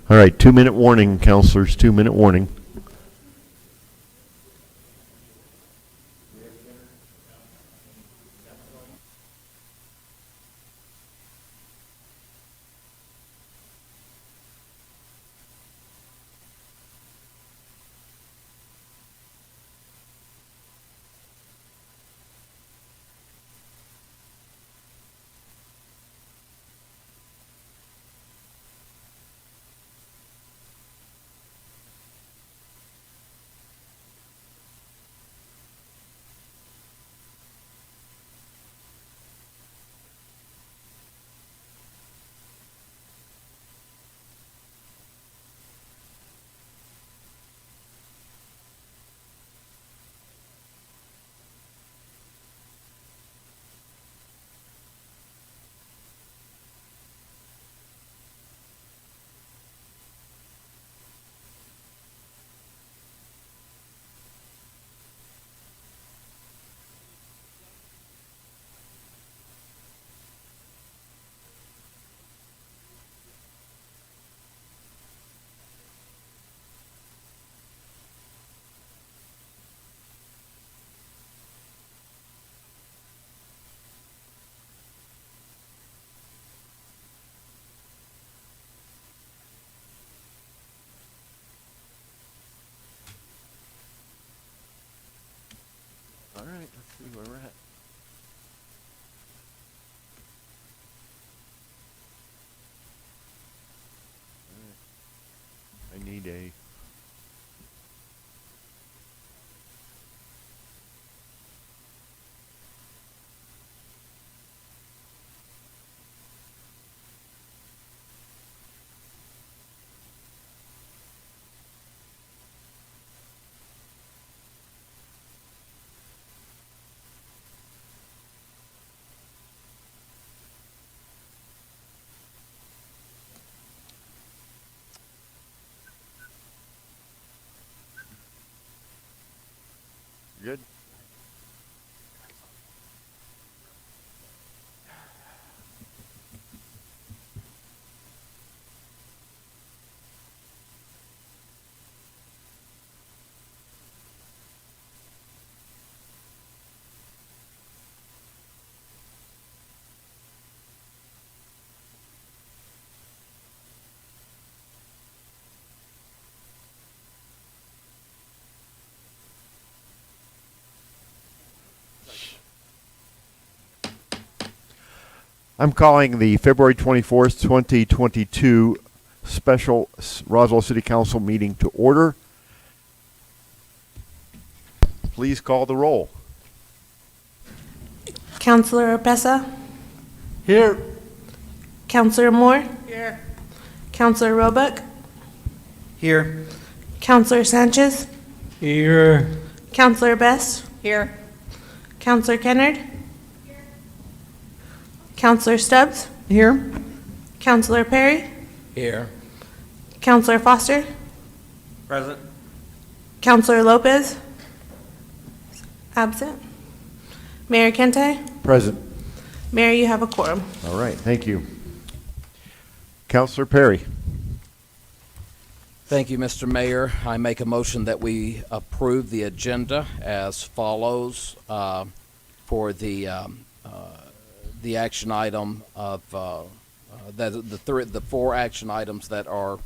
All right, 2-minute warning, counselors, 2-minute warning. All right, let's see where we're at. All right. I need a... Good? I'm calling the February 24th, 2022 special Roswell City Council meeting to order. Please call the roll. Councilor Opesa? Here. Councilor Moore? Here. Councilor Roebuck? Here. Councilor Sanchez? Here. Councilor Best? Here. Councilor Kennard? Councilor Stubbs? Here. Councilor Perry? Here. Councilor Foster? Present. Councilor Lopez? Absent. Mayor Kente? Present. Mayor, you have a quorum. All right, thank you. Councilor Perry. Thank you, Mr. Mayor. I make a motion that we approve the agenda as follows for the action item of the 4 action items that are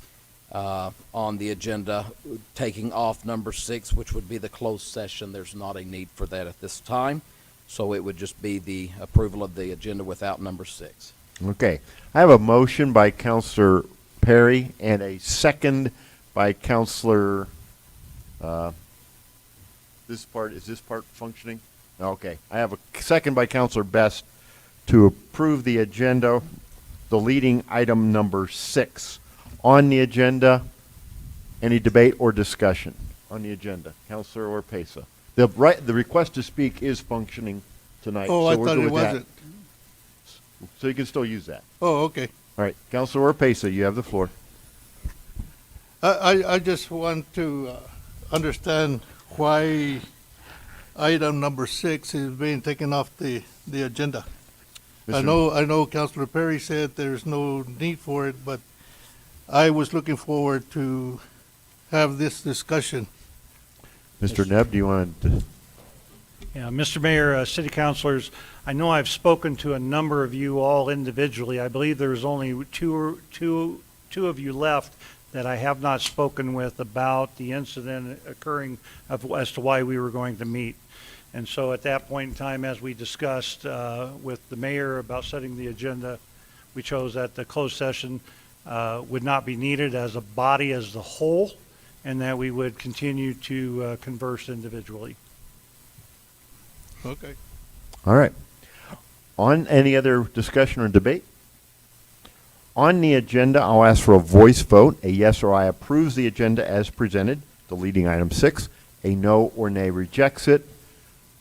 on the agenda, taking off number 6, which would be the closed session. There's not a need for that at this time, so it would just be the approval of the agenda without number 6. Okay, I have a motion by Councilor Perry and a second by Councilor, is this part functioning? Okay, I have a second by Councilor Best to approve the agenda, deleting item number 6 on the agenda. Any debate or discussion on the agenda? Councilor Orpesa. The request to speak is functioning tonight. Oh, so I we're thought good it with that. wasn't. So you can still use that. Oh, okay. All right, Councilor Orpesa, you have the floor. I just want to understand why item number 6 is being taken off the agenda. I Mr. know Councilor Perry said there's no need for it, but I was looking forward to have this discussion. Mr. Neb, do you want to? Yeah, Mr. Mayor, city councilors, I know I've spoken to a number of you all individually. I believe there's only two of you left that I have not spoken with about the incident occurring as to why we were going to meet. And so at that point in time, as we discussed with the mayor about setting the agenda, we chose that the closed session would not be needed as a body as the whole, and that we would continue to converse individually. Okay. All right. On any other discussion or debate? On the agenda, I'll ask for a voice vote. A yes or I approves the agenda as presented, deleting item 6. A no or nay rejects it.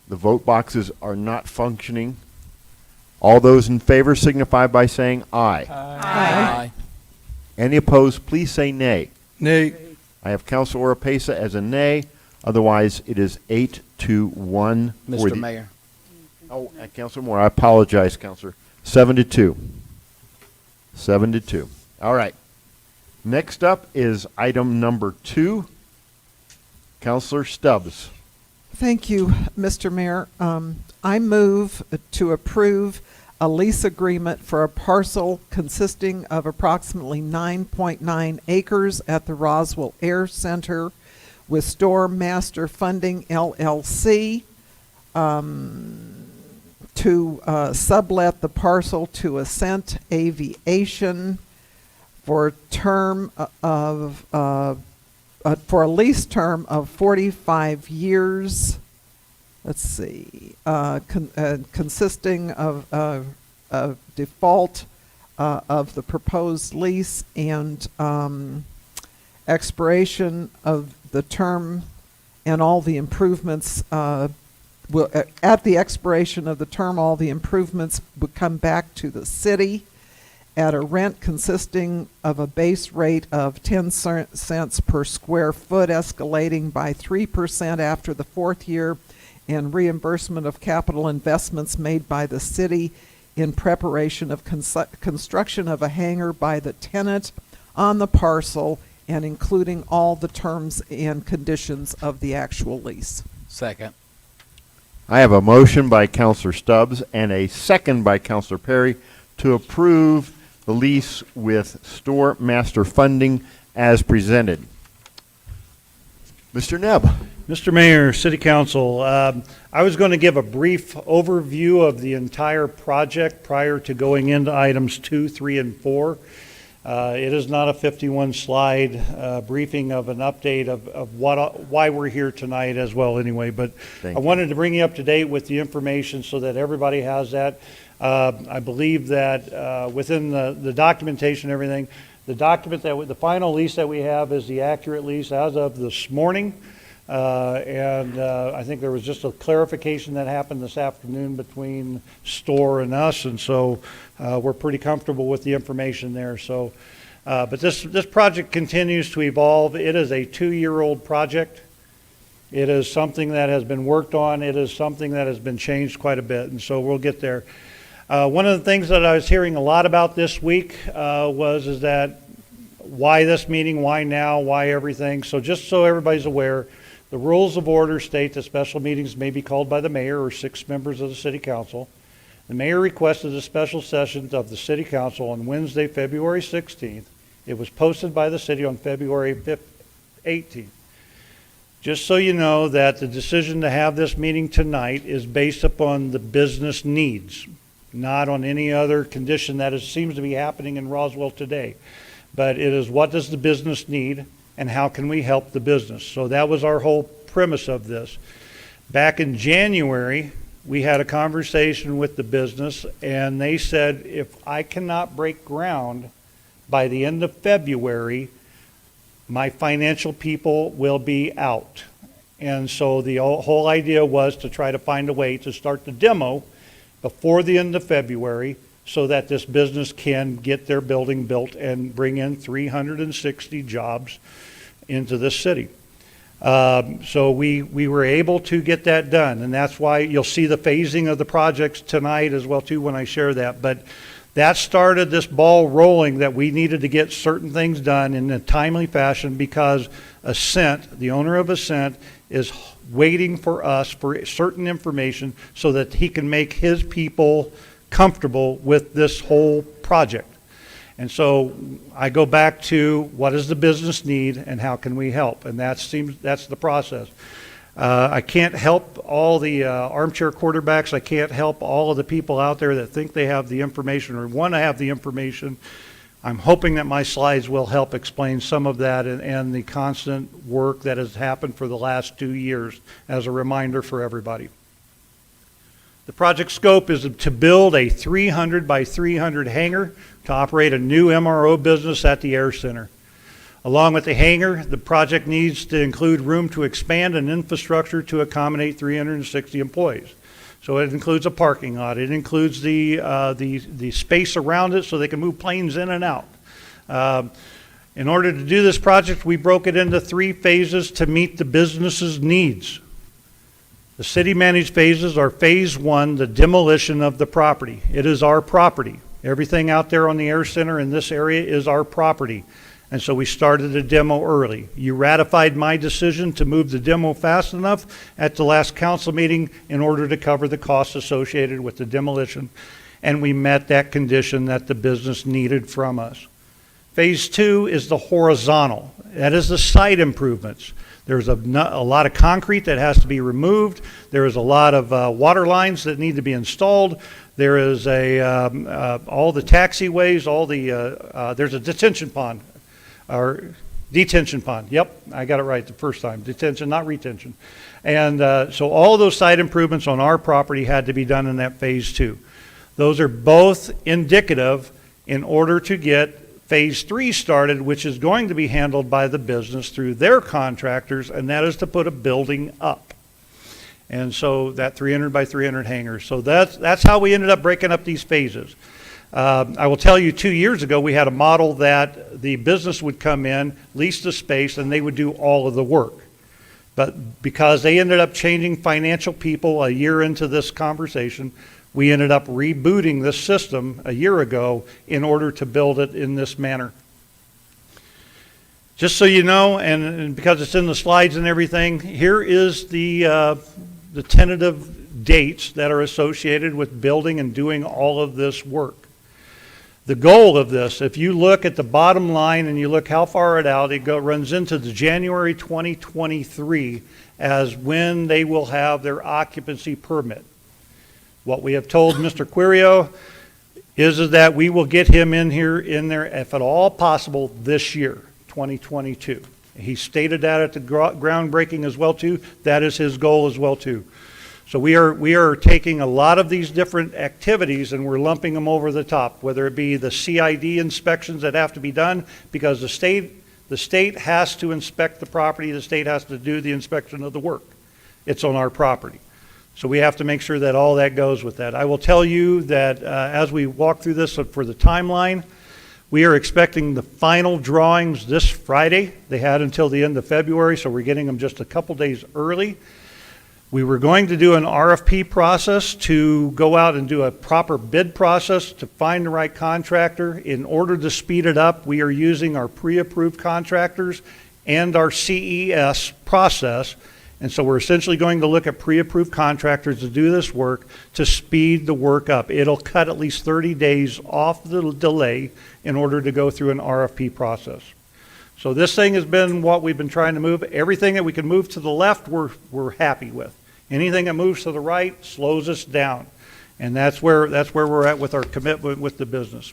The vote boxes are not functioning. All those in favor signify by saying aye. Aye. Any opposed, please say nay. Nay. I have Councilor Oropesa as a nay. Otherwise, it is 8-1. for Mr. the- Mayor. Oh, Councilor Moore, I apologize, Councilor. 7-2. 7-2. All right. Next up is item number 2. Councilor Stubbs. Thank you, Mr. Mayor. I move to approve a lease agreement for a parcel consisting of approximately 9.9 acres at the Roswell Air Center with Store Master Funding LLC to sublet the parcel to Ascent Aviation for a term of for a lease term of 45 years. Let's see, consisting of default of the proposed lease and expiration of the term, and all the improvements at the expiration of the term, all the improvements would come back to the city at a rent consisting of a base rate of 10 cents per square foot, escalating by 3% after the 4th year, and reimbursement of capital investments made by the city in preparation of construction of a hangar by the tenant on the parcel, and including all the terms and conditions of the actual lease. Second. I have a motion by Councilor Stubbs and a second by Councilor Perry to approve the lease with Store Master Funding as presented. Mr. Neb. Mr. Mayor, City Council, I was going to give a brief overview of the entire project prior to going into items 2, 3, and 4. It is not a 51-slide briefing of an update of why we're here tonight as well anyway, but Thank I you. wanted to bring you up to date with the information so that everybody has that. I believe that within the documentation and everything, the final lease that we have is the accurate lease as of this morning. And I think there was just a clarification that happened this afternoon between Store and us, and so we're pretty comfortable with the information there. So, but this project continues to evolve. It is a 2-year-old project. It is something that has been worked on. It is something that has been changed quite a bit, and so we'll get there. One of the things that I was hearing a lot about this week is that why this meeting, why now, why everything. So just so everybody's aware, the rules of order state that special meetings may be called by the mayor or 6 members of the city council. The mayor requested a special session of the city council on Wednesday, February 16th. It was posted by the city on February 18th. Just so you know that the decision to have this meeting tonight is based upon the business needs, not on any other condition that seems to be happening in Roswell today. But it is, what does the business need and how can we help the business? So that was our whole premise of this. Back in January, we had a conversation with the business, and they said, if I cannot break ground by the end of February, my financial people will be out. And so the whole idea was to try to find a way to start the demo before the end of February so that this business can get their building built and bring in 360 jobs into this city. So we were able to get that done, and that's why you'll see the phasing of the projects tonight as well too when I share that. But That started this ball rolling that we needed to get certain things done in a timely fashion because Ascent, the owner of Ascent, is waiting for us for certain information so that he can make his people comfortable with this whole project. And so I go back to what does the business need and how can we help? And that's the process. I can't help all the armchair quarterbacks. I can't help all of the people out there that think they have the information or want to have the information. I'm hoping that my slides will help explain some of that and the constant work that has happened for the last 2 years as a reminder for everybody. The project scope is to build a 300 by 300 hangar to operate a new MRO business at the Air Center. Along with the hangar, the project needs to include room to expand an infrastructure to accommodate 360 employees. So it includes a parking lot. It includes the space around it so they can move planes in and out. In order to do this project, we broke it into 3 phases to meet the business's needs. The city managed phases are phase 1, the demolition of the property. It is our property. Everything out there on the Air Center in this area is our property. And so we started the demo early. You ratified my decision to move the demo fast enough at the last council meeting in order to cover the costs associated with the demolition. And we met that condition that the business needed from us. Phase 2 is the horizontal. That is the site improvements. There's a lot of concrete that has to be removed. There is a lot of water lines that need to be installed. There is all the taxiways, there's a detention pond. Or detention pond. Yep, I got it right the first time. Detention, not retention. And so all of those site improvements on our property had to be done in that phase 2. Those are both indicative in order to get phase 3 started, which is going to be handled by the business through their contractors, and that is to put a building up. And so that 300 by 300 hangar. So that's how we ended up breaking up these phases. I will tell you 2 years ago we had a model that the business would come in, lease the space, and they would do all of the work. But because they ended up changing financial people a year into this conversation, we ended up rebooting this system a year ago in order to build it in this manner. Just so you know, and because it's in the slides and everything, here is the tentative dates that are associated with building and doing all of this work. The goal of this, if you look at the bottom line and you look how far it out, it runs into the January 2023 as when they will have their occupancy permit. What we have told Mr. Quirio is that we will get him in there, if at all possible, this year, 2022. He stated that at the groundbreaking as well too. That is his goal as well too. So we are taking a lot of these different activities and we're lumping them over the top, whether it be the CID inspections that have to be done because the state has to inspect the property, the state has to do the inspection of the work. It's on our property. So we have to make sure that all that goes with that. I will tell you that as we walk through this for the timeline, we are expecting the final drawings this Friday. They had until the end of February, so we're getting them just a couple days early. We were going to do an RFP process to go out and do a proper bid process to find the right contractor. In order to speed it up, we are using our pre-approved contractors and our CES process. And so we're essentially going to look at pre-approved contractors to do this work to speed the work up. It'll cut at least 30 days off the delay in order to go through an RFP process. So this thing has been what we've been trying to move. Everything that we can move to the left, we're happy with. Anything that moves to the right slows us down. And that's where we're at with our commitment with the business.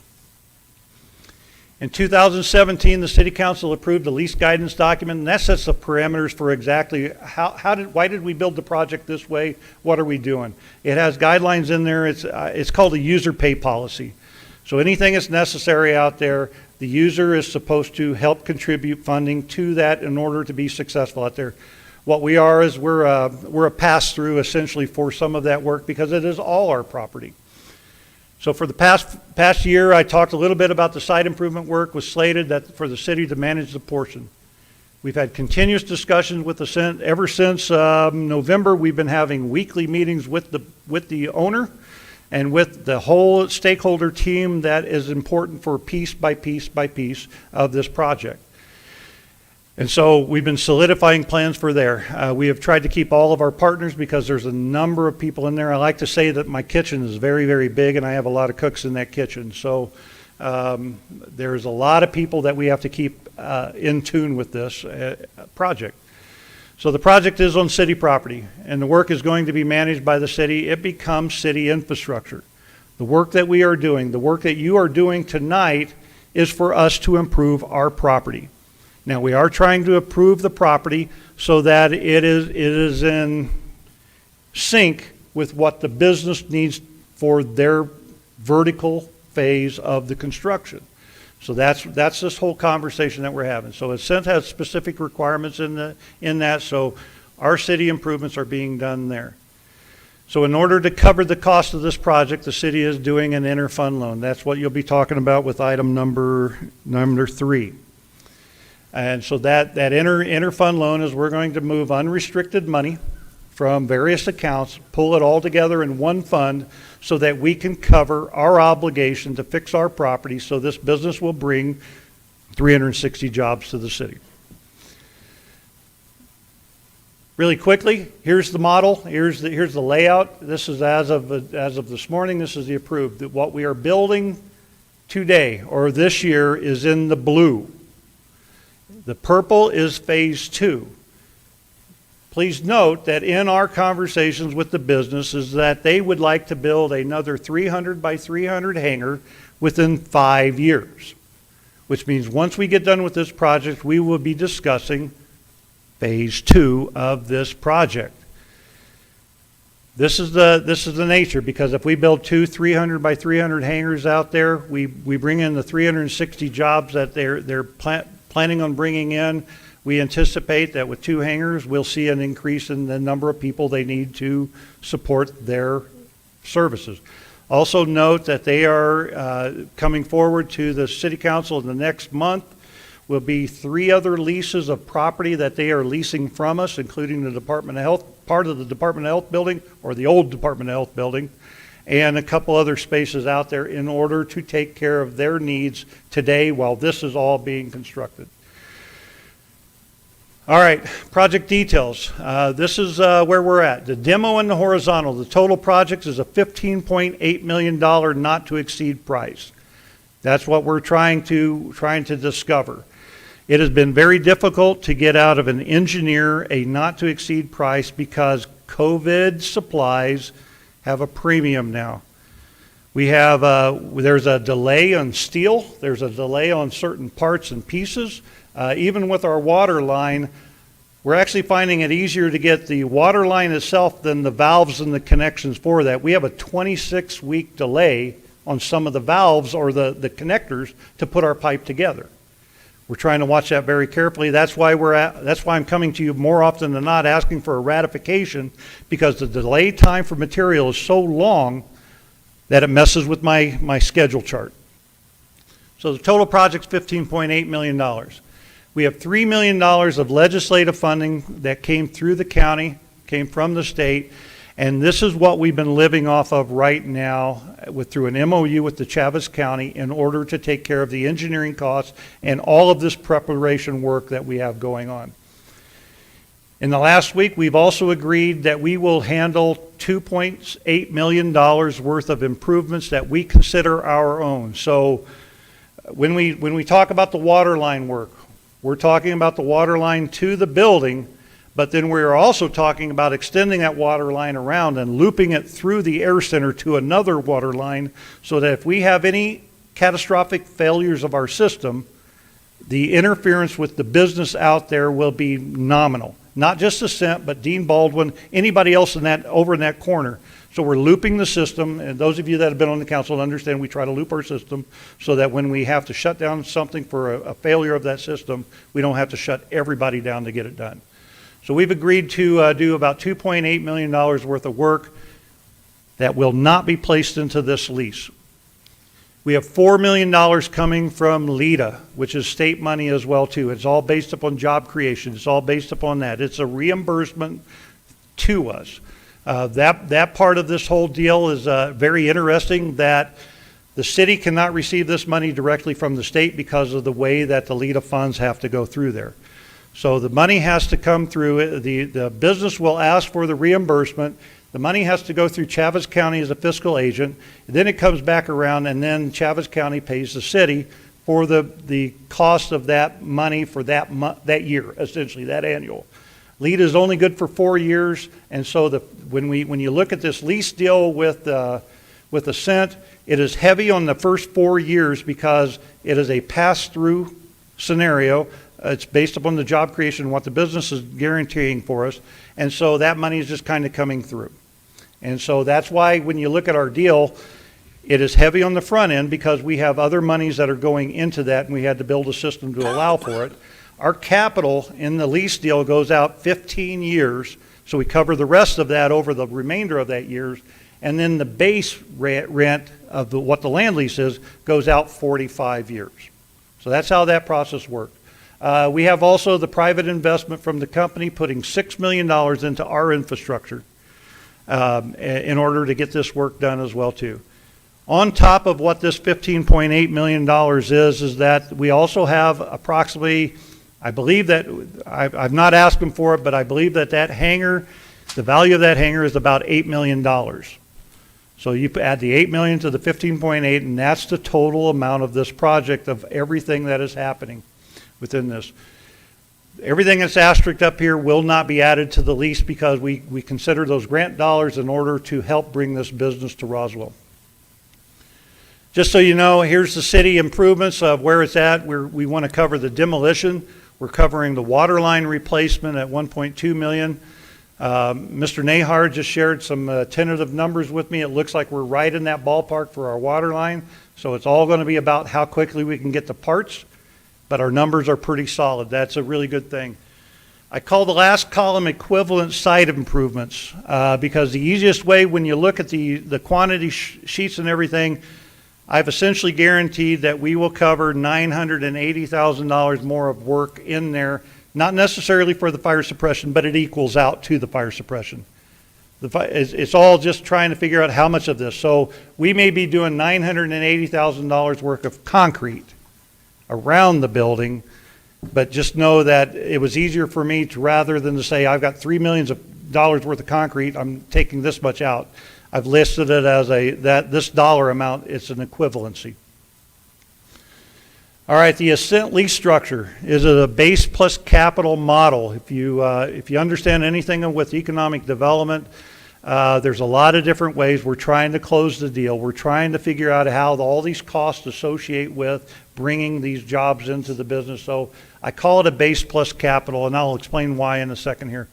In 2017, the City Council approved a lease guidance document, and that sets the parameters for exactly why did we build the project this way? What are we doing? It has guidelines in there. It's called a user pay policy. So anything that's necessary out there, the user is supposed to help contribute funding to that in order to be successful out there. What we are is we're a pass-through essentially for some of that work because it is all our property. So for the past year, I talked a little bit about the site improvement work was slated that for the city to manage the portion. We've had continuous discussions with the ever since November. We've been having weekly meetings with the owner and with the whole stakeholder team that is important for piece by piece by piece of this project. And so we've been solidifying plans for there. We have tried to keep all of our partners because there's a number of people in there. I like to say that my kitchen is very, very big, and I have a lot of cooks in that kitchen. So there's a lot of people that we have to keep in tune with this project. So the project is on city property, and the work is going to be managed by the city. It becomes city infrastructure. The work that we are doing, the work that you are doing tonight, is for us to improve our property. Now, we are trying to improve the property so that it is in sync with what the business needs for their vertical phase of the construction. So that's this whole conversation that we're having. So Ascent has specific requirements in that, so our city improvements are being done there. So in order to cover the cost of this project, the city is doing an interfund loan. That's what you'll be talking about with item number 3. And so that interfund loan is we're going to move unrestricted money from various accounts, pull it all together in one fund so that we can cover our obligation to fix our property, so this business will bring 360 jobs to the city. Really quickly, here's the model, here's the layout. This is as of this morning, this is the approved. What we are building today or this year is in the blue. The purple is phase 2. Please note that in our conversations with the businesses that they would like to build another 300 by 300 hangar within 5 years, which means once we get done with this project, we will be discussing phase 2 of this project. This is the nature, because if we build 2 300 by 300 hangars out there, we bring in the 360 jobs that they're planning on bringing in. We anticipate that with 2 hangars, we'll see an increase in the number of people they need to support their services. Also note that they are coming forward to the City Council in the next month. Will be 3 other leases of property that they are leasing from us, including the Department of Health, part of the Department of Health building, or the old Department of Health building, and a couple other spaces out there in order to take care of their needs today while this is all being constructed. All right, project details. This is where we're at. The demo and the horizontal. The total project is a $15.8 million not to exceed price. That's what we're trying to discover. It has been very difficult to get out of an engineer a not to exceed price because COVID supplies have a premium now. We have, there's a delay on steel, there's a delay on certain parts and pieces. Even with our water line, we're actually finding it easier to get the water line itself than the valves and the connections for that. We have a 26-week delay on some of the valves or the connectors to put our pipe together. We're trying to watch that very carefully. That's why I'm coming to you more often than not asking for a ratification, because the delay time for material is so long that it messes with my schedule chart. So the total project's $15.8 million. We have $3 million of legislative funding that came through the county, came from the state, and this is what we've been living off of right now through an MOU with the Chaves County in order to take care of the engineering costs and all of this preparation work that we have going on. In the last week, we've also agreed that we will handle $2.8 million worth of improvements that we consider our own. So when we talk about the water line work, we're talking about the water line to the building, but then we're also talking about extending that water line around and looping it through the air center to another water line, so that if we have any catastrophic failures of our system, the interference with the business out there will be nominal. Not just Ascent, but Dean Baldwin, anybody else over in that corner. So we're looping the system, and those of you that have been on the council understand we try to loop our system so that when we have to shut down something for a failure of that system, we don't have to shut everybody down to get it done. So we've agreed to do about $2.8 million worth of work that will not be placed into this lease. We have $4 million coming from LEDA, which is state money as well too. It's all based upon job creation. It's all based upon that. It's a reimbursement to us. That part of this whole deal is very interesting, that the city cannot receive this money directly from the state because of the way that the LEDA funds have to go through there. So the money has to come through, the business will ask for the reimbursement, the money has to go through Chavez County as a fiscal agent, then it comes back around, and then Chavez County pays the city for the cost of that money for that year, essentially, that annual. LEDA is only good for 4 years, and so when you look at this lease deal with Ascent, it is heavy on the first 4 years because it is a pass-through scenario. It's based upon the job creation, what the business is guaranteeing for us, and so that money is just kind of coming through. And so that's why when you look at our deal, it is heavy on the front end because we have other monies that are going into that, and we had to build a system to allow for it. Our capital in the lease deal goes out 15 years, so we cover the rest of that over the remainder of that years, and then the base rent of what the land lease is goes out 45 years. So that's how that process works. We have also the private investment from the company putting $6 million into our infrastructure in order to get this work done as well too. On top of what this $15.8 million is that we also have approximately, I believe that, I've not asked them for it, but I believe that hangar, the value of that hangar is about $8 million. So you add the $8 million to the 15.8, and that's the total amount of this project of everything that is happening within this. Everything that's asterisked up here will not be added to the lease because we consider those grant dollars in order to help bring this business to Roswell. Just so you know, here's the city improvements of where it's at. We want to cover the demolition. We're covering the water line replacement at $1.2 million. Mr. Nahar just shared some tentative numbers with me. It looks like we're right in that ballpark for our water line. So it's all going to be about how quickly we can get the parts, but our numbers are pretty solid. That's a really good thing. I call the last column equivalent site improvements because the easiest way when you look at the quantity sheets and everything, I've essentially guaranteed that we will cover $980,000 more of work in there, not necessarily for the fire suppression, but it equals out to the fire suppression. It's all just trying to figure out how much of this. So we may be doing $980,000 worth of concrete around the building, but just know that it was easier for me to, rather than to say I've got $3 million worth of concrete, I'm taking this much out. I've listed it as this dollar amount, it's an equivalency. All right, the Ascent lease structure is a base plus capital model. If you understand anything with economic development, there's a lot of different ways we're trying to close the deal. We're trying to figure out how all these costs associate with bringing these jobs into the business. So I call it a base plus capital, and I'll explain why in a second here.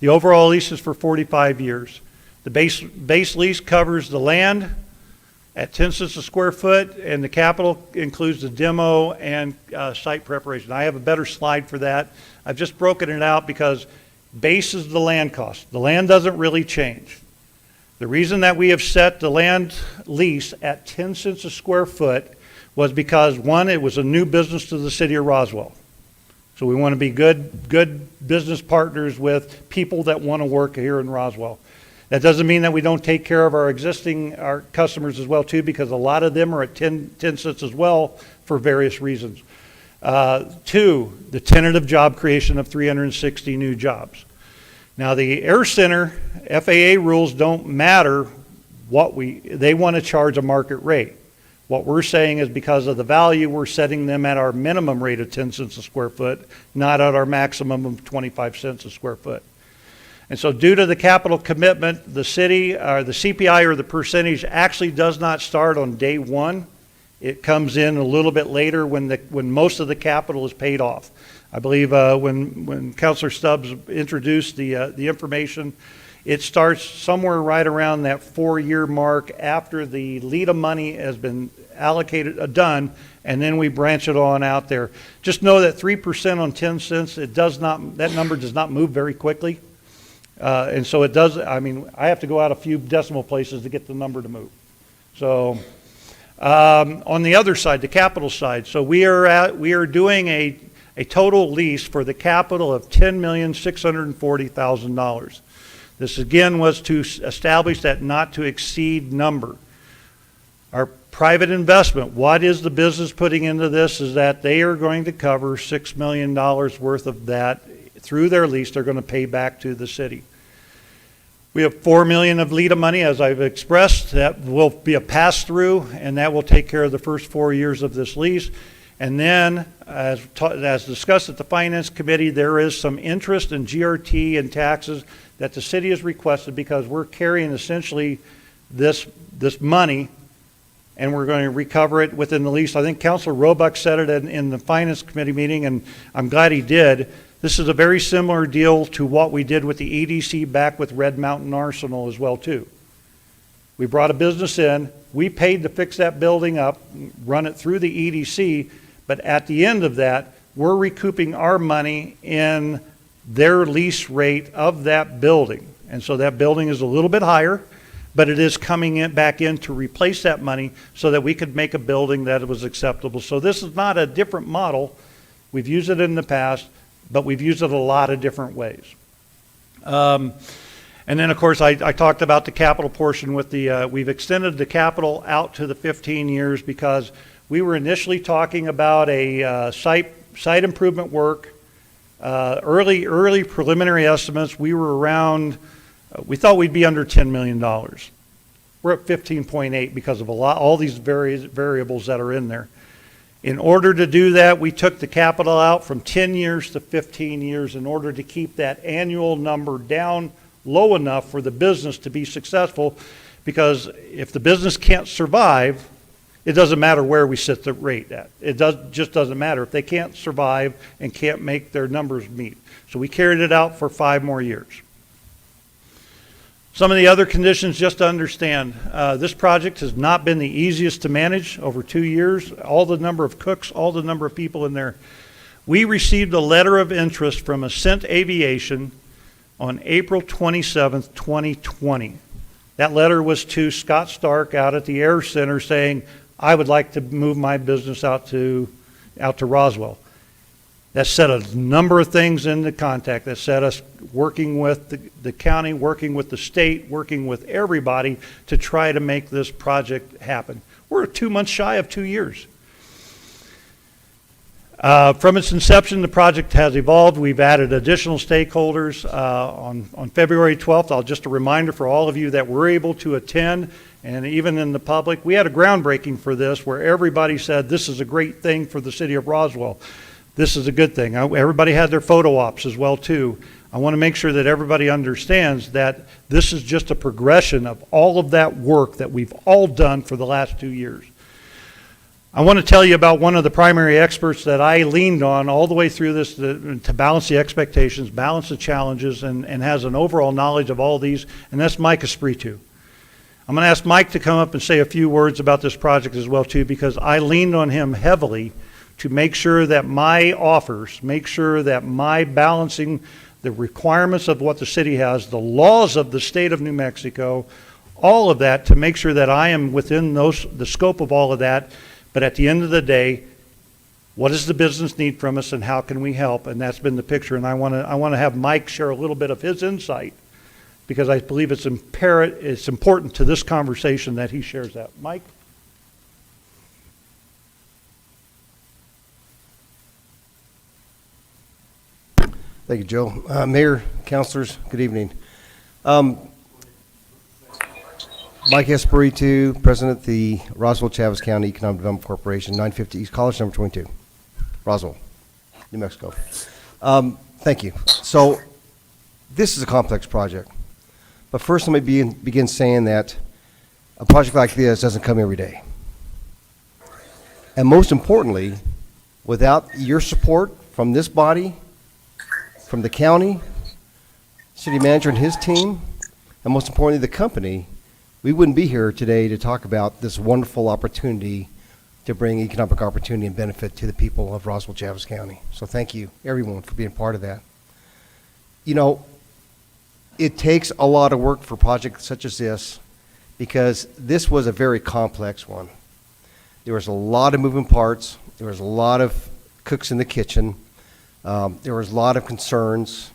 The overall lease is for 45 years. The base lease covers the land at 10 cents a square foot, and the capital includes the demo and site preparation. I have a better slide for that. I've just broken it out because base is the land cost. The land doesn't really change. The reason that we have set the land lease at 10 cents a square foot was because, one, it was a new business to the city of Roswell. So we want to be good business partners with people that want to work here in Roswell. That doesn't mean that we don't take care of our customers as well too, because a lot of them are at 10 cents as well for various reasons. Two, the tentative job creation of 360 new jobs. Now the Air Center FAA rules don't matter they want to charge a market rate. What we're saying is because of the value, we're setting them at our minimum rate of 10 cents a square foot, not at our maximum of 25 cents a square foot. And so due to the capital commitment, the city, or the CPI or the percentage actually does not start on day one. It comes in a little bit later when most of the capital is paid off. I believe when Councilor Stubbs introduced the information, it starts somewhere right around that 4-year mark after the LEDA money has been allocated, done, and then we branch it on out there. Just know that 3% on 10 cents, that number does not move very quickly. And so it does, I have to go out a few decimal places to get the number to move. So on the other side, the capital side, so we are doing a total lease for the capital of $10,640,000. This again was to establish that not to exceed number. Our private investment, what is the business putting into this, is that they are going to cover $6 million worth of that through their lease. They're going to pay back to the city. We have $4 million of LEDA money, as I've expressed, that will be a pass-through, and that will take care of the first 4 years of this lease. And then, as discussed at the Finance Committee, there is some interest in GRT and taxes that the city has requested because we're carrying essentially this money, and we're going to recover it within the lease. I think Councilor Roebuck said it in the Finance Committee meeting, and I'm glad he did. This is a very similar deal to what we did with the EDC back with Red Mountain Arsenal as well, too. We brought a business in, we paid to fix that building up, run it through the EDC, but at the end of that, we're recouping our money in their lease rate of that building. And so that building is a little bit higher, but it is coming back in to replace that money so that we could make a building that was acceptable. So this is not a different model. We've used it in the past, but we've used it a lot of different ways. And then, of course, I talked about the capital portion with the, we've extended the capital out to the 15 years because we were initially talking about a site improvement work. Early preliminary estimates, we were around, we thought we'd be under $10 million. We're at 15.8 because of all these variables that are in there. In order to do that, we took the capital out from 10 years to 15 years in order to keep that annual number down low enough for the business to be successful, because if the business can't survive, it doesn't matter where we set the rate at. It just doesn't matter if they can't survive and can't make their numbers meet. So we carried it out for 5 more years. Some of the other conditions, just to understand, this project has not been the easiest to manage over 2 years. All the number of cooks, all the number of people in there. We received a letter of interest from Ascent Aviation on April 27th, 2020. That letter was to Scott Stark out at the Air Center saying, I would like to move my business out to Roswell. That set a number of things into contact. That set us working with the county, working with the state, working with everybody to try to make this project happen. We're 2 months shy of 2 years. From its inception, the project has evolved. We've added additional stakeholders. On February 12th, just a reminder for all of you that were able to attend, and even in the public, we had a groundbreaking for this where everybody said this is a great thing for the city of Roswell. This is a good thing. Everybody had their photo ops as well too. I want to make sure that everybody understands that this is just a progression of all of that work that we've all done for the last 2 years. I want to tell you about one of the primary experts that I leaned on all the way through this to balance the expectations, balance the challenges, and has an overall knowledge of all these, and that's Mike Espiritu. I'm going to ask Mike to come up and say a few words about this project as well too, because I leaned on him heavily to make sure that my offers, make sure that my balancing the requirements of what the city has, the laws of the state of New Mexico, all of that, to make sure that I am within the scope of all of that. But at the end of the day, what does the business need from us and how can we help? And that's been the picture. And I want to have Mike share a little bit of his insight, because I believe it's important to this conversation that he shares that. Mike? Thank you, Joe. Mayor, councilors, good evening. Mike Espiritu, President of the Roswell Chaves County Economic Development Corporation, 950 East College, number 22, Roswell, New Mexico. Thank you. So this is a complex project. But first let me begin saying that a project like this doesn't come every day. And most importantly, without your support from this body, from the county, city manager and his team, and most importantly, the company, we wouldn't be here today to talk about this wonderful opportunity to bring economic opportunity and benefit to the people of Roswell, Chaves County. So thank you, everyone, for being part of that. You know, it takes a lot of work for projects such as this, because this was a very complex one. There was a lot of moving parts. There was a lot of cooks in the kitchen. There was a lot of concerns.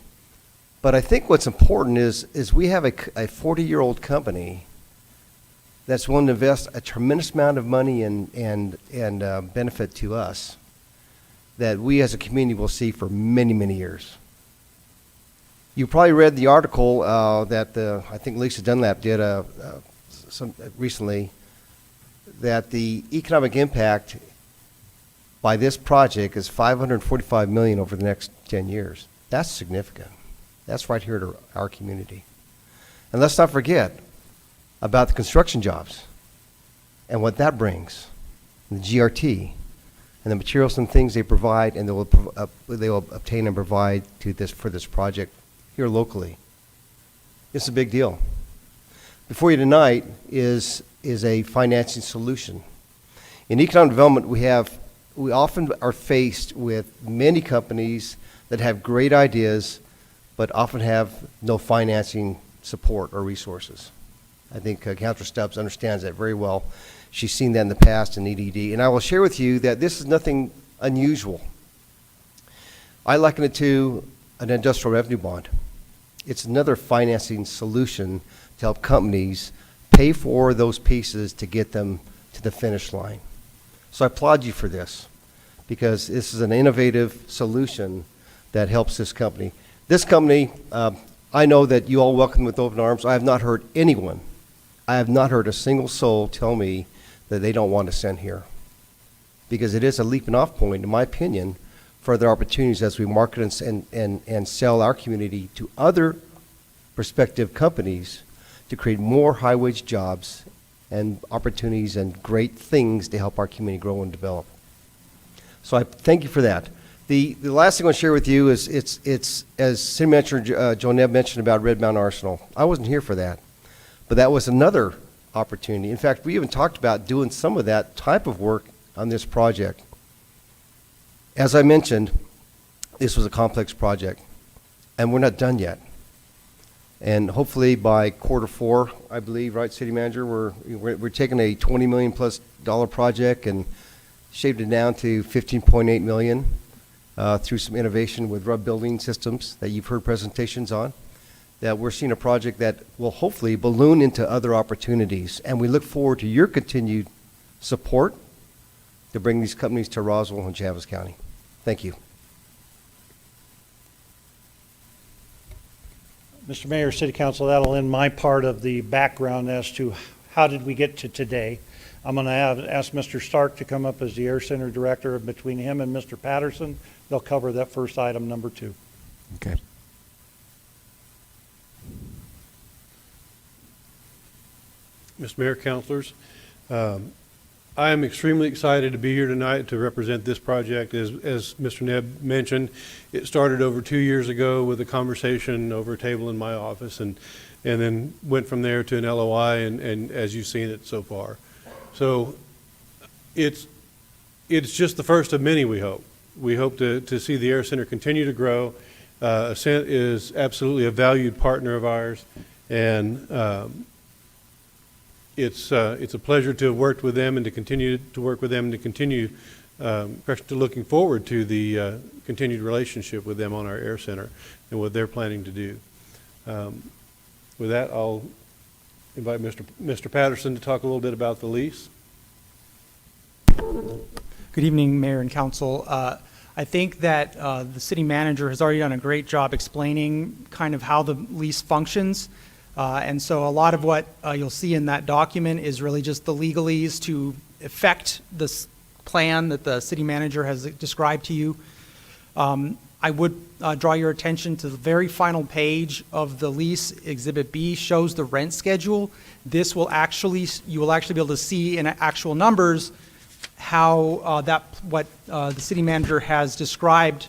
But I think what's important is we have a 40-year-old company that's willing to invest a tremendous amount of money and benefit to us that we as a community will see for many, many years. You probably read the article that I think Lisa Dunlap did recently, that the economic impact by this project is $545 million over the next 10 years. That's significant. That's right here to our community. And let's not forget about the construction jobs and what that brings, the GRT, and the materials and things they provide and they will obtain and provide for this project here locally. It's a big deal. Before you tonight is a financing solution. In economic development, we often are faced with many companies that have great ideas, but often have no financing support or resources. I think Councilor Stubbs understands that very well. She's seen that in the past in EDD. And I will share with you that this is nothing unusual. I liken it to an industrial revenue bond. It's another financing solution to help companies pay for those pieces to get them to the finish line. So I applaud you for this, because this is an innovative solution that helps this company. This company, I know that you all welcome with open arms. I have not heard a single soul tell me that they don't want to send here, because it is a leaping off point, in my opinion, for other opportunities as we market and sell our community to other prospective companies to create more high-wage jobs and opportunities and great things to help our community grow and develop. So I thank you for that. The last thing I want to share with you is it's as City Manager Joe Nebb mentioned about Red Mountain Arsenal. I wasn't here for that, but that was another opportunity. In fact, we even talked about doing some of that type of work on this project. As I mentioned, this was a complex project, and we're not done yet. And hopefully by Q4, I believe, right, City Manager, we're taking a $20 million plus project and shaved it down to $15.8 million through some innovation with RUB building systems that you've heard presentations on. That we're seeing a project that will hopefully balloon into other opportunities, and we look forward to your continued support to bring these companies to Roswell and Chaves County. Thank you. Mr. Mayor, City Council, that'll end my part of the background as to how did we get to today. I'm going to ask Mr. Stark to come up as the Air Center Director. Between him and Mr. Patterson, they'll cover that first item, number 2. Okay. Mr. Mayor, councilors, I am extremely excited to be here tonight to represent this project. As Mr. Nebb mentioned, it started over 2 years ago with a conversation over a table in my office, and then went from there to an LOI, and as you've seen it so far. So it's just the first of many, we hope. We hope to see the Air Center continue to grow. Ascent is absolutely a valued partner of ours, and it's a pleasure to have worked with them and to continue to work with them and to continue looking forward to the continued relationship with them on our Air Center and what they're planning to do. With that, I'll invite Mr. Patterson to talk a little bit about the lease. Good evening, Mayor and Council. I think that the City Manager has already done a great job explaining kind of how the lease functions. And so a lot of what you'll see in that document is really just the legalese to effect this plan that the City Manager has described to you. I would draw your attention to the very final page of the lease. Exhibit B shows the rent schedule. You will actually be able to see in actual numbers how what the City Manager has described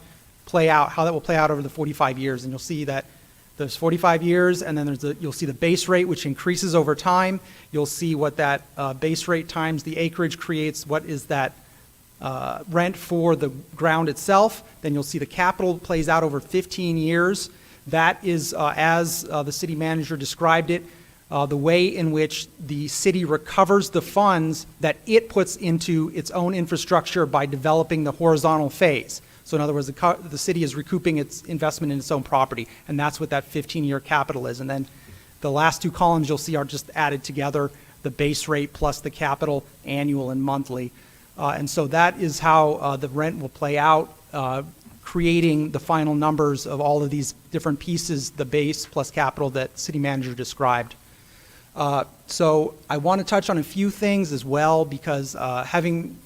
how that will play out over the 45 years. And you'll see that there's 45 years, and then you'll see the base rate, which increases over time. You'll see what that base rate times the acreage creates, what is that rent for the ground itself. Then you'll see the capital plays out over 15 years. That is, as the City Manager described it, the way in which the city recovers the funds that it puts into its own infrastructure by developing the horizontal phase. So in other words, the city is recouping its investment in its own property, and that's what that 15-year capital is. And then the last two columns you'll see are just added together, the base rate plus the capital, annual and monthly. And so that is how the rent will play out, creating the final numbers of all of these different pieces, the base plus capital that city manager described. So I want to touch on a few things as well, because having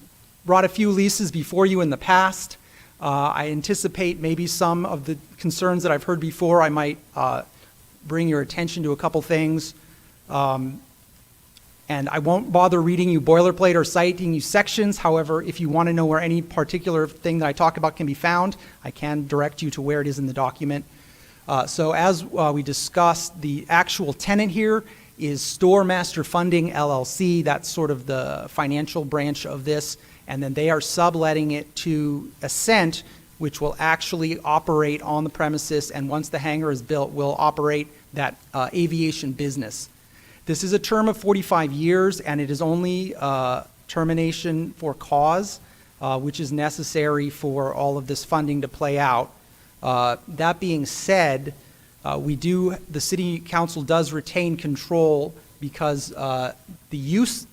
brought a few leases before you in the past, I anticipate maybe some of the concerns that I've heard before. I might bring your attention to a couple things. And I won't bother reading you boilerplate or citing you sections. However, if you want to know where any particular thing that I talk about can be found, I can direct you to where it is in the document. So as we discussed, the actual tenant here is Store Master Funding LLC. That's sort of the financial branch of this. And then they are subletting it to Ascent, which will actually operate on the premises, and once the hangar is built, will operate that aviation business. This is a term of 45 years, and it is only termination for cause, which is necessary for all of this funding to play out. That being said, the city council does retain control, because the use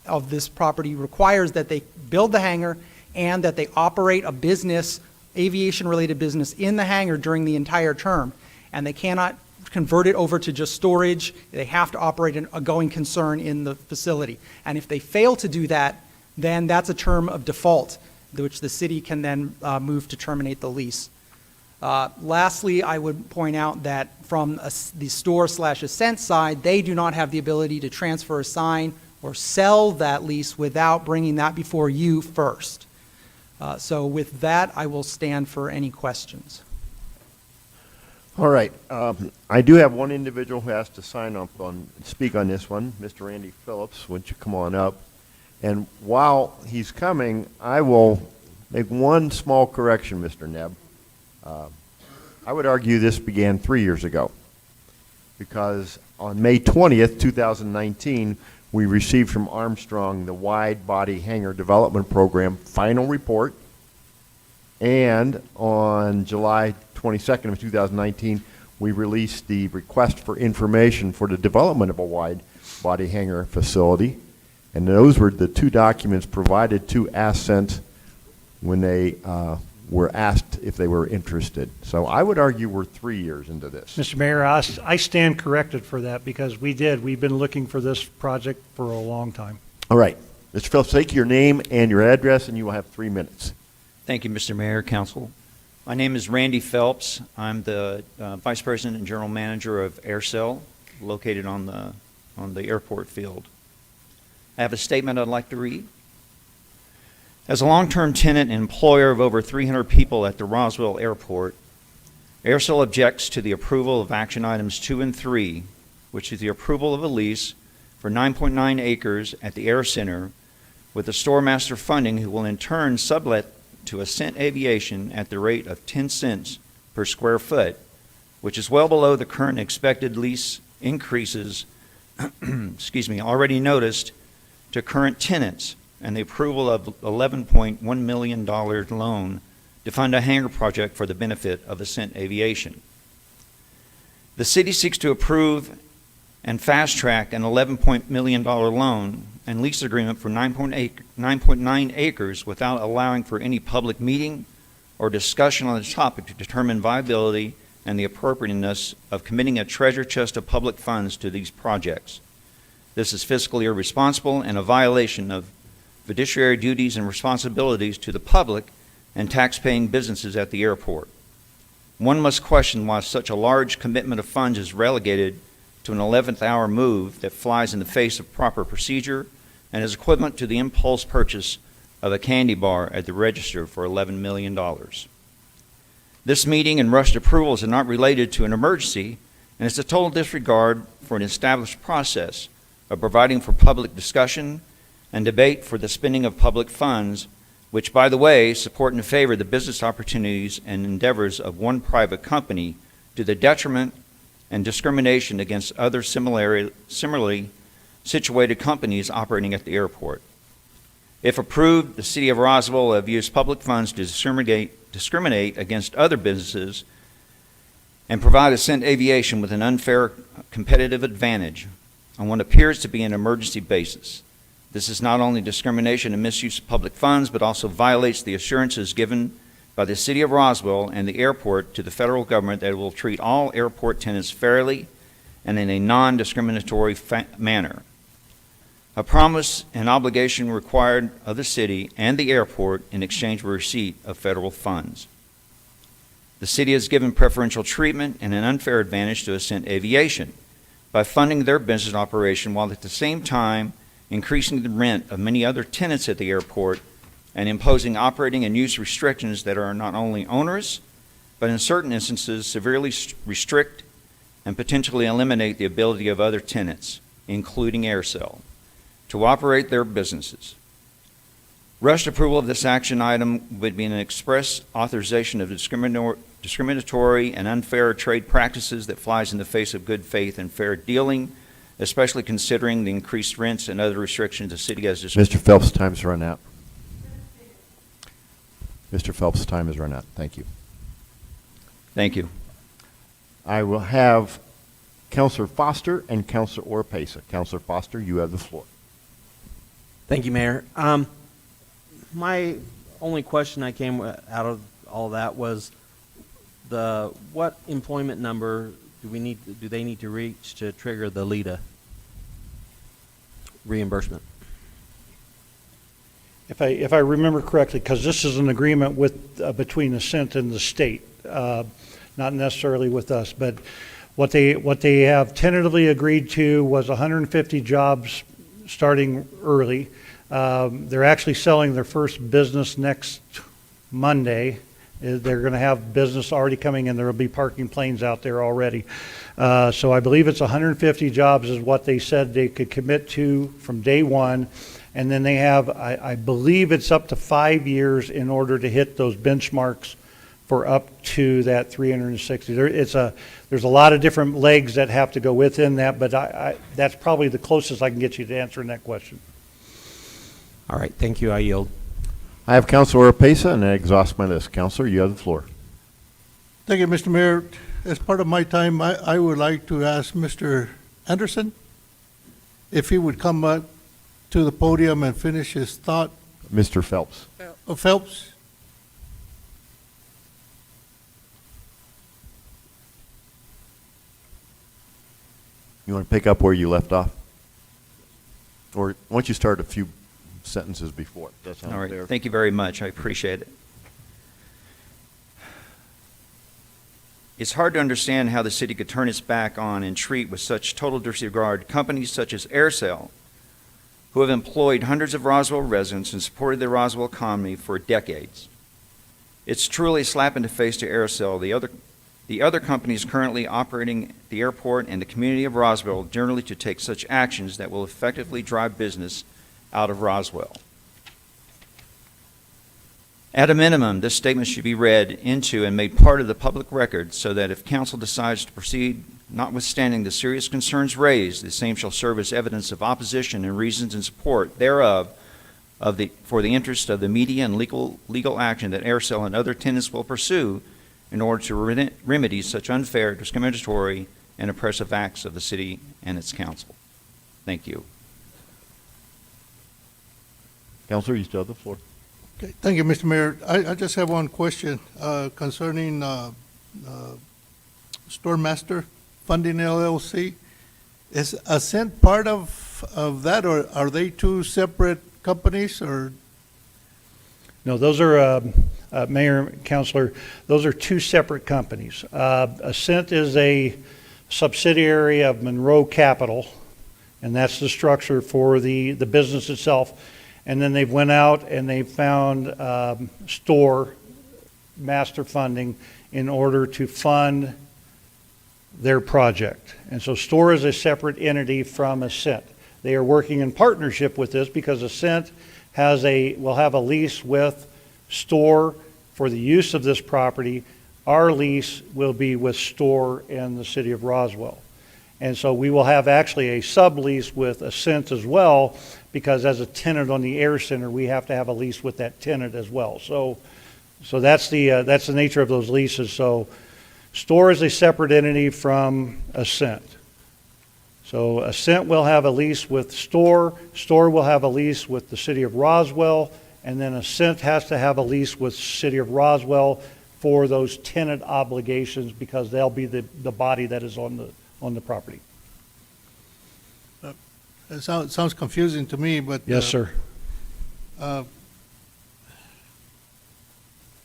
of this property requires that they build the hangar and that they operate a business, aviation-related business, in the hangar during the entire term. And they cannot convert it over to just storage. They have to operate a going concern in the facility. And if they fail to do that, then that's a term of default, which the city can then move to terminate the lease. Lastly, I would point out that from the store/Ascent side, they do not have the ability to transfer, assign, or sell that lease without bringing that before you first. So with that, I will stand for any questions. All right. I do have one individual who has to speak on this one, Mr. Randy Phillips. Why don't you come on up? And while he's coming, I will make one small correction, Mr. Nebb. I would argue this began 3 years ago, because on May 20th, 2019, we received from Armstrong the Wide Body Hangar Development Program final report, and on July 22nd of 2019, we released the request for information for the development of a wide body hangar facility, and those were the two documents provided to Ascent when they were asked if they were interested. So I would argue we're 3 years into this. Mr. Mayor, I stand corrected for that, because we've been looking for this project for a long time. All right. Mr. Phillips, take your name and your address, and you will have 3 minutes. Thank you, Mr. Mayor, Council. My name is Randy Phelps. I'm the Vice President and General Manager of AirCell, located on the airport field. I have a statement I'd like to read. As a long-term tenant and employer of over 300 people at the Roswell Airport, AirCell objects to the approval of action items 2 and 3, which is the approval of a lease for 9.9 acres at the Air Center with the Store Master Funding, who will in turn sublet to Ascent Aviation at the rate of 10 cents per square foot, which is well below the current expected lease increases already noticed to current tenants, and the approval of $11.1 million loan to fund a hangar project for the benefit of Ascent Aviation. The city seeks to approve and fast-track an $11 million loan and lease agreement for 9.9 acres without allowing for any public meeting or discussion on the topic to determine viability and the appropriateness of committing a treasure chest of public funds to these projects. This is fiscally irresponsible and a violation of fiduciary duties and responsibilities to the public and tax-paying businesses at the airport. One must question why such a large commitment of funds is relegated to an 11th hour move that flies in the face of proper procedure and is equivalent to the impulse purchase of a candy bar at the register for $11 million. This meeting and rushed approvals are not related to an emergency, and it's a total disregard for an established process of providing for public discussion and debate for the spending of public funds, which, by the way, support and favor the business opportunities and endeavors of one private company to the detriment and discrimination against other similarly situated companies operating at the airport. If approved, the City of Roswell will have used public funds to discriminate discriminate against other businesses and provide Ascent Aviation with an unfair competitive advantage on what appears to be an emergency basis. This is not only discrimination and misuse of public funds, but also violates the assurances given by the City of Roswell and the airport to the federal government that it will treat all airport tenants fairly and in a non-discriminatory manner. A promise and obligation required of the city and the airport in exchange for receipt of federal funds. The city has given preferential treatment and an unfair advantage to Ascent Aviation by funding their business operation while at the same time increasing the rent of many other tenants at the airport and imposing operating and use restrictions that are not only onerous, but in certain instances severely restrict and potentially eliminate the ability of other tenants, including AirCell, to operate their businesses. Rushed approval of this action item would be an express authorization of discriminatory and unfair trade practices that flies in the face of good faith and fair dealing, especially considering the increased rents and other restrictions the city has. Mr. Phelps' time's run out. Mr. Phelps' time has run out. Thank you. Thank you. I will have Councilor Foster and Councilor Oropesa. Councilor Foster, you have the floor. Thank you, Mayor. My only question I came out of all that was what employment number do they need to reach to trigger the LEDA reimbursement? If I remember correctly, because this is an agreement with, between Ascent and the state, not necessarily with us, but what they have tentatively agreed to was 150 jobs starting early. They're actually selling their first business next Monday. They're going to have business already coming in. There will be parking planes out there already. So I believe it's 150 jobs is what they said they could commit to from day one. And then they have, I believe it's up to 5 years in order to hit those benchmarks for up to that 360. There's a lot of different legs that have to go within that, but that's probably the closest I can get you to answering that question. All right, thank you. I yield. I have Councilor Oropesa, and I exhaust my list. Councilor, you have the floor. Thank you, Mr. Mayor. As part of my time, I would like to ask Mr. Anderson if he would come up to the podium and finish his thought. Mr. Phelps. Phelps? You want to pick up where you left off? Or why don't you start a few sentences before? That sounds All right. fair. Thank you very much. I appreciate it. It's hard to understand how the city could turn its back on and treat with such total disregard companies such as AirCell, who have employed hundreds of Roswell residents and supported the Roswell economy for decades. It's truly a slap in the face to AirCell, the other companies currently operating the airport and the community of Roswell generally to take such actions that will effectively drive business out of Roswell. At a minimum, this statement should be read into and made part of the public record so that if council decides to proceed, notwithstanding the serious concerns raised, the same shall serve as evidence of opposition and reasons in support thereof for the interest of the media and legal action that AirCell and other tenants will pursue in order to remedy such unfair, discriminatory, and oppressive acts of the city and its council. Thank you. Councilor, you still have the floor. Okay, thank you, Mr. Mayor. I just have one question concerning Store Master Funding LLC. Is Ascent part of that, or are they two separate companies, or? No, those are, Mayor and Councilor, those are two separate companies. Ascent is a subsidiary of Monroe Capital, and that's the structure for the business itself. And then they've went out and they found Store Master Funding in order to fund their project. And so Store is a separate entity from Ascent. They are working in partnership with this because Ascent will have a lease with Store for the use of this property. Our lease will be with Store and the city of Roswell. And so we will have actually a sublease with Ascent as well, because as a tenant on the Air Center, we have to have a lease with that tenant as well. So So that's the nature of those leases. So Store is a separate entity from Ascent. So Ascent will have a lease with Store, Store will have a lease with the city of Roswell, and then Ascent has to have a lease with city of Roswell for those tenant obligations because they'll be the body that is on the property. It sounds confusing to me, but. Yes, sir.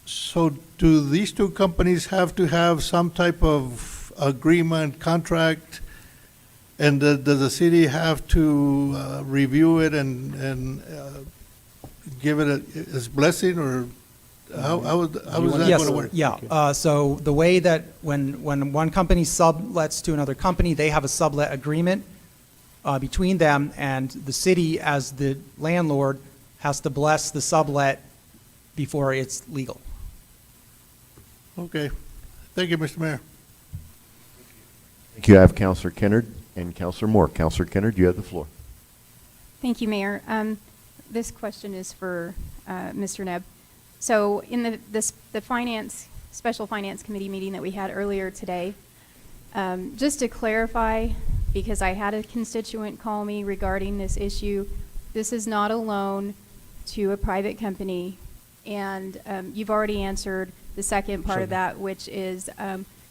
So do these two companies have to have some type of agreement, contract? And does the city have to review it and give it its blessing, or how is that Yes, going to work? yeah. So the way that when one company sublets to another company, they have a sublet agreement between them, and the city, as the landlord, has to bless the sublet before it's legal. Okay. Thank you, Mr. Mayor. Thank you. I have Counselor Kennard and Counselor Moore. Counselor Kennard, you have the floor. Thank you, Mayor. This question is for Mr. Nebb. So in the Special Finance Committee meeting that we had earlier today, just to clarify, because I had a constituent call me regarding this issue, this is not a loan to a private company, and you've already answered the second part of that, which is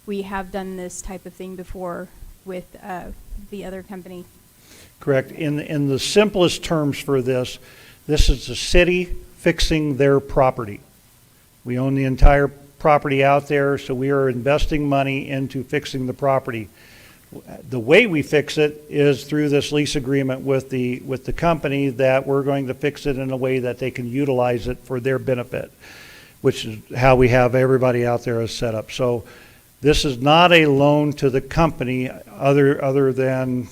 we have done this type of thing before with the other company. Correct. In the simplest terms for this is the city fixing their property. We own the entire property out there, so we are investing money into fixing the property. The way we fix it is through this lease agreement with the company, that we're going to fix it in a way that they can utilize it for their benefit, which is how we have everybody out there is set up. So this is not a loan to the company other than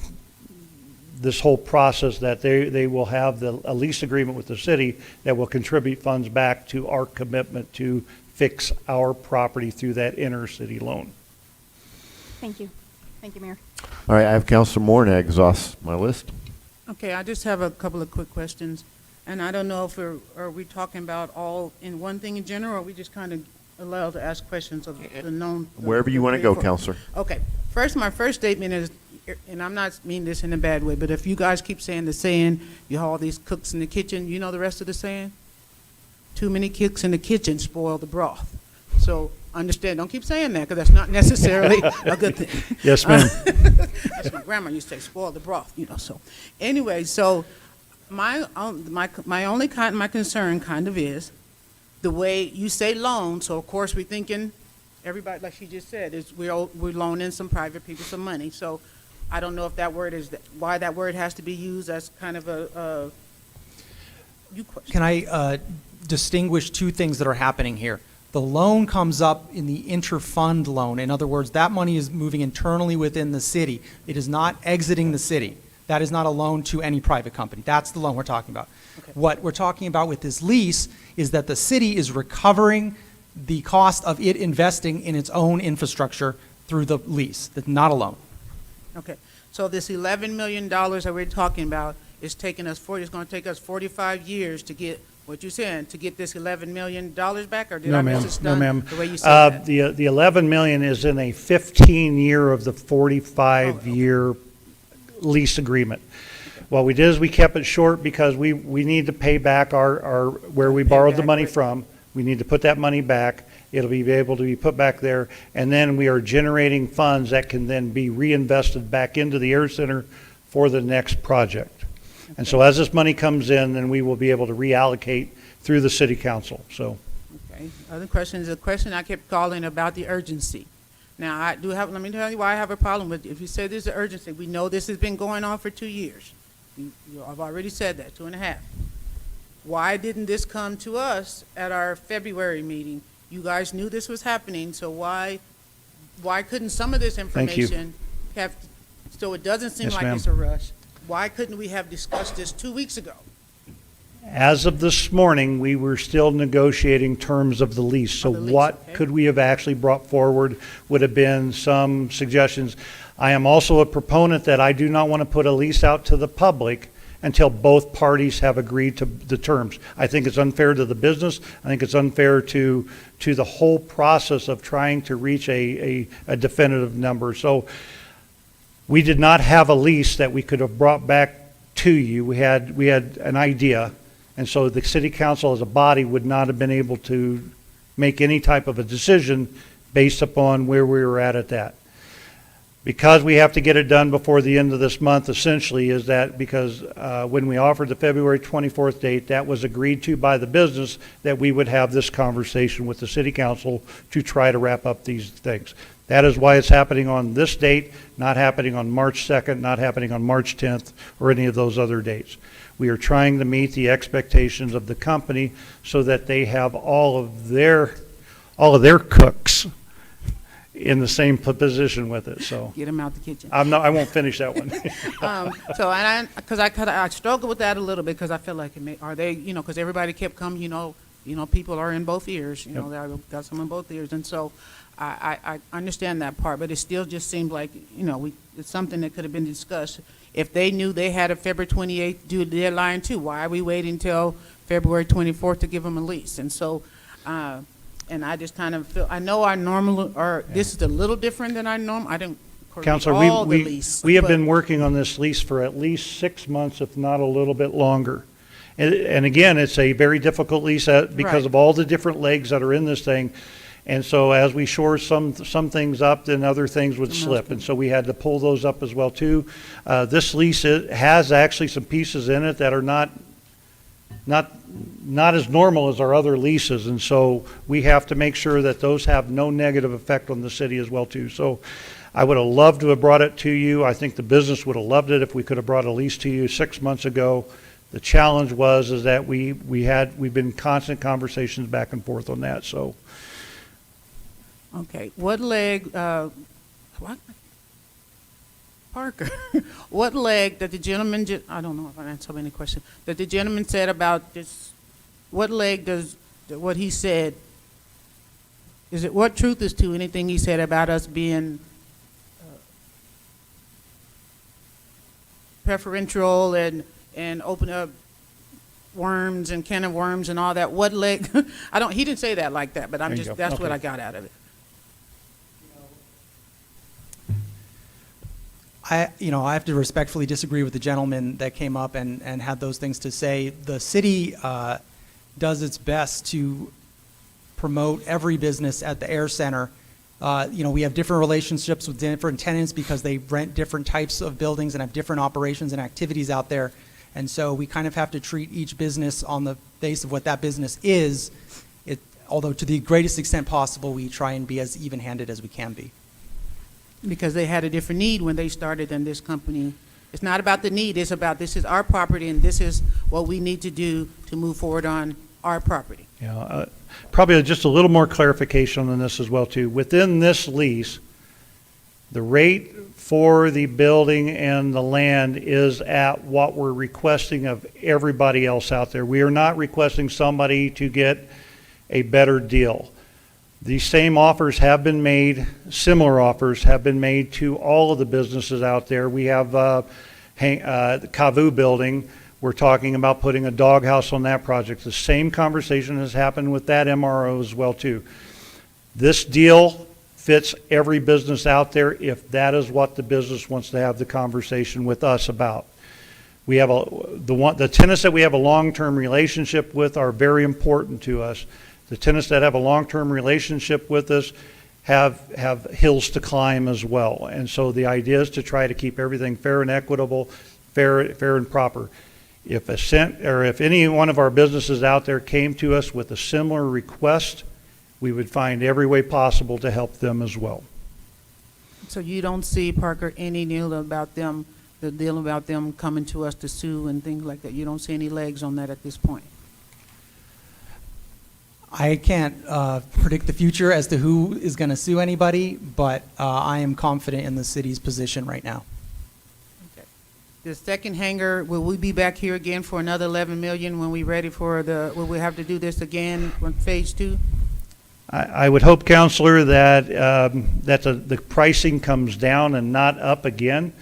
this whole process that they will have a lease agreement with the city that will contribute funds back to our commitment to fix our property through that inter-city loan. Thank you. Thank you, Mayor. All right, I have Counselor Moore, and that exhausts my list. Okay, I just have a couple of quick questions. And I don't know if are we talking about all in one thing in general, or are we just kind of allowed to ask questions of the known? Wherever you want to go, Counselor. Okay. First, my first statement is, and I'm not meaning this in a bad way, but if you guys keep saying the saying, you have all these cooks in the kitchen, you know the rest of the saying? Too many cooks in the kitchen spoil the broth. So understand, don't keep saying that, because that's not necessarily a good thing. Yes, ma'am. That's my grandma used to say, spoil the broth, so. Anyway, so my concern kind of is the way you say loan, so of course we're thinking, everybody, like she just said, is we're loaning some private people some money. So I don't know if that word is, why that word has to be used as kind of a you question. Can I distinguish two things that are happening here? The loan comes up in the inter-fund loan. In other words, that money is moving internally within the city. It is not exiting the city. That is not a loan to any private company. That's the loan we're talking about. Okay. What we're talking about with this lease is that the city is recovering the cost of it investing in its own infrastructure through the lease. That's not a loan. Okay, so this $11 million that we're talking about is taking us it's going to take us 45 years to get what you're saying, to get this $11 million back, or did I miss this done? No, ma'am. The way you said that? The 11 million is in a 15-year of the 45-year lease agreement. What we did is we kept it short because we need to pay back our where we borrowed the money from. We need to put that money back. It'll be able to be put back there, and then we are generating funds that can then be reinvested back into the Air Center for the next project. And so as this money comes in, then we will be able to reallocate through the city council, so. Okay, other question is a question I kept calling about the urgency. Now, let me tell you why I have a problem with it. If you say there's an urgency, we know this has been going on for 2 years. I've already said that, 2.5. Why didn't this come to us at our February meeting? You guys knew this was happening, so why couldn't some of this information so it doesn't seem Yes, like ma'am. it's a rush? Why couldn't we have discussed this 2 weeks ago? As of this morning, we were still negotiating terms of the lease. So Of the lease, what okay. could we have actually brought forward would have been some suggestions. I am also a proponent that I do not want to put a lease out to the public until both parties have agreed to the terms. I think it's unfair to the business. I think it's unfair to the whole process of trying to reach a definitive number. So we did not have a lease that we could have brought back to you. We had an idea, and so the city council as a body would not have been able to make any type of a decision based upon where we were at that. Because we have to get it done before the end of this month, essentially, is that because when we offered the February 24th date, that was agreed to by the business that we would have this conversation with the city council to try to wrap up these things. That is why it's happening on this date, not happening on March 2nd, not happening on March 10th, or any of those other dates. We are trying to meet the expectations of the company so that they have all of their cooks in the same position with it. So Get them out the kitchen. I won't finish that one. So, and I struggle with that a little bit because I feel like, are they, because everybody kept coming, people are in both ears, I've got some in both ears. And so I understand that part, but it still just seemed like, it's something that could have been discussed. If they knew they had a February 28th due deadline too, why are we waiting until February 24th to give them a lease? And so, and I just kind of feel, I know our normal, this is a little different than our norm. I didn't coordinate Counselor, all the lease. we have but- been working on this lease for at least 6 months, if not a little bit longer. And again, it's a very difficult lease because Right. of all the different legs that are in this thing. And so as we shore some things up, then other things would slip. And so we had to pull those up as well too. This lease has actually some pieces in it that are not as normal as our other leases, and so we have to make sure that those have no negative effect on the city as well too. So I would have loved to have brought it to you. I think the business would have loved it if we could have brought a lease to you 6 months ago. The challenge is that we've been in constant conversations back and forth on that. So Okay, what leg, what? Parker, what leg that the gentleman, I don't know if I answered so many questions, that the gentleman said about this, what leg does, what he said, what truth is to anything he said about us being preferential and open up worms and can of worms and all that? What leg, he didn't say that like that, but There you go. that's what Okay. I got out of it. I have to respectfully disagree with the gentleman that came up and had those things to say. The city does its best to promote every business at the Air Center. We have different relationships with different tenants because they rent different types of buildings and have different operations and activities out there. And so we kind of have to treat each business on the base of what that business is. Although to the greatest extent possible, we try and be as even-handed as we can be. Because they had a different need when they started in this company. It's not about the need, it's about this is our property and this is what we need to do to move forward on our property. Yeah, probably just a little more clarification on this as well too. Within this lease, the rate for the building and the land is at what we're requesting of everybody else out there. We are not requesting somebody to get a better deal. These same offers have been made, similar offers have been made to all of the businesses out there. We have the Kavu building. We're talking about putting a doghouse on that project. The same conversation has happened with that MRO as well too. This deal fits every business out there if that is what the business wants to have the conversation with us about. We have the tenants that we have a long-term relationship with are very important to us. The tenants that have a long-term relationship with us have hills to climb as well. And so the idea is to try to keep everything fair and equitable, fair and proper. If any one of our businesses out there came to us with a similar request, we would find every way possible to help them as well. So you don't see, Parker, any deal about them coming to us to sue and things like that? You don't see any legs on that at this point? I can't predict the future as to who is going to sue anybody, but I am confident in the city's position right now. Okay. The second hangar, will we be back here again for another 11 million when we're ready for will we have to do this again on phase 2? I would hope, Counselor, that the pricing comes down and not up again.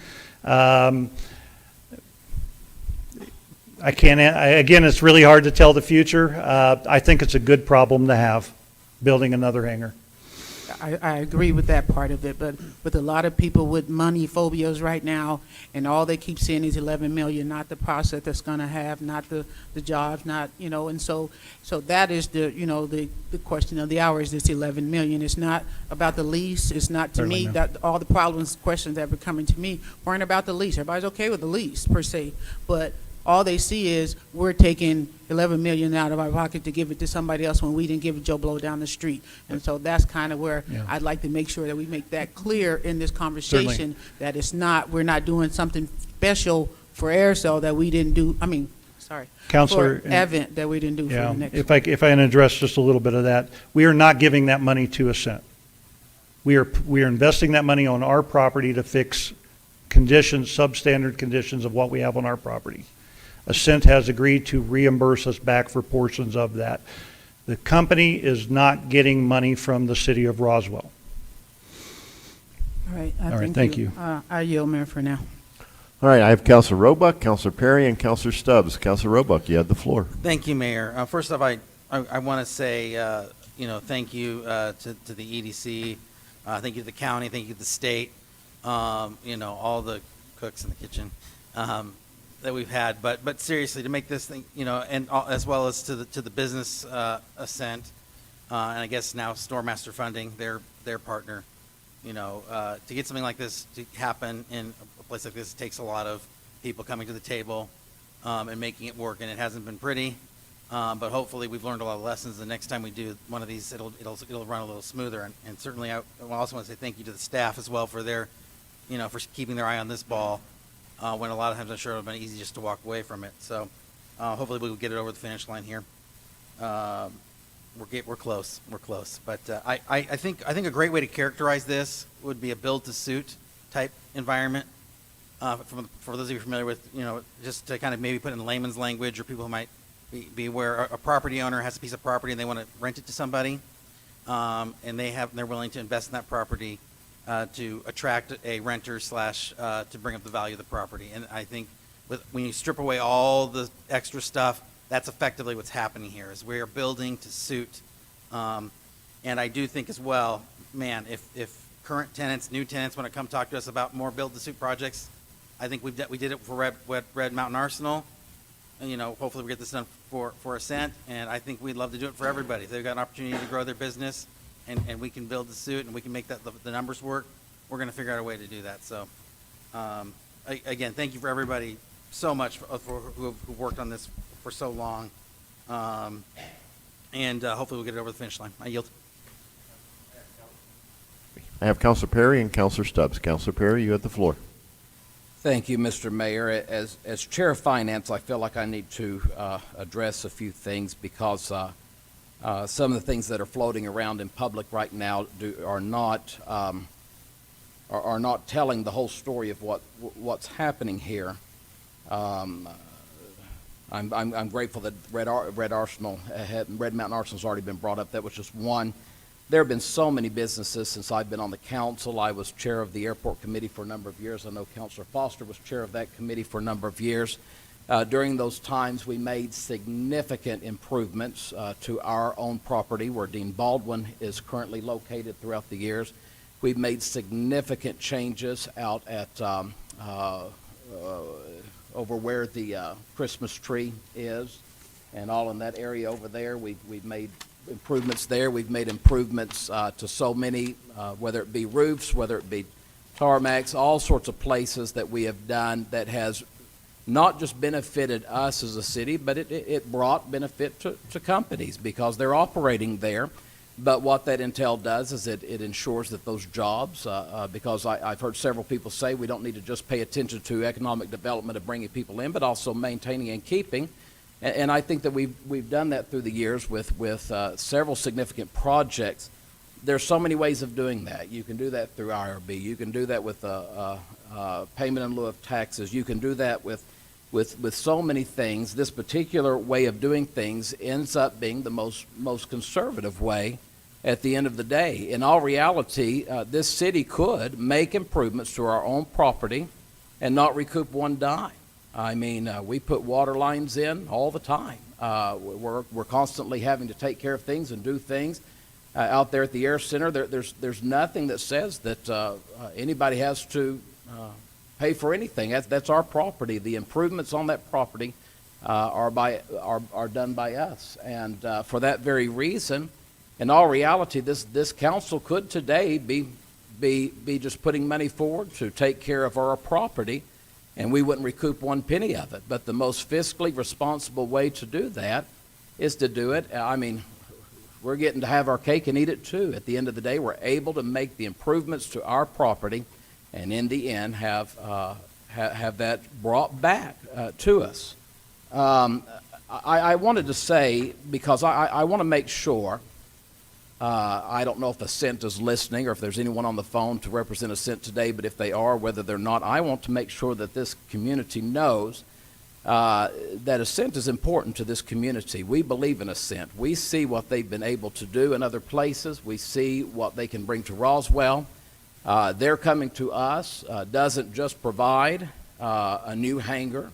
I can't, again, it's really hard to tell the future. I think it's a good problem to have, building another hangar. I agree with that part of it, but with a lot of people with money phobias right now, and all they keep seeing is 11 million, not the process that's gonna have, not the jobs, not, and so that is the question of the hour is this 11 million. It's not about the lease. It's not, to Certainly me, not. that all the problems, questions that were coming to me weren't about the lease. Everybody's okay with the lease, per se, but all they see is we're taking 11 million out of our pocket to give it to somebody else when we didn't give it Joe Blow down the street. And so that's kind of where Yeah. I'd like to make sure that we make that clear in this conversation, that we're not doing something special for Aircel that we didn't do, Counselor, for Event that we didn't do for Yeah, the next. if I can address just a little bit of that, we are not giving that money to Ascent. We are investing that money on our property to fix conditions, substandard conditions of what we have on our property. Ascent has agreed to reimburse us back for portions of that. The company is not getting money from the city of Roswell. All right, All right, thank you. I yield, Mayor, for now. All right, I have Counselor Roebuck, Counselor Perry, and Counselor Stubbs. Counselor Roebuck, you have the floor. Thank you, Mayor. First off, I want to say, thank you to the EDC, thank you to the county, thank you to the state, all the cooks in the kitchen that we've had. But seriously, to make this thing, and as well as to the business Ascent, and I guess now Storemaster Funding, their partner, to get something like this to happen in a place like this takes a lot of people coming to the table and making it work, and it hasn't been pretty. But hopefully we've learned a lot of lessons. The next time we do one of these, it'll run a little smoother. And certainly I also want to say thank you to the staff as well for their, for keeping their eye on this ball when a lot of times I'm sure it would have been easy just to walk away from it. So hopefully we'll get it over the finish line here. We're close. We're close. But I think a great way to characterize this would be a build-to-suit type environment. For those of you familiar with, just to kind of maybe put in layman's language, or people who might be aware, a property owner has a piece of property and they want to rent it to somebody, and they're willing to invest in that property to attract a renter / to bring up the value of the property. And I think when you strip away all the extra stuff, that's effectively what's happening here, is we are building to suit. And I do think as well, man, if current tenants, new tenants want to come talk to us about more build-to-suit projects, I think we did it for Red Mountain Arsenal. And, hopefully we get this done for Ascent, and I think we'd love to do it for everybody. If they've got an opportunity to grow their business, and we can build the suit, and we can make the numbers work, we're going to figure out a way to do that. So, again, thank you for everybody so much who worked on this for so long, and hopefully we'll get it over the finish line. I yield. I have Counselor Perry and Counselor Stubbs. Counselor Perry, you have the floor. Thank you, Mr. Mayor. As Chair of Finance, I feel like I need to address a few things because some of the things that are floating around in public right now are not telling the whole story of what's happening here. I'm grateful that Red Mountain Arsenal's already been brought up. That was just one. There have been so many businesses since I've been on the council. I was chair of the airport committee for a number of years. I know Councilor Foster was chair of that committee for a number of years. During those times, we made significant improvements to our own property where Dean Baldwin is currently located throughout the years. We've made significant changes out at over where the Christmas tree is and all in that area over there. We've made improvements there. We've made improvements to so many, whether it be roofs, whether it be tarmacs, all sorts of places that we have done that has not just benefited us as a city, but it brought benefit to companies because they're operating there. But what that intel does is it ensures that those jobs, because I've heard several people say we don't need to just pay attention to economic development of bringing people in, but also maintaining and keeping. And I think that we've done that through the years with several significant projects. There's so many ways of doing that. You can do that through IRB. You can do that with payment in lieu of taxes. You can do that with so many things. This particular way of doing things ends up being the most conservative way at the end of the day. In all reality, this city could make improvements to our own property and not recoup one dime. I mean, we put water lines in all the time. We're constantly having to take care of things and do things out there at the Air Center. There's nothing that says that anybody has to pay for anything. That's our property. The improvements on that property are done by us. And for that very reason, in all reality, this council could today be just putting money forward to take care of our property, and we wouldn't recoup one penny of it. But the most fiscally responsible way to do that is to do it. I mean, we're getting to have our cake and eat it too. At the end of the day, we're able to make the improvements to our property, and in the end have that brought back to us. I wanted to say, because I want to make sure, I don't know if Ascent is listening or if there's anyone on the phone to represent Ascent today, but if they are, whether they're not, I want to make sure that this community knows that Ascent is important to this community. We believe in Ascent. We see what they've been able to do in other places. We see what they can bring to Roswell. Their coming to us doesn't just provide a new hangar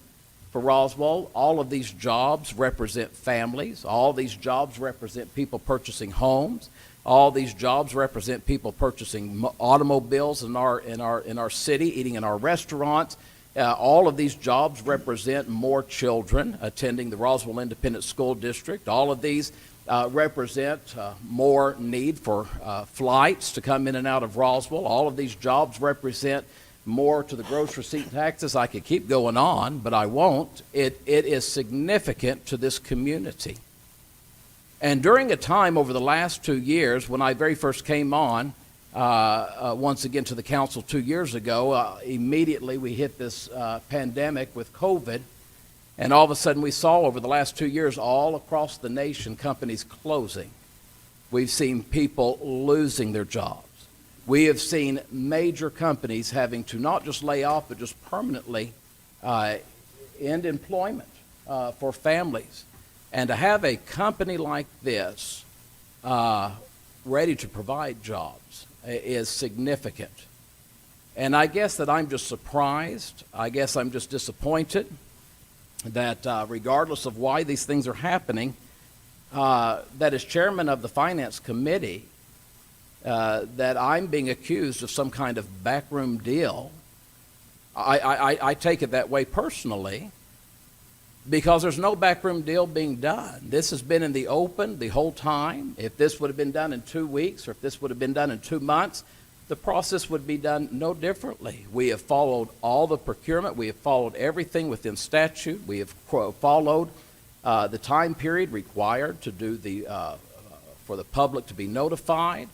for Roswell. All of these jobs represent families. All these jobs represent people purchasing homes. All these jobs represent people purchasing automobiles in our city, eating in our restaurants. All of these jobs represent more children attending the Roswell Independent School District. All of these represent more need for flights to come in and out of Roswell. All of these jobs represent more to the gross receipt taxes. I could keep going on, but I won't. It is significant to this community. And during a time over the last 2 years, when I very first came on, once again to the council 2 years ago, immediately we hit this pandemic with COVID, and all of a sudden we saw over the last 2 years all across the nation companies closing. We've seen people losing their jobs. We have seen major companies having to not just lay off, but just permanently end employment for families. And to have a company like this ready to provide jobs is significant. And I guess that I'm just surprised. I guess I'm just disappointed that regardless of why these things are happening, that as chairman of the Finance Committee, that I'm being accused of some kind of backroom deal. I take it that way personally, because there's no backroom deal being done. This has been in the open the whole time. If this would have been done in 2 weeks, or if this would have been done in 2 months, the process would be done no differently. We have followed all the procurement. We have followed everything within statute. We have followed the time period required to do for the public to be notified.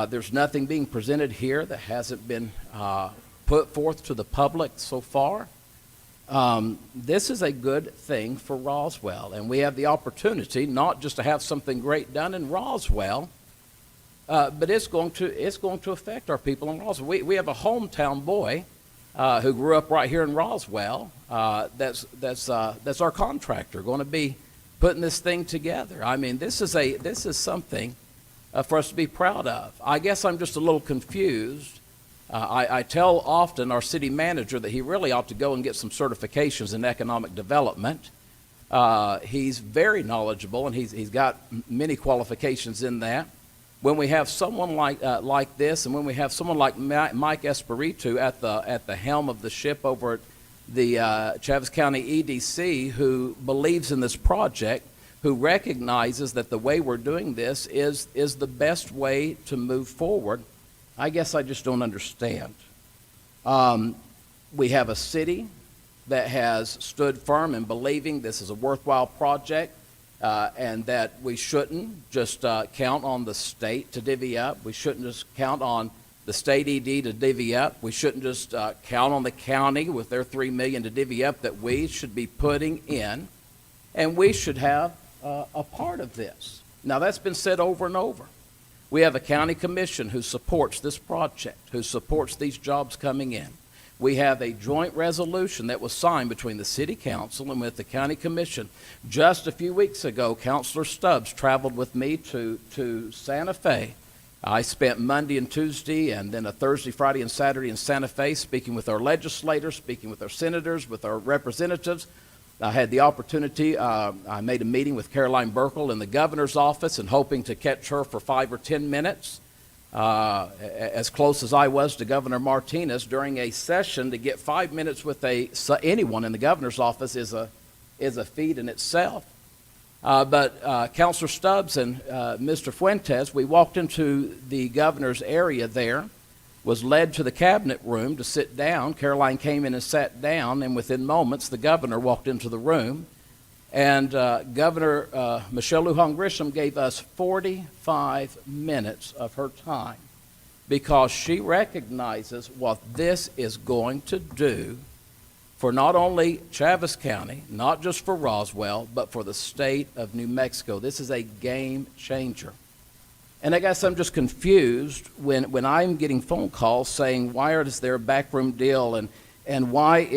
There's nothing being presented here that hasn't been put forth to the public so far. This is a good thing for Roswell, and we have the opportunity not just to have something great done in Roswell, but it's going to affect our people in Roswell. We have a hometown boy who grew up right here in Roswell. That's our contractor, going to be putting this thing together. I mean, this is something for us to be proud of. I guess I'm just a little confused. I tell often our city manager that he really ought to go and get some certifications in economic development. He's very knowledgeable, and he's got many qualifications in that. When we have someone like this, and when we have someone like Mike Espiritu at the helm of the ship over at the Chaves County EDC, who believes in this project, who recognizes that the way we're doing this is the best way to move forward, I guess I just don't understand. We have a city that has stood firm in believing this is a worthwhile project, and that we shouldn't just count on the state to divvy up. We shouldn't just count on the state ED to divvy up. We shouldn't just count on the county with their $3 million to divvy up. That we should be putting in, and we should have a part of this. Now, that's been said over and over. We have a county commission who supports this project, who supports these jobs coming in. We have a joint resolution that was signed between the city council and with the county commission. Just a few weeks ago, Councilor Stubbs traveled with me to Santa Fe I spent Monday and Tuesday and then a Thursday, Friday, and Saturday in Santa Fe speaking with our legislators, speaking with our senators, with our representatives. I had the opportunity, I made a meeting with Caroline Burkle in the governor's office and hoping to catch her for 5 or 10 minutes, as close as I was to Governor Martinez during a session. To get 5 minutes with anyone in the governor's office is a feat in itself. But Councilor Stubbs and Mr. Fuentes, we walked into the governor's area there, was led to the cabinet room to sit down. Caroline came in and sat down, and within moments the governor walked into the room. And Governor Michelle Lujan Grisham gave us 45 minutes of her time because she recognizes what this is going to do for not only Chaves County, not just for Roswell, but for the state of New Mexico. This is a game changer. And I guess I'm just confused when I'm getting phone calls saying, why is there a backroom deal and why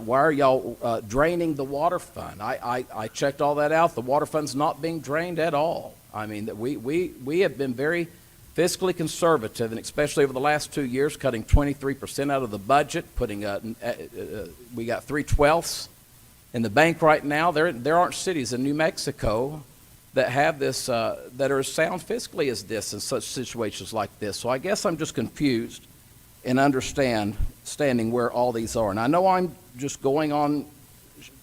are y'all draining the water fund? I checked all that out. The water fund's not being drained at all. I mean, we have been very fiscally conservative, and especially over the last 2 years, cutting 23% out of the budget, putting we got 3/12 in the bank right now. There aren't cities in New Mexico that have this, that are as sound fiscally as this in such situations like this. So I guess I'm just confused and understanding where all these are. And I know I'm just going on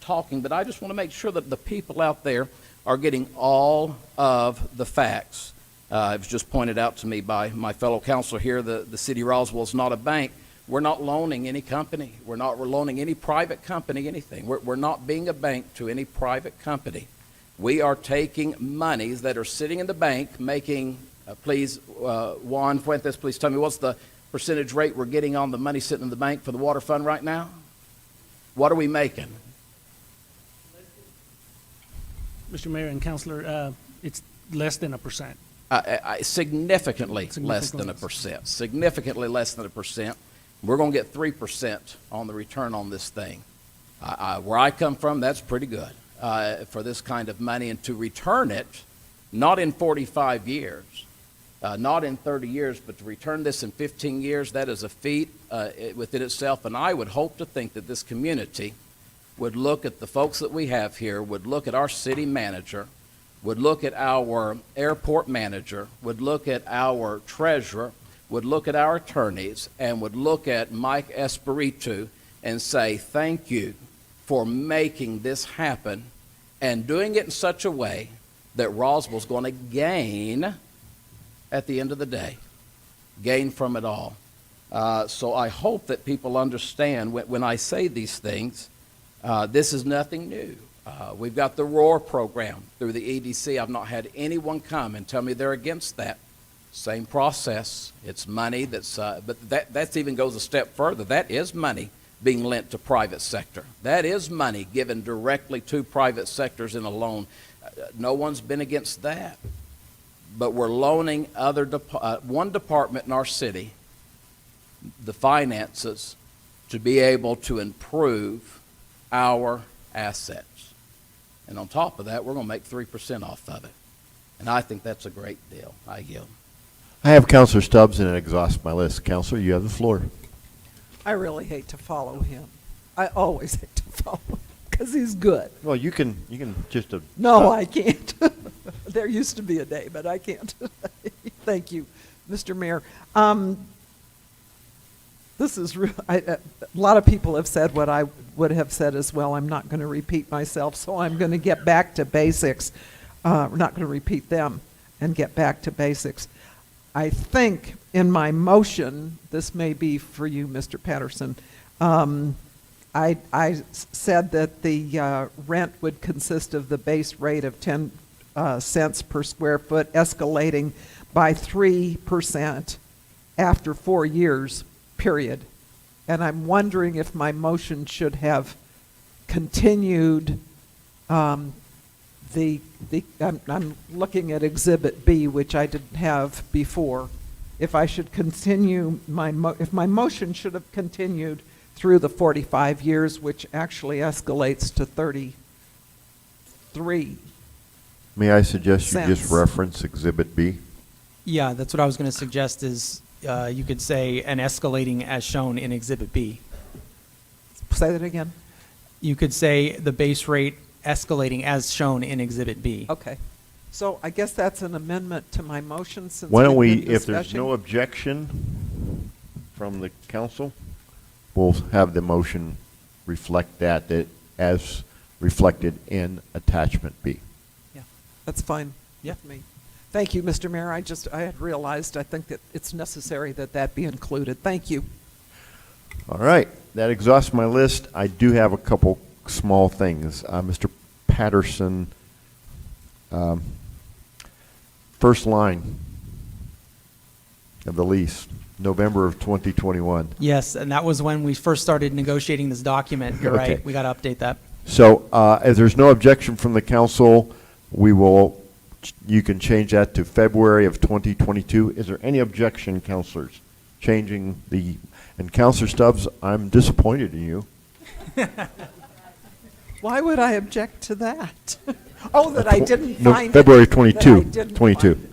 talking, but I just want to make sure that the people out there are getting all of the facts. It was just pointed out to me by my fellow counselor here, the city of Roswell is not a bank. We're not loaning any company. We're not loaning any private company anything. We're not being a bank to any private company. We are taking monies that are sitting in the bank making, please, Juan Fuentes, please tell me, what's the percentage rate we're getting on the money sitting in the bank for the water fund right now? What are we making? Mr. Mayor and Councilor, it's less than 1%. Significantly less than 1%. Significantly less than 1%. We're going to get 3% on the return on this thing. Where I come from, that's pretty good for this kind of money. And to return it, not in 45 years, not in 30 years, but to return this in 15 years, that is a feat within itself. And I would hope to think that this community would look at the folks that we have here, would look at our city manager, would look at our airport manager, would look at our treasurer, would look at our attorneys, and would look at Mike Espiritu and say, thank you for making this happen and doing it in such a way that Roswell's going to gain at the end of the day, gain from it all. So I hope that people understand when I say these things, this is nothing new. We've got the ROAR program through the EDC. I've not had anyone come and tell me they're against that. Same process. It's money but that even goes a step further. That is money being lent to private sector. That is money given directly to private sectors in a loan. No one's been against that. But we're loaning one department in our city the finances to be able to improve our assets. And on top of that, we're going to make 3% off of it. And I think that's a great deal. I yield. I have Counselor Stubbs and it exhausts my list. Counselor, you have the floor. I really hate to follow him. I always hate to follow him because he's good. Well, you can just. No, I can't. There used to be a day, but I can't. Thank you, Mr. Mayor. This is a lot of people have said what I would have said as well. I'm not going to repeat myself, so I'm going to get back to basics. We're not going to repeat them and get back to basics. I think in my motion, this may be for you, Mr. Patterson, I said that the rent would consist of the base rate of 10 cents per square foot, escalating by 3% after 4 years, period. And I'm wondering if my motion should have continued I'm looking at Exhibit B, which I didn't have before. If I should continue if my motion should have continued through the 45 years, which actually escalates to 33. May I suggest you Cents. just reference Exhibit B? Yeah, that's what I was going to suggest is you could say an escalating as shown in Exhibit B. Say that again. You could say the base rate escalating as shown in Exhibit B. Okay. So I guess that's an amendment to my motion since Why don't we, we've been if there's discussing. no objection from the council, we'll have the motion reflect that as reflected in attachment B. Yeah. That's fine with me. Thank you, Mr. Mayor. I had realized, I think that it's necessary that that be included. Thank you. All right, that exhausts my list. I do have a couple small things. Mr. Patterson, first line of the lease, November of 2021. Yes, and that was when we first started negotiating this document. You're Okay. right. We got to update that. So, if there's no objection from the council, you can change that to February of 2022. Is there any objection, councilors, changing and Councilor Stubbs, I'm disappointed in you. Why would I object to that? Oh, that I didn't No, find it. February That I 22, didn't 22. find it.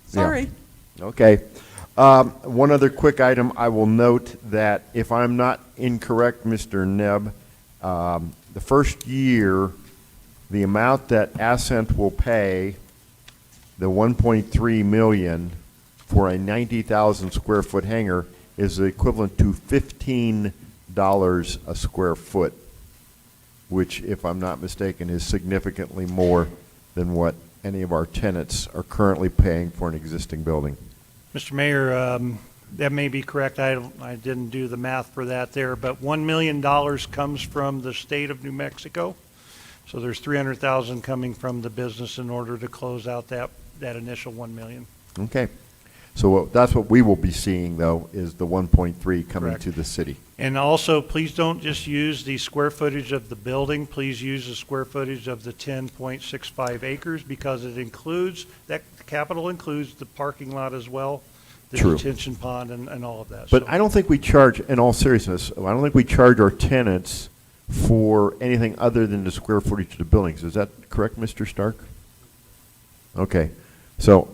Sorry. Okay. One other quick item, I will note that if I'm not incorrect, Mr. Nebb, the first year, the amount that Ascent will pay, the 1.3 million for a 90,000 square foot hangar, is equivalent to $15 a square foot, which, if I'm not mistaken, is significantly more than what any of our tenants are currently paying for an existing building. Mr. Mayor, that may be correct. I didn't do the math for that there, but $1 million comes from the state of New Mexico. So there's 300,000 coming from the business in order to close out that initial 1 million. Okay. So that's what we will be seeing, though, is the 1.3 coming Correct. to the city. And also, please don't just use the square footage of the building. Please use the square footage of the 10.65 acres because it includes, that capital includes the parking lot as well, the True. detention pond and all of that. But So- I don't think we charge, in all seriousness, I don't think we charge our tenants for anything other than the square footage of the buildings. Is that correct, Mr. Stark? Okay. So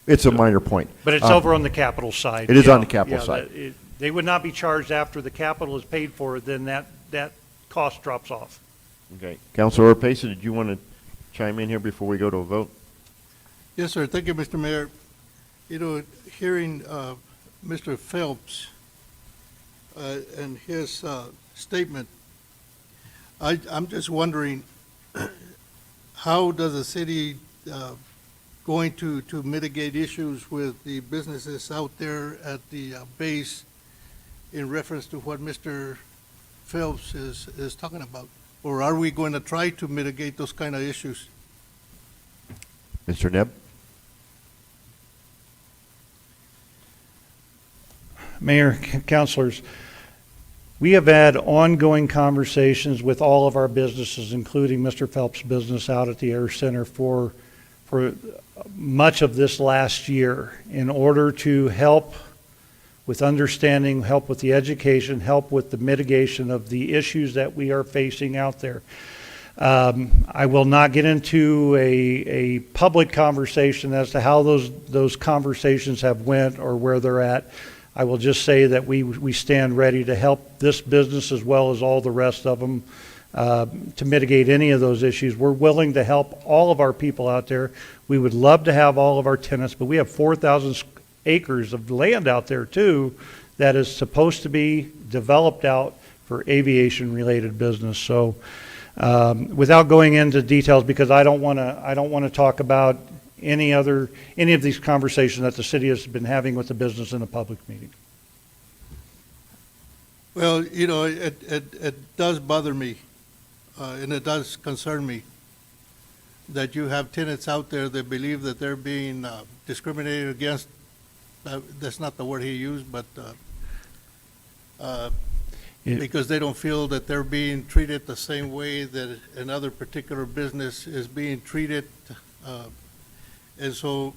it's a minor point. But it's over on the capital side. It is Yeah, on the capital yeah, side. They would not be charged after the capital is paid for, then that cost drops off. Okay. Councilor Orpesa, did you want to chime in here before we go to a vote? Yes, sir. Thank you, Mr. Mayor. You know, hearing Mr. Phelps and his statement, I'm just wondering, how does the city going to mitigate issues with the businesses out there at the base in reference to what Mr. Phelps is talking about? Or are we going to try to mitigate those kind of issues? Mr. Nebb? Mayor, councilors, we have had ongoing conversations with all of our businesses, including Mr. Phelps' business out at the Air Center for much of this last year in order to help with understanding, help with the education, help with the mitigation of the issues that we are facing out there. I will not get into a public conversation as to how those conversations have went or where they're at. I will just say that we stand ready to help this business as well as all the rest of them to mitigate any of those issues. We're willing to help all of our people out there. We would love to have all of our tenants, but we have 4,000 acres of land out there too that is supposed to be developed out for aviation-related business. So without going into details, because I don't want to talk about any of these conversations that the city has been having with the business in a public meeting. Well, you know, it does bother me, and it does concern me that you have tenants out there that believe that they're being discriminated against. That's not the word he used, but because they don't feel that they're being treated the same way that another particular business is being treated. And so,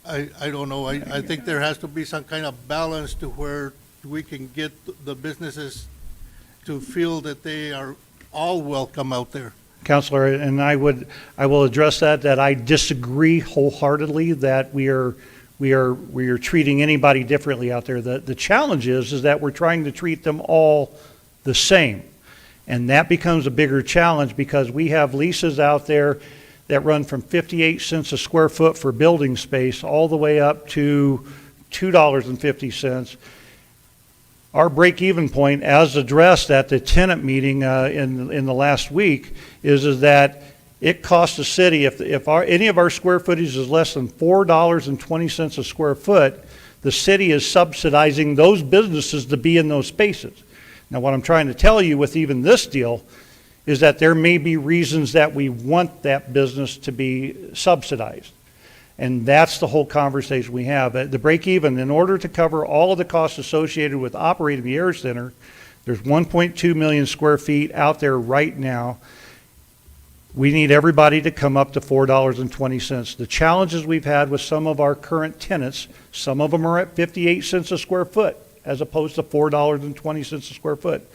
I don't know, I think there has to be some kind of balance to where we can get the businesses to feel that they are all welcome out there. Councilor, and I will address that I disagree wholeheartedly that we are we are treating anybody differently out there. The challenge is that we're trying to treat them all the same. And that becomes a bigger challenge because we have leases out there that run from 58 cents a square foot for building space all the way up to $2.50. Our break-even point, as addressed at the tenant meeting in the last week, is that it costs the city, if any of our square footage is less than $4.20 a square foot, the city is subsidizing those businesses to be in those spaces. Now, what I'm trying to tell you with even this deal is that there may be reasons that we want that business to be subsidized. And that's the whole conversation we have. The break even, in order to cover all of the costs associated with operating the air center, there's 1.2 million square feet out there right now. We need everybody to come up to $4.20. The challenges we've had with some of our current tenants, some of them are at 58 cents a square foot as opposed to $4.20 a square foot.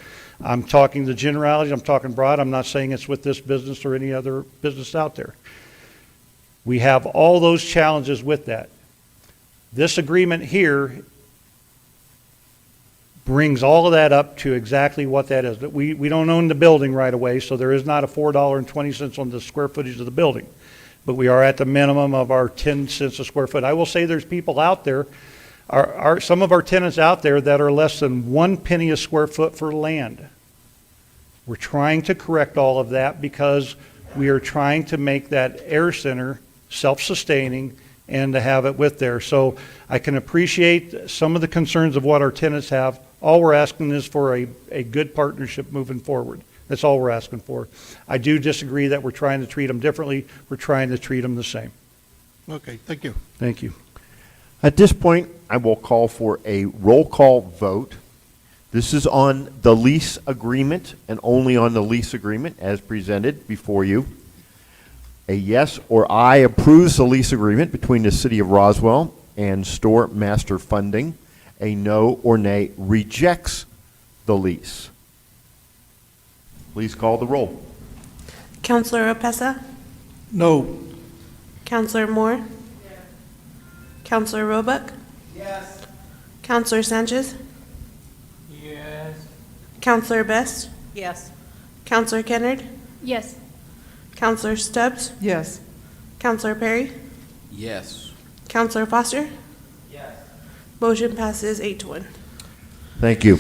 I'm talking the generalities, I'm talking broad, I'm not saying it's with this business or any other business out there. We have all those challenges with that. This agreement here brings all of that up to exactly what that is. We don't own the building right away, so there is not a $4.20 on the square footage of the building. But we are at the minimum of our 10 cents a square foot. I will say there's people out there, some of our tenants out there that are less than 1 penny a square foot for land. We're trying to correct all of that because we are trying to make that air center self-sustaining and to have it with there. So I can appreciate some of the concerns of what our tenants have. All we're asking is for a good partnership moving forward. That's all we're asking for. I do disagree that we're trying to treat them differently. We're trying to treat them the same. Okay, thank you. Thank you. At this point, I will call for a roll call vote. This is on the lease agreement and only on the lease agreement as presented before you. A yes or aye approves the lease agreement between the City of Roswell and Store Master Funding. A no or nay rejects the lease. Please call the roll. Counselor Opesa? No. Counselor Moore? Yes. Counselor Roebuck? Yes. Counselor Sanchez? Yes. Counselor Best? Yes. Counselor Kennard? Yes. Counselor Stubbs? Yes. Counselor Perry? Yes. Counselor Foster? Yes. Motion passes 8-1. Thank you.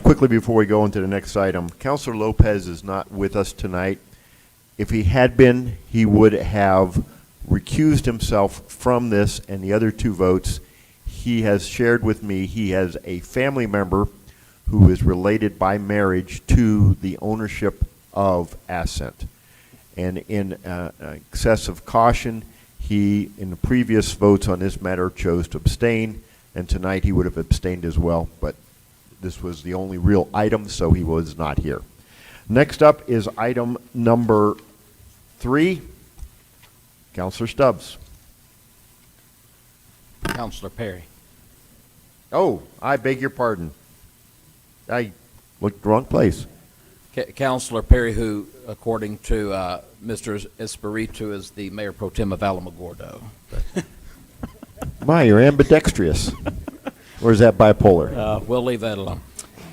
Quickly before we go into the next item, Counselor Lopez is not with us tonight. If he had been, he would have recused himself from this and the other two votes. He has shared with me he has a family member who is related by marriage to the ownership of Ascent. And in excessive caution, he, in the previous votes on this matter, chose to abstain, and tonight he would have abstained as well, but this was the only real item, so he was not here. Next up is item number 3. Counselor Stubbs. Counselor Perry. Oh, I beg your pardon. I looked the wrong place. Counselor Perry, who, according to Mr. Espiritu, is the Mayor Pro Tem of Alamogordo. My, you're ambidextrous. Or is that bipolar? We'll leave that alone.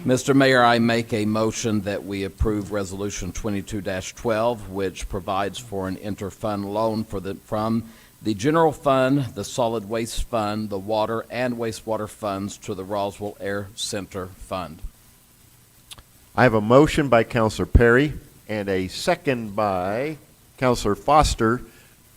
Mr. Mayor, I make a motion that we approve Resolution 22-12, which provides for an interfund loan from the General Fund, the Solid Waste Fund, the Water and Wastewater Funds to the Roswell Air Center Fund. I have a motion by Counselor Perry and a second by Counselor Foster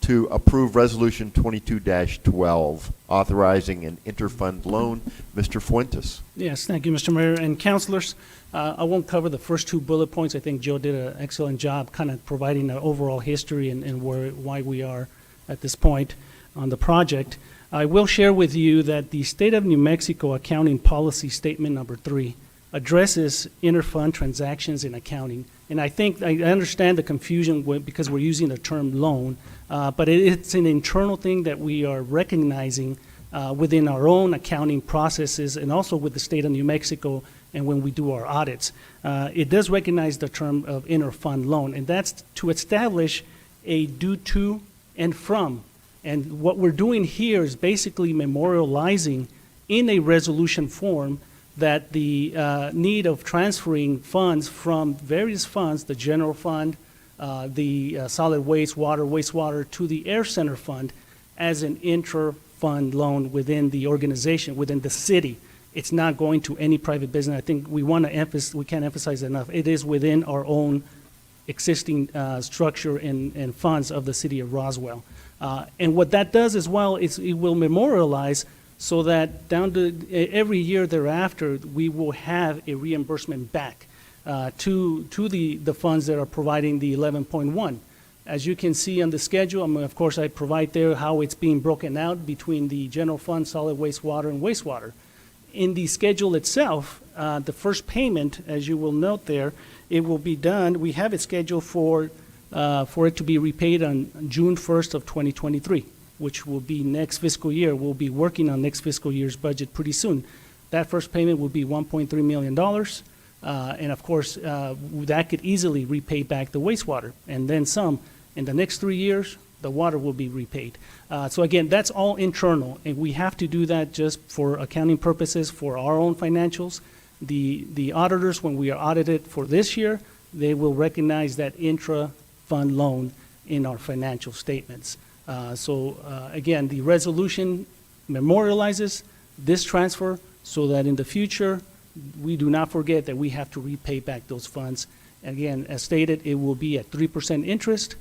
to approve Resolution 22-12, authorizing an interfund loan. Mr. Fuentes. Yes, thank you, Mr. Mayor and councilors. I won't cover the first 2 bullet points. I think Joe did an excellent job kind of providing an overall history and why we are at this point on the project. I will share with you that the State of New Mexico Accounting Policy Statement number 3 addresses interfund transactions in accounting. And I think I understand the confusion because we're using the term loan, but it's an internal thing that we are recognizing within our own accounting processes and also with the State of New Mexico and when we do our audits. It does recognize the term of interfund loan, and that's to establish a due to and from And what we're doing here is basically memorializing in a resolution form that the need of transferring funds from various funds, the general fund, the solid waste, wastewater, to the Air Center fund as an intra-fund loan within the organization, within the city. It's not going to any private business. I think we can't emphasize enough. It is within our own existing structure and funds of the city of Roswell. And what that does as well is it will memorialize so that down to every year thereafter, we will have a reimbursement back to the funds that are providing the 11.1. As you can see on the schedule, of course, I provide there how it's being broken out between the general fund, solid waste, water, and wastewater. In the schedule itself, the first payment, as you will note there, it will be done, we have it scheduled for it to be repaid on June 1st of 2023, which will be next fiscal year. We'll be working on next fiscal year's budget pretty soon. That first payment will be $1.3 million. And of course, that could easily repay back the wastewater and then some. In the next 3 years, the water will be repaid. So again, that's all internal, and we have to do that just for accounting purposes for our own financials. The auditors, when we are audited for this year, they will recognize that intra-fund loan in our financial statements. Again, the resolution memorializes this transfer so that in the future, we do not forget that we have to repay back those funds. Again, as stated, it will be at 3% interest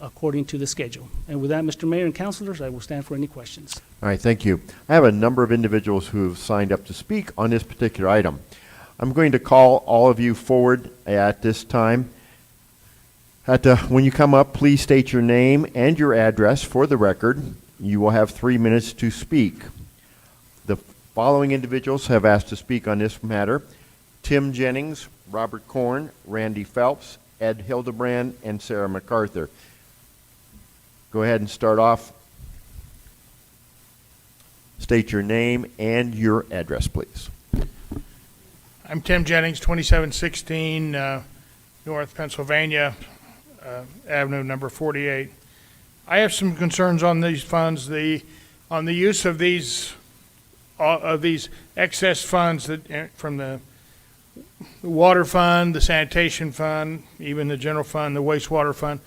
according to the schedule. And with that, Mr. Mayor and councilors, I will stand for any questions. All right, thank you. I have a number of individuals who have signed up to speak on this particular item. I'm going to call all of you forward at this time. When you come up, please state your name and your address for the record. You will have 3 minutes to speak. The following individuals have asked to speak on this matter: Tim Jennings, Robert Korn, Randy Phelps, Ed Hildebrand, and Sarah MacArthur. Go ahead and start off. State your name and your address, please. I'm Tim Jennings, 2716 North Pennsylvania Avenue, number 48. I have some concerns on these funds, on the use of these excess funds from the water fund, the sanitation fund, even the general fund, the wastewater fund.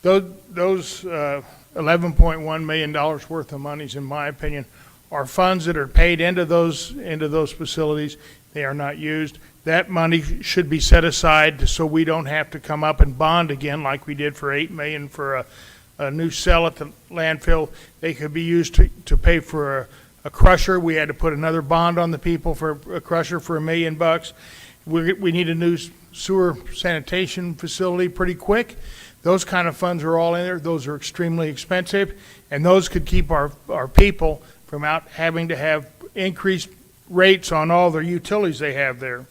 Those $11.1 million worth of monies, in my opinion, are funds that are paid into those facilities. They are not used. That money should be set aside so we don't have to come up and bond again like we did for $8 million for a new cell at the landfill. They could be used to pay for a crusher. We had to put another bond on the people for a crusher for $1 million. We need a new sewer sanitation facility pretty quick. Those kind of funds are all in there. Those are extremely expensive, and those could keep our people from out having to have increased rates on all their utilities they have there.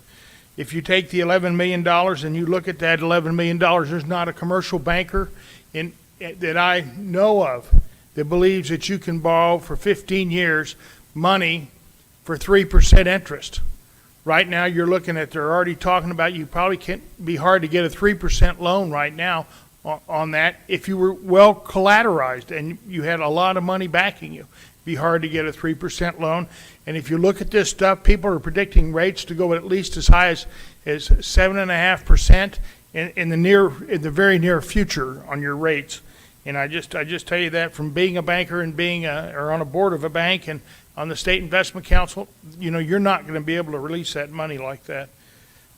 If you take the $11 million and you look at that $11 million, there's not a commercial banker that I know of that believes that you can borrow for 15 years money for 3% interest. Right now, you're looking at, they're already talking about, you probably can't be hard to get a 3% loan right now on that if you were well collateralized and you had a lot of money backing you. Be hard to get a 3% loan. And if you look at this stuff, people are predicting rates to go at least as high as 7.5% in the very near future on your rates. And I just tell you that from being a banker and being or on a board of a bank and on the State Investment Council, you're not going to be able to release that money like that.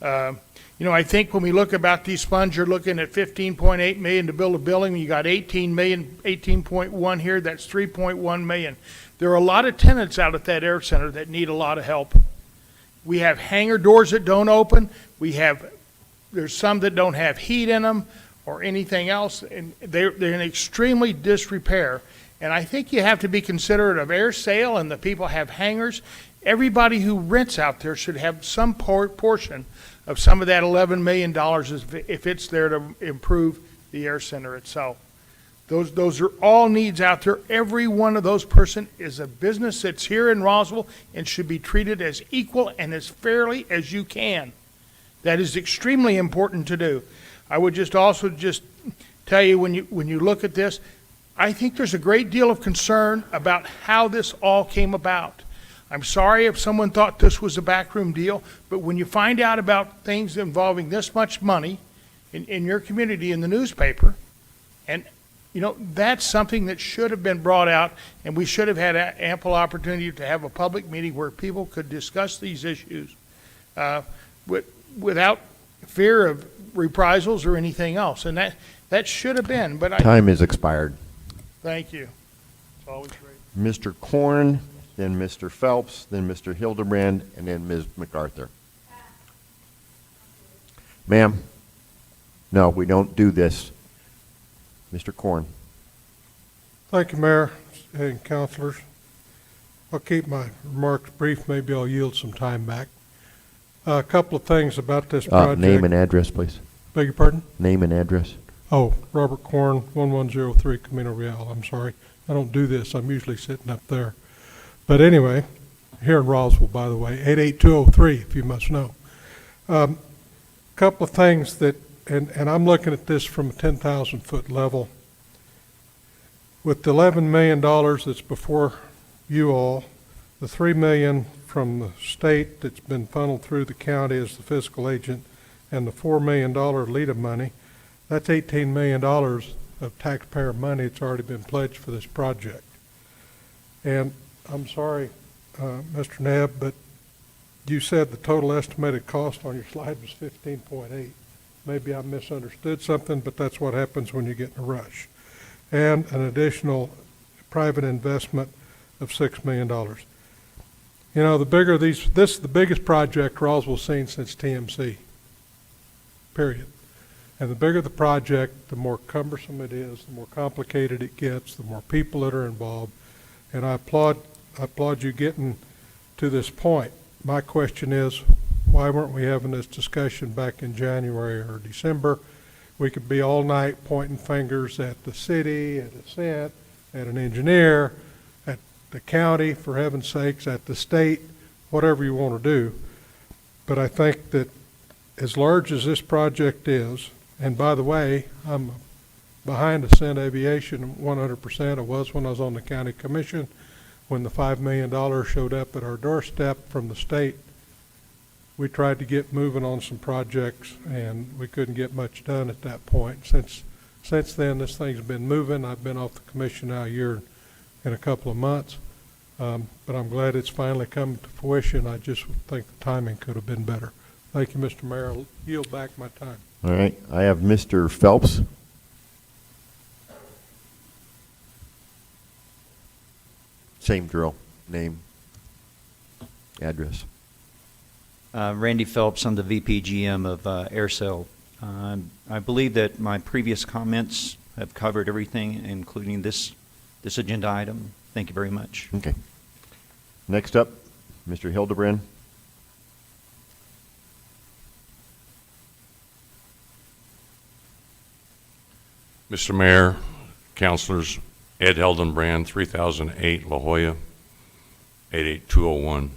I think when we look about these funds, you're looking at $15.8 million to build a building. You got $18 million, 18.1 here. That's $3.1 million. There are a lot of tenants out at that air center that need a lot of help. We have hangar doors that don't open. There's some that don't have heat in them or anything else, and they're in extremely disrepair. And I think you have to be considerate of air sale and the people have hangars. Everybody who rents out there should have some portion of some of that $11 million if it's there to improve the air center itself. Those are all needs out there. Every one of those person is a business that's here in Roswell and should be treated as equal and as fairly as you can. That is extremely important to do. I would also tell you when you look at this, I think there's a great deal of concern about how this all came about. I'm sorry if someone thought this was a backroom deal, but when you find out about things involving this much money in your community in the newspaper, and, you know, that's something that should have been brought out, and we should have had ample opportunity to have a public meeting where people could discuss these issues without fear of reprisals or anything else. And that should have been, but Time is expired. Thank you. It's always great. Mr. Korn, then Mr. Phelps, then Mr. Hildebrand, and then Ms. MacArthur. Ma'am? No, we don't do this. Mr. Korn. Thank you, Mayor and councilors. I'll keep my remarks brief. Maybe I'll yield some time back. A couple of things about this project. Name and address, please. Beg your pardon? Name and address. Oh, Robert Korn, 1103 Camino Real. I'm sorry. I don't do this. I'm usually sitting up there. But anyway, here in Roswell, by the way, 88203, if you must know. Couple of things that, and I'm looking at this from a 10,000-foot level. With the $11 million that's before you all, the $3 million from the state that's been funneled through the county as the fiscal agent, and the $4 million LEDA money, that's $18 million of taxpayer money that's already been pledged for this project. And I'm sorry, Mr. Nebb, but you said the total estimated cost on your slide was 15.8. Maybe I misunderstood something, but that's what happens when you get in a rush. And an additional private investment of $6 million. You know, the bigger this is the biggest project Roswell's seen since TMC, period. And the bigger the project, the more cumbersome it is, the more complicated it gets, the more people that are involved. And I applaud you getting to this point. My question is, why weren't we having this discussion back in January or December? We could be all night pointing fingers at the city, at a cent, at an engineer, at the county, for heaven's sakes, at the state, whatever you want to do. But I think that as large as this project is, and by the way, I'm behind Ascent Aviation 100%. I was when I was on the county commission. When the $5 million showed up at our doorstep from the state, we tried to get moving on some projects, and we couldn't get much done at that point. Since then, this thing's been moving. I've been off the commission now a year and a couple of months, but I'm glad it's finally come to fruition. I just think the timing could have been better. Thank you, Mr. Mayor. I'll yield back my time. All right, I have Mr. Phelps. Same drill, name, address. Randy Phelps, I'm the VPGM of AirCell. I believe that my previous comments have covered everything, including this agenda item. Thank you very much. Okay. Next up, Mr. Hildebrand. Mr. Mayor, councilors, Ed Hildenbrand, 3008 La Jolla, 88201.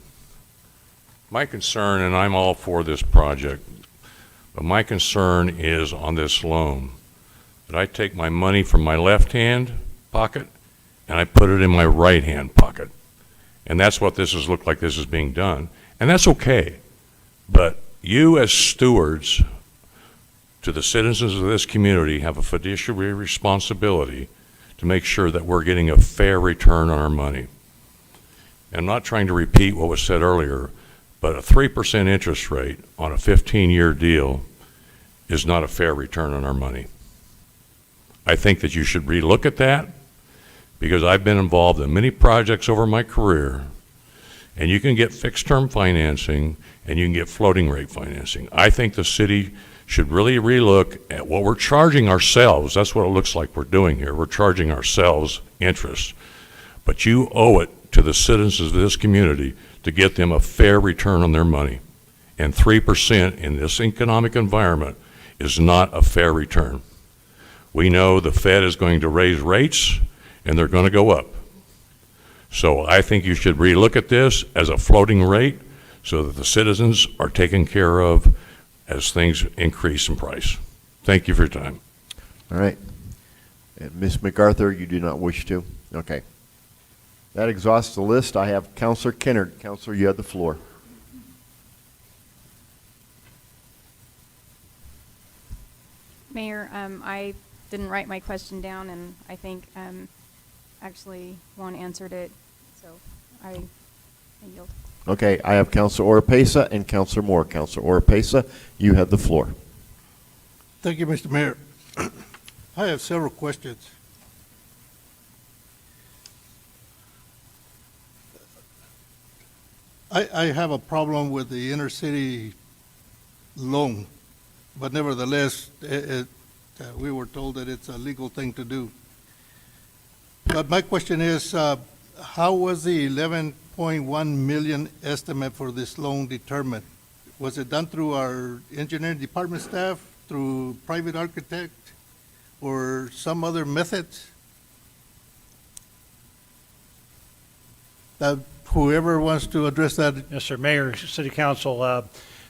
My concern, and I'm all for this project, but my concern is on this loan, that I take my money from my left-hand pocket and I put it in my right-hand pocket. And that's what this is look like this is being done. And that's okay. But you as stewards to the citizens of this community have a fiduciary responsibility to make sure that we're getting a fair return on our money. I'm not trying to repeat what was said earlier, but a 3% interest rate on a 15-year deal is not a fair return on our money. I think that you should relook at that, because I've been involved in many projects over my career, and you can get fixed-term financing and you can get floating rate financing. I think the city should really relook at what we're charging ourselves. That's what it looks like we're doing here. We're charging ourselves interest. But you owe it to the citizens of this community to get them a fair return on their money. And 3% in this economic environment is not a fair return. We know the Fed is going to raise rates and they're going to go up. So I think you should relook at this as a floating rate so that the citizens are taken care of as things increase in price. Thank you for your time. All right. And Ms. MacArthur, you do not wish to? Okay. That exhausts the list. I have Counselor Kennard. Counselor, you have the floor. Mayor, I didn't write my question down, and I think actually Juan answered it, so I yield. Okay, I have Counselor Oropesa and Counselor Moore. Counselor Oropesa, you have the floor. Thank you, Mr. Mayor. I have several questions. I have a problem with the inner city loan, but nevertheless, we were told that it's a legal thing to do. But my question is, how was the 11.1 million estimate for this loan determined? Was it done through our engineering department staff, through private architect, or some other methods? Whoever wants to address that. Yes, sir. Mayor, City Council,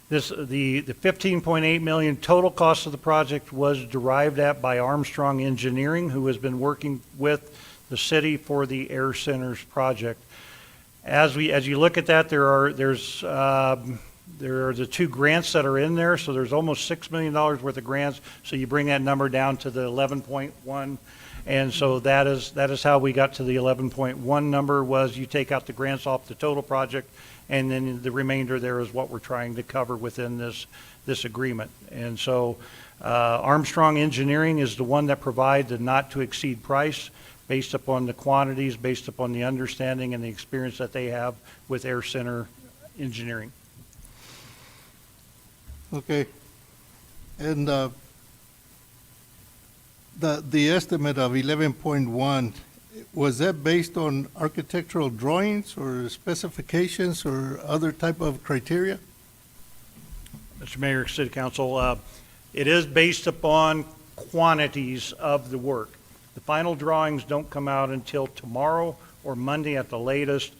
the 15.8 million total cost of the project was derived at by Armstrong Engineering, who has been working with the city for the Air Centers project. As you look at that, there are the two grants that are in there, so there's almost $6 million worth of grants. So you bring that number down to the 11.1. And so that is how we got to the 11.1 number, was you take out the grants off the total project, and then the remainder there is what we're trying to cover within this agreement. And so Armstrong Engineering is the one that provides the not to exceed price based upon the quantities, based upon the understanding and the experience that they have with Air Center Engineering. Okay. And the estimate of 11.1, was that based on architectural drawings or specifications or other type of criteria? Mr. Mayor, City Council, it is based upon quantities of the work. The final drawings don't come out until tomorrow or Monday at the latest,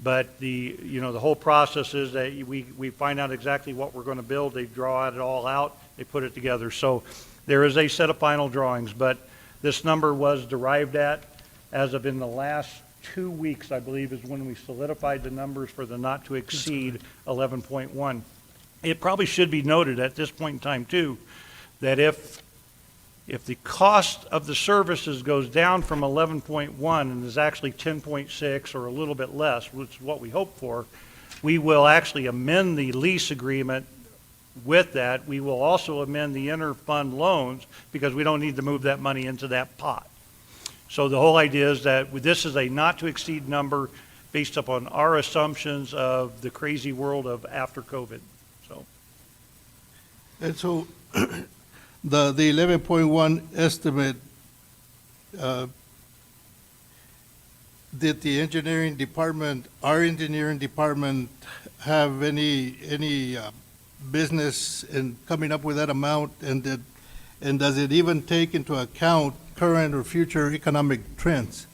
but the whole process is that we find out exactly what we're going to build, they draw it all out, they put it together. So there is a set of final drawings, but this number was derived at, as of in the last 2 weeks, I believe, is when we solidified the numbers for the not to exceed 11.1. It probably should be noted at this point in time, too, that if the cost of the services goes down from 11.1 and is actually 10.6 or a little bit less, which is what we hope for, we will actually amend the lease agreement. With that, we will also amend the inter-fund loans, because we don't need to move that money into that pot. So the whole idea is that this is a not to exceed number based upon our assumptions of the crazy world of after COVID. So. And so the 11.1 estimate, did the engineering department, our engineering department, have any business in coming up with that amount, and does it even take into account current or future economic trends?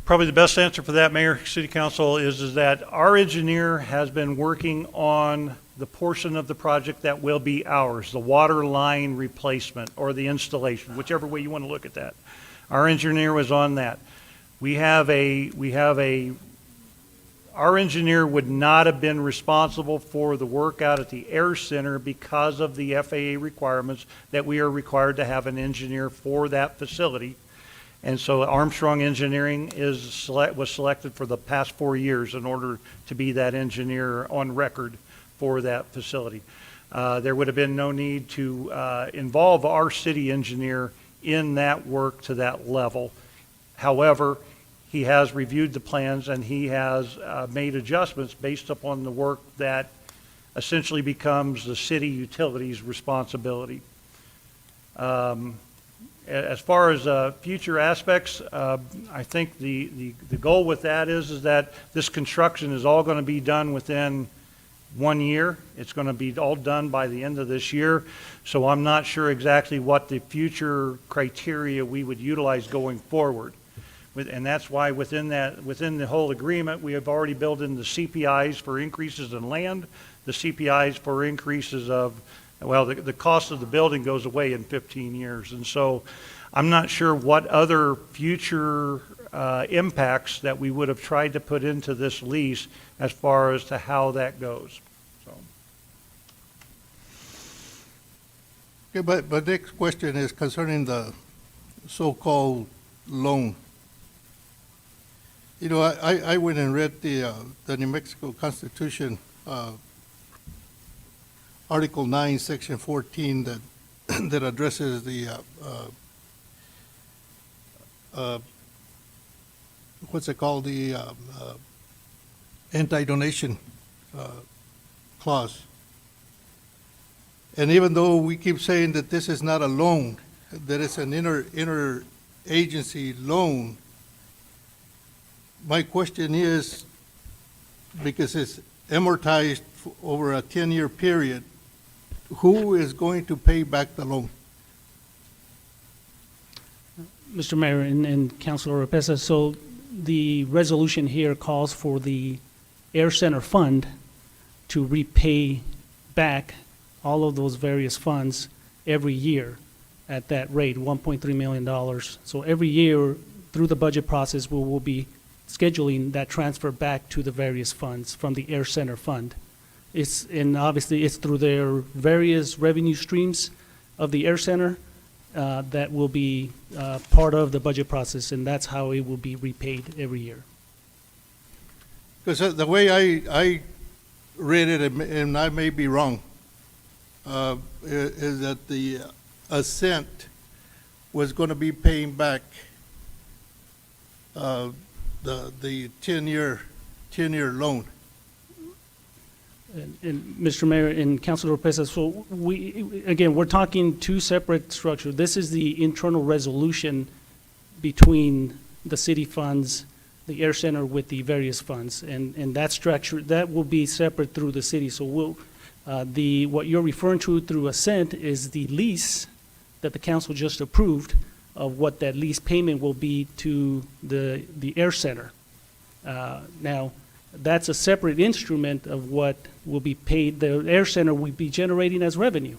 Probably the best answer for that, Mayor, City Council, is that our engineer has been working on the portion of the project that will be ours, the water line replacement or the installation, whichever way you want to look at that. Our engineer was on that. Our engineer would not have been responsible for the work out at the Air Center because of the FAA requirements that we are required to have an engineer for that facility. And so Armstrong Engineering was selected for the past 4 years in order to be that engineer on record for that facility. There would have been no need to involve our city engineer in that work to that level. However, he has reviewed the plans and he has made adjustments based upon the work that essentially becomes the city utilities responsibility. As far as future aspects, I think the goal with that is that this construction is all going to be done within 1 year. It's going to be all done by the end of this year. So I'm not sure exactly what the future criteria we would utilize going forward. And that's why within the whole agreement, we have already built in the CPIs for increases in land, the CPIs for increases of Well, the cost of the building goes away in 15 years. And so I'm not sure what other future impacts that we would have tried to put into this lease as far as to how that goes. So. Okay, but next question is concerning the so-called loan. You know, I went and read the New Mexico Constitution, Article 9, Section 14, that that addresses the what's it called, the anti-donation clause. And even though we keep saying that this is not a loan, that it's an inter-agency loan, my question is, because it's amortized over a 10-year period, who is going to pay back the loan? Mr. Mayor and Councilor Oropesa, so the resolution here calls for the Air Center Fund to repay back all of those various funds every year at that rate, $1.3 million. So every year through the budget process, we will be scheduling that transfer back to the various funds from the Air Center Fund. And obviously it's through their various revenue streams of the Air Center that will be part of the budget process, and that's how it will be repaid every year. Because the way I read it, and I may be wrong, is that the Ascent was going to be paying back the 10-year loan. And Mr. Mayor and Councilor Oropesa, so we're talking two separate structures. This is the internal resolution between the city funds, the Air Center with the various funds, and that structure, that will be separate through the city. So what you're referring to through Ascent is the lease that the council just approved of what that lease payment will be to the Air Center. Now, that's a separate instrument of what will be paid. The Air Center will be generating as revenue.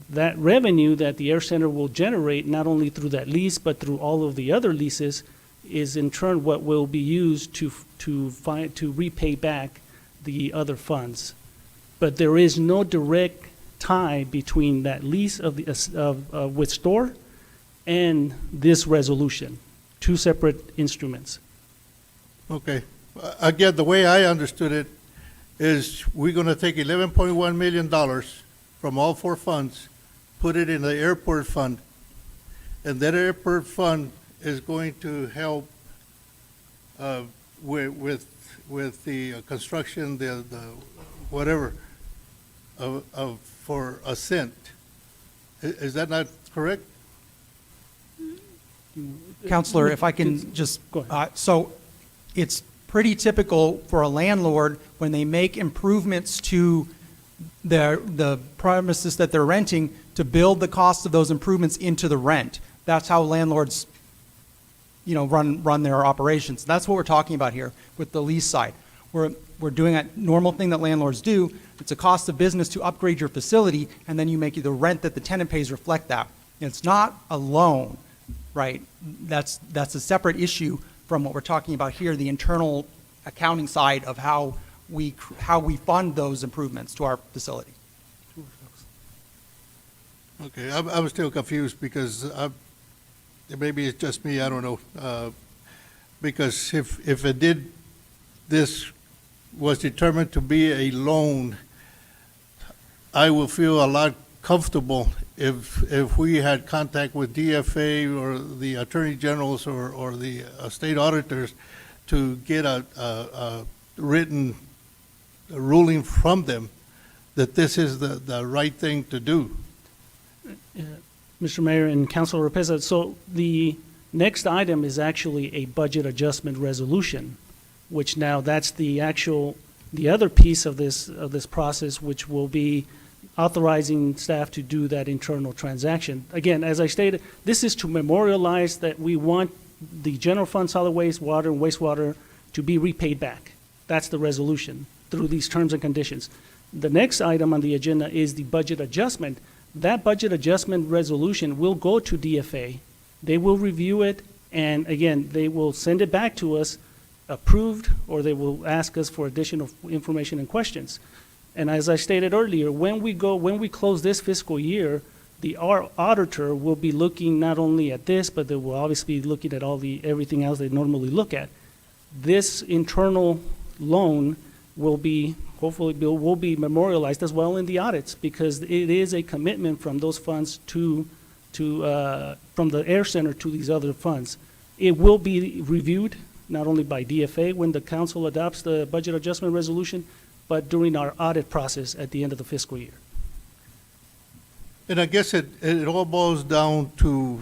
That revenue that the Air Center will generate, not only through that lease, but through all of the other leases, is in turn what will be used to repay back the other funds. But there is no direct tie between that lease with STORE and this resolution. Two separate instruments. Okay. Again, the way I understood it is we're going to take $11.1 million from all four funds, put it in the airport fund, and that airport fund is going to help with the construction, the whatever, for Ascent. Is that not correct? Counselor, if I can just, so it's pretty typical for a landlord when they make improvements to the premises that they're renting to build the cost of those improvements into the rent. That's how landlords, run their operations. That's what we're talking about here with the lease side. We're doing a normal thing that landlords do. It's a cost of business to upgrade your facility, and then you make the rent that the tenant pays reflect that. It's not a loan, right? That's a separate issue from what we're talking about here, the internal accounting side of how we fund those improvements to our facility. Okay, I'm still confused because maybe it's just me, I don't know. Because if this was determined to be a loan, I will feel a lot comfortable if we had contact with DFA or the attorney generals or the state auditors to get a written ruling from them that this is the right thing to do. Mr. Mayor and Councilor Oropesa, so the next item is actually a budget adjustment resolution, which now that's the other piece of this process, which will be authorizing staff to do that internal transaction. Again, as I stated, this is to memorialize that we want the general fund, solid waste, water, and wastewater to be repaid back. That's the resolution through these terms and conditions. The next item on the agenda is the budget adjustment. That budget adjustment resolution will go to DFA. They will review it, and again, they will send it back to us approved, or they will ask us for additional information and questions. And as I stated earlier, when we close this fiscal year, our auditor will be looking not only at this, but they will obviously be looking at everything else they normally look at. This internal loan will be, hopefully, will be memorialized as well in the audits, because it is a commitment from those funds from the Air Center to these other funds. It will be reviewed not only by DFA when the council adopts the budget adjustment resolution, but during our audit process at the end of the fiscal year. And I guess it all boils down to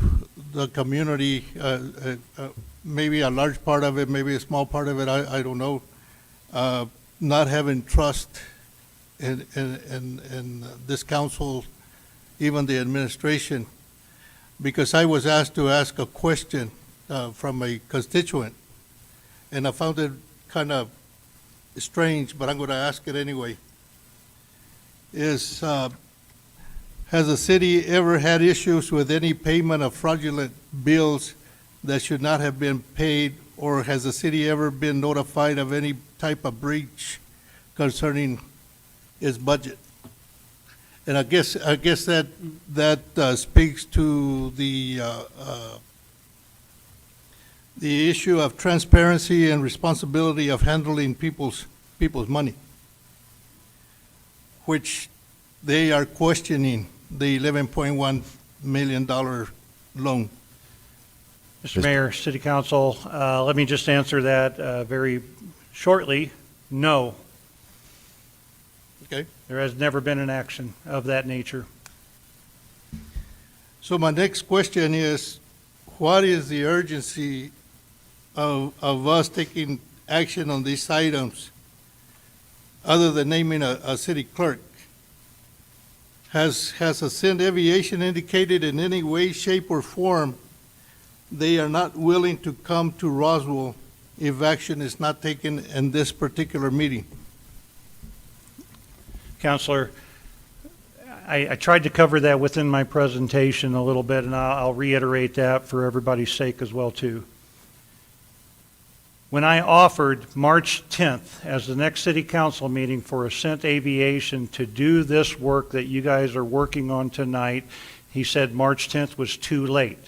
the community, maybe a large part of it, maybe a small part of it, I don't know, not having trust in this council, even the administration, because I was asked to ask a question from a constituent, and I found it kind of strange, but I'm going to ask it anyway. Has the city ever had issues with any payment of fraudulent bills that should not have been paid, or has the city ever been notified of any type of breach concerning its budget? And I guess that speaks to the issue of transparency and responsibility of handling people's money, which they are questioning the $11.1 million loan. Mr. Mayor, City Council, let me just answer that very shortly. No. Okay. There has never been an action of that nature. So my next question is, what is the urgency of us taking action on these items other than naming a city clerk? Has Ascend Aviation indicated in any way, shape, or form they are not willing to come to Roswell if action is not taken in this particular meeting? Counselor, I tried to cover that within my presentation a little bit, and I'll reiterate that for everybody's sake as well, too. When I offered March 10th as the next city council meeting for Ascent Aviation to do this work that you guys are working on tonight, he said March 10th was too late.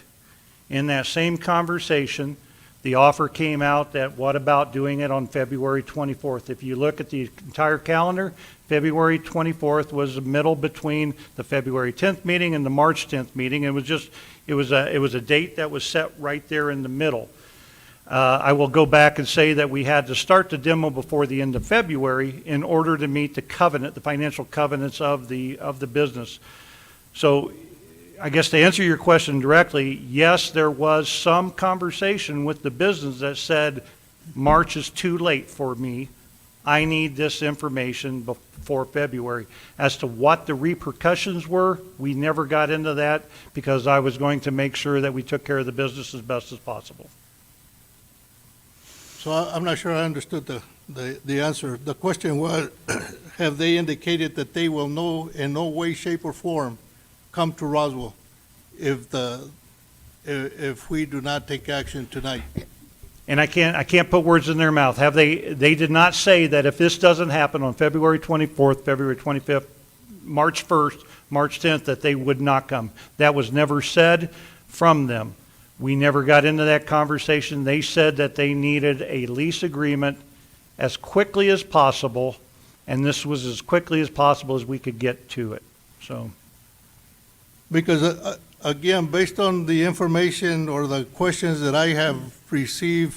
In that same conversation, the offer came out that what about doing it on February 24th? If you look at the entire calendar, February 24th was the middle between the February 10th meeting and the March 10th meeting. It was a date that was set right there in the middle. I will go back and say that we had to start the demo before the end of February in order to meet the covenant, the financial covenants of the business. So I guess to answer your question directly, yes, there was some conversation with the business that said, March is too late for me. I need this information before February. As to what the repercussions were, we never got into that because I was going to make sure that we took care of the business as best as possible. So I'm not sure I understood the answer. The question was, have they indicated that they will in no way, shape, or form come to Roswell if we do not take action tonight? And I can't put words in their mouth. They did not say that if this doesn't happen on February 24th, February 25th, March 1st, March 10th, that they would not come. That was never said from them. We never got into that conversation. They said that they needed a lease agreement as quickly as possible, and this was as quickly as possible as we could get to it. So, because again, based on the information or the questions that I have received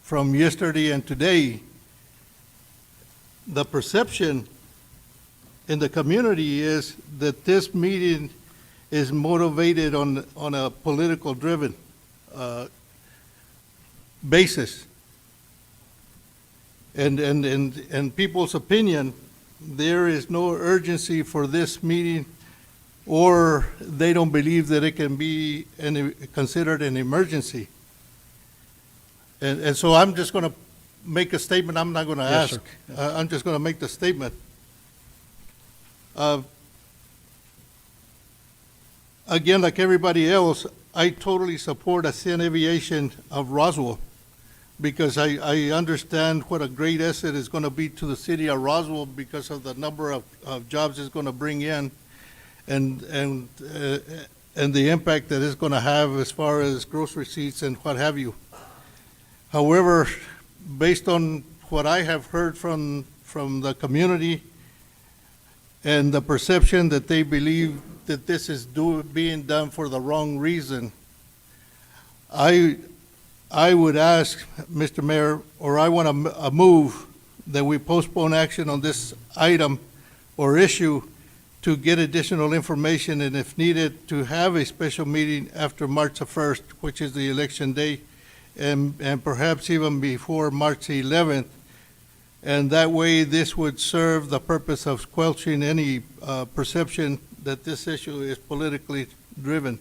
from yesterday and today, the perception in the community is that this meeting is motivated on a political driven basis. And in people's opinion, there is no urgency for this meeting, or they don't believe that it can be considered an emergency. And so I'm just going to make a statement, I'm not going to Yes, ask. I'm just going to make the statement. Again, like everybody else, I totally support Ascent Aviation of Roswell because I understand what a great asset is going to be to the city of Roswell because of the number of jobs it's going to bring in and the impact that it's going to have as far as gross receipts and what have you. However, based on what I have heard from the community and the perception that they believe that this is being done for the wrong reason, I would ask, Mr. Mayor, or I want to move that we postpone action on this item or issue to get additional information, and if needed, to have a special meeting after March the 1st, which is the election day, and perhaps even before March 11th. And that way, this would serve the purpose of squelching any perception that this issue is politically driven.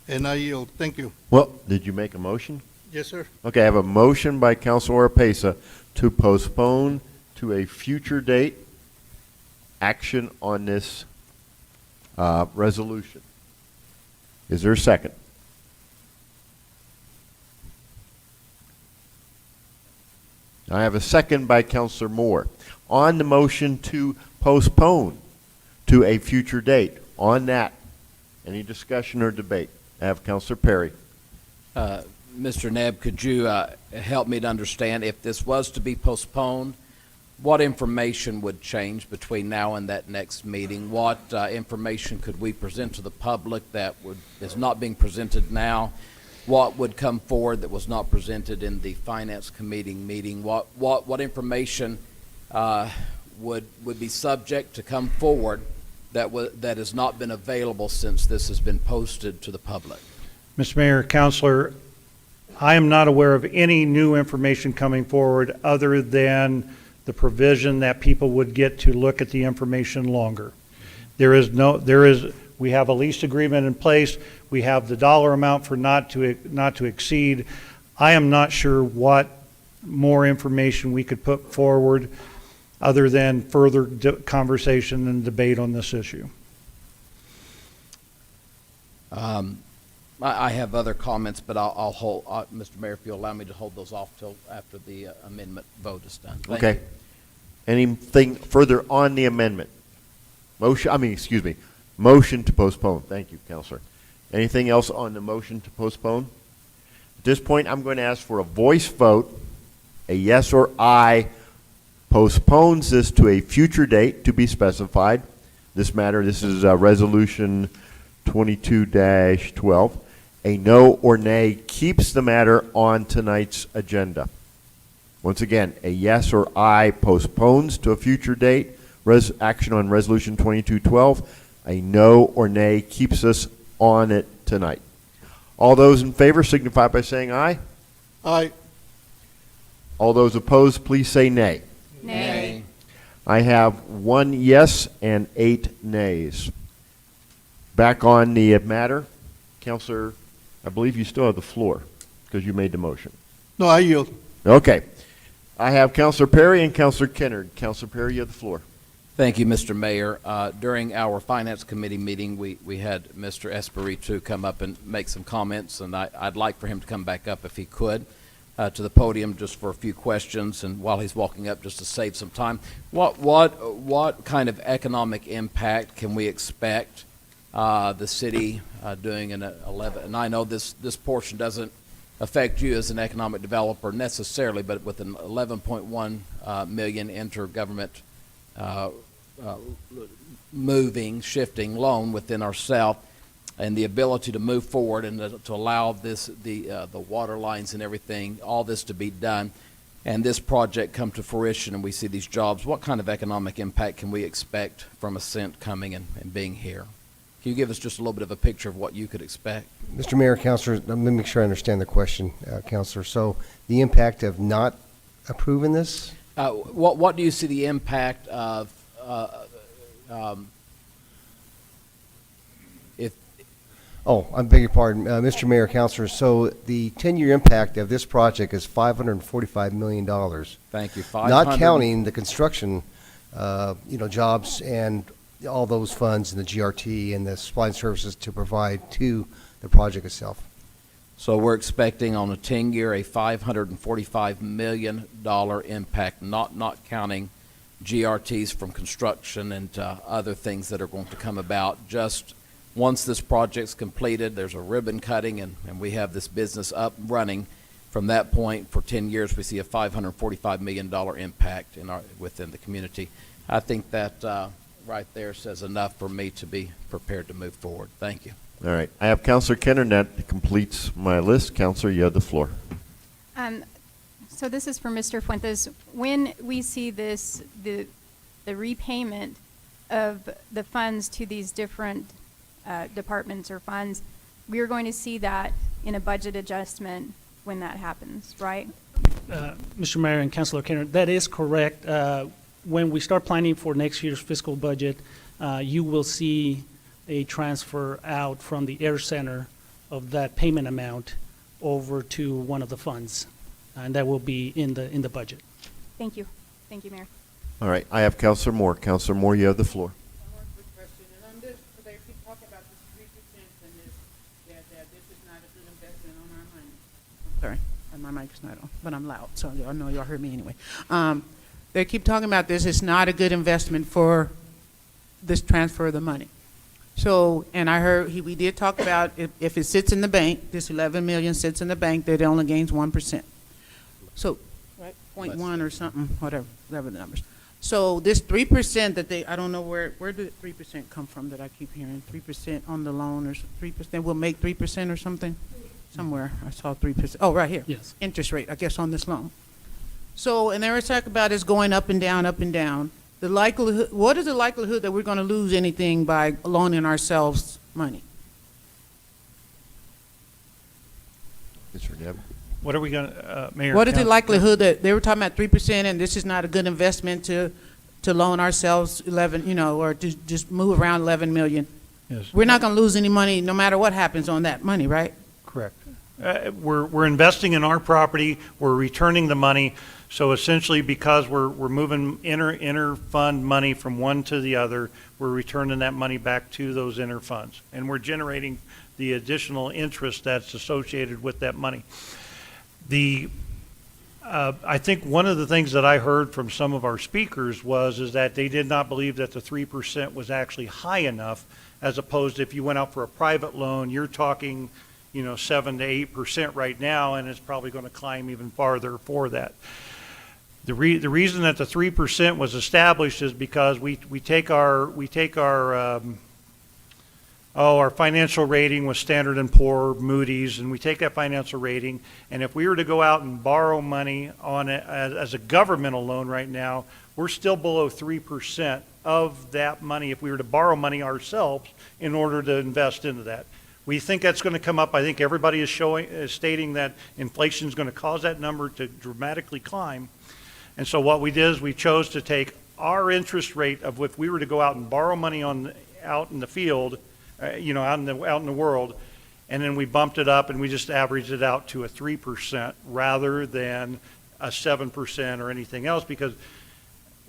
And I yield. Thank you. Well, did you make a motion? Yes, sir. Okay, I have a motion by Councilor Oropesa to postpone to a future date action on this resolution. Is there a second? I have a second by Councilor Moore. On the motion to postpone to a future date, on that, any discussion or debate? I have Councilor Perry. Mr. Nebb, could you help me to understand if this was to be postponed, what information would change between now and that next meeting? What information could we present to the public that is not being presented now? What would come forward that was not presented in the Finance Committee meeting? What information would be subject to come forward that has not been available since this has been posted to the public? Mr. Mayor, Councilor, I am not aware of any new information coming forward other than the provision that people would get to look at the information longer. We have a lease agreement in place. We have the dollar amount for not to exceed. I am not sure what more information we could put forward other than further conversation and debate on this issue. I have other comments, but I'll hold, Mr. Mayor, if you'll allow me to hold those off till after the amendment vote is done. Thank Okay. you. Anything further on the amendment? Motion to postpone. Thank you, Counselor. Anything else on the motion to postpone? At this point, I'm going to ask for a voice vote. A yes or aye postpones this to a future date to be specified. This is Resolution 22-12. A no or nay keeps the matter on tonight's agenda. Once again, a yes or aye postpones to a future date action on Resolution 22-12. A no or nay keeps us on it tonight. All those in favor signify by saying aye. Aye. All those opposed, please say nay. Nay. I have 1 yes and 8 nays. Back on the matter, Counselor, I believe you still have the floor because you made the motion. No, I yield. Okay. I have Counselor Perry and Counselor Kennard. Counselor Perry, you have the floor. Thank you, Mr. Mayor. During our Finance Committee meeting, we had Mr. Espiritu come up and make some comments, and I'd like for him to come back up if he could to the podium just for a few questions, and while he's walking up, just to save some time. What kind of economic impact can we expect the city doing an 11? And I know this portion doesn't affect you as an economic developer necessarily, but with an 11.1 million intergovernment shifting loan within ourselves, and the ability to move forward and to allow the water lines and everything, all this to be done, and this project come to fruition and we see these jobs, what kind of economic impact can we expect from Ascent coming and being here? Can you give us just a little bit of a picture of what you could expect? Mr. Mayor, Counselor, let me make sure I understand the question, Counselor. So the impact of not approving this? What do you see the impact of if Oh, I beg your pardon, Mr. Mayor, Councilors. So the 10-year impact of this project is $545 million. Thank you. Not counting the construction, jobs and all those funds and the GRT and the supply and services to provide to the project itself. So we're expecting on a 10-year a $545 million impact, not counting GRTs from construction and other things that are going to come about. Just once this project's completed, there's a ribbon cutting and we have this business up and running. From that point, for 10 years, we see a $545 million impact within the community. I think that right there says enough for me to be prepared to move forward. Thank you. All right. I have Counselor Kenner. That completes my list. Counselor, you have the floor. So this is for Mr. Fuentes. When we see this, the repayment of the funds to these different departments or funds, we are going to see that in a budget adjustment when that happens, right? Mr. Mayor and Councilor Kenner, that is correct. When we start planning for next year's fiscal budget, you will see a transfer out from the Air Center of that payment amount over to one of the funds, and that will be in the budget. Thank you. Thank you, Mayor. All right. I have Counselor Moore. Counselor Moore, you have the floor. One more quick question, and on this, they keep talking about this 3% and this, that this is not a good investment on our money. Sorry, and my mic's not on, but I'm loud, so I know y'all heard me anyway. They keep talking about this, it's not a good investment for this transfer of the money. So, and I heard, we did talk about if it sits in the bank, this 11 million sits in the bank, that it only gains 1%. So, right, 0.1 or something, whatever the numbers. So this 3% that I don't know where did 3% come from that I keep hearing? 3% on the loan or 3% will make 3% or something? Somewhere I saw 3%. Oh, right here. Yes. Interest rate, I guess, on this loan. So, and there was talk about it's going up and down, up and down. The likelihood, what is the likelihood that we're going to lose anything by loaning ourselves money? Mr. Neb. What are we going to, Mayor? What is the Council- likelihood that they were talking about 3% and this is not a good investment to loan ourselves 11, or to just move around 11 million? Yes. We're not going to lose any money no matter what happens on that money, right? Correct. We're investing in our property, we're returning the money, so essentially because we're moving inter fund money from one to the other, we're returning that money back to those inter funds, and we're generating the additional interest that's associated with that money. I think one of the things that I heard from some of our speakers is that they did not believe that the 3% was actually high enough, as opposed to if you went out for a private loan, you're talking 7 to 8% right now, and it's probably going to climb even farther for that. The reason that the 3% was established is because we take our financial rating with Standard & Poor, Moody's, and we take that financial rating, and if we were to go out and borrow money on it as a governmental loan right now, we're still below 3% of that money if we were to borrow money ourselves in order to invest into that. We think that's going to come up. I think everybody is stating that inflation is going to cause that number to dramatically climb. And so what we did is we chose to take our interest rate of if we were to go out and borrow money out in the field, out in the world, and then we bumped it up and we just averaged it out to a 3% rather than a 7% or anything else, because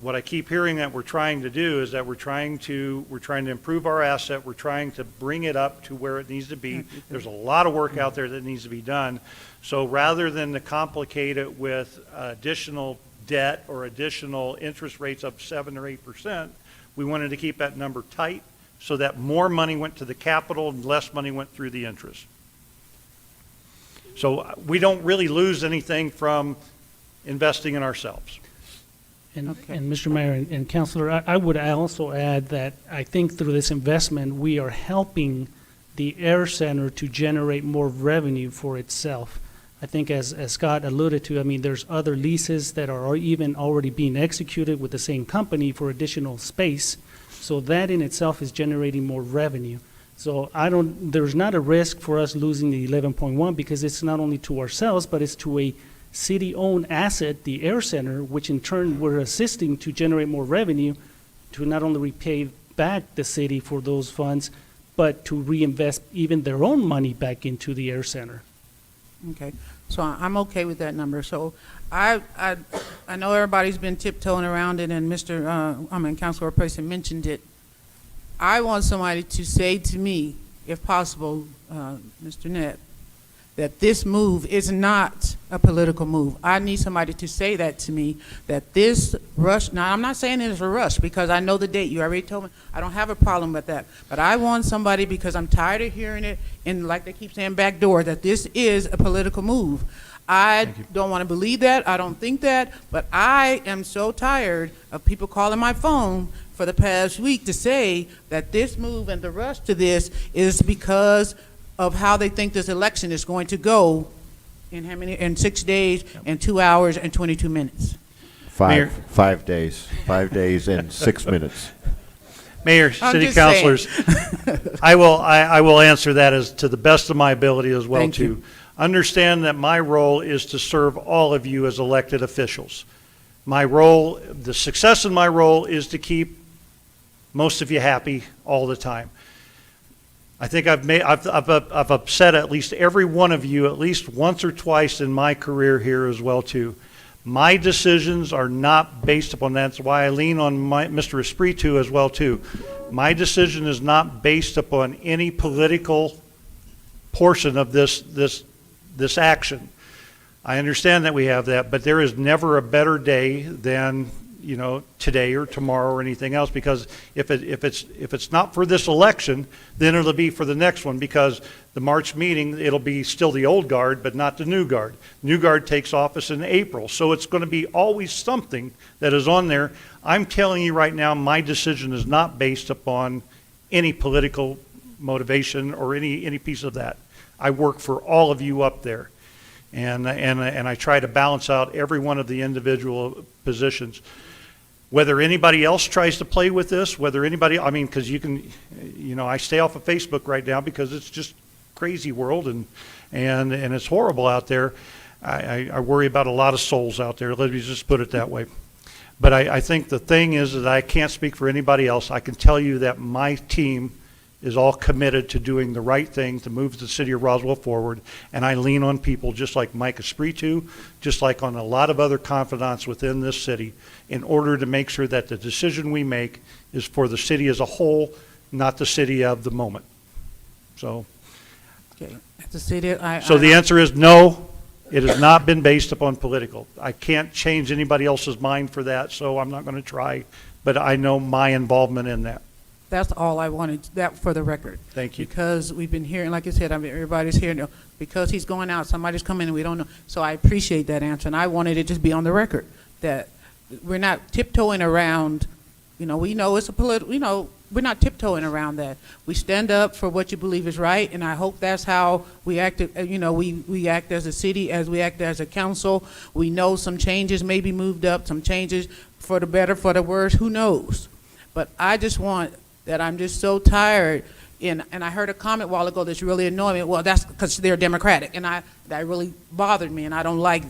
what I keep hearing that we're trying to do is that we're trying to improve our asset. We're trying to bring it up to where it needs to be. There's a lot of work out there that needs to be done. So rather than to complicate it with additional debt or additional interest rates of 7 or 8%, we wanted to keep that number tight so that more money went to the capital and less money went through the interest. So we don't really lose anything from investing in ourselves. And Mr. Mayor and Councilor, I would also add that I think through this investment, we are helping the Air Center to generate more revenue for itself. I think as Scott alluded to, there's other leases that are even already being executed with the same company for additional space. So that in itself is generating more revenue. So there's not a risk for us losing the 11.1 because it's not only to ourselves, but it's to a city-owned asset, the Air Center, which in turn we're assisting to generate more revenue to not only repay back the city for those funds, but to reinvest even their own money back into the Air Center. Okay, so I'm okay with that number. So I know everybody's been tiptoeing around it, and Councilor Person mentioned it. I want somebody to say to me, if possible, Mr. Nett, that this move is not a political move. I need somebody to say that to me, that this rush, now I'm not saying it's a rush because I know the date, you already told me, I don't have a problem with that. But I want somebody, because I'm tired of hearing it, and like they keep saying backdoor, that this is a political move. I don't want to believe that, I don't think that, but I am so tired of people calling my phone for the past week to say that this move and the rush to this is because of how they think this election is going to go in 6 days and 2 hours and 22 minutes. Mayor. 5 days. 5 days and 6 minutes. Mayor, I'm city just saying. councilors, I will answer that as to the best of my ability as well Thank too. you. Understand that my role is to serve all of you as elected officials. My role, the success in my role is to keep most of you happy all the time. I think I've upset at least every one of you at least once or twice in my career here as well too. My decisions are not based upon that. That's why I lean on Mr. Espiritu as well too. My decision is not based upon any political portion of this action. I understand that we have that, but there is never a better day than today or tomorrow or anything else, because if it's not for this election, then it'll be for the next one, because the March meeting, it'll be still the old guard, but not the new guard. New guard takes office in April, so it's going to be always something that is on there. I'm telling you right now, my decision is not based upon any political motivation or any piece of that. I work for all of you up there, and I try to balance out every one of the individual positions. Whether anybody else tries to play with this, because I stay off of Facebook right now because it's just crazy world and it's horrible out there. I worry about a lot of souls out there. Let me just put it that way. But I think the thing is that I can't speak for anybody else. I can tell you that my team is all committed to doing the right thing to move the city of Roswell forward, and I lean on people just like Mike Espiritu, just like on a lot of other confidants within this city, in order to make sure that the decision we make is for the city as a whole, not the city of the moment. So, Okay. The city, so the answer is no, it has not been based upon political. I can't change anybody else's mind for that, so I'm not going to try, but I know my involvement in that. That's all I wanted, that for the record. Thank you. Because we've been hearing, like I said, everybody's hearing, because he's going out, somebody's coming and we don't know. So I appreciate that answer, and I wanted it to be on the record, that we're not tiptoeing around, we know it's a political, we're not tiptoeing around that. We stand up for what you believe is right, and I hope that's how we act, we act as a city, as we act as a council. We know some changes may be moved up, some changes for the better, for the worse, who knows? But I just want that I'm just so tired, and I heard a comment a while ago that's really annoying me. Well, that's because they're Democratic, and that really bothered me, and I don't like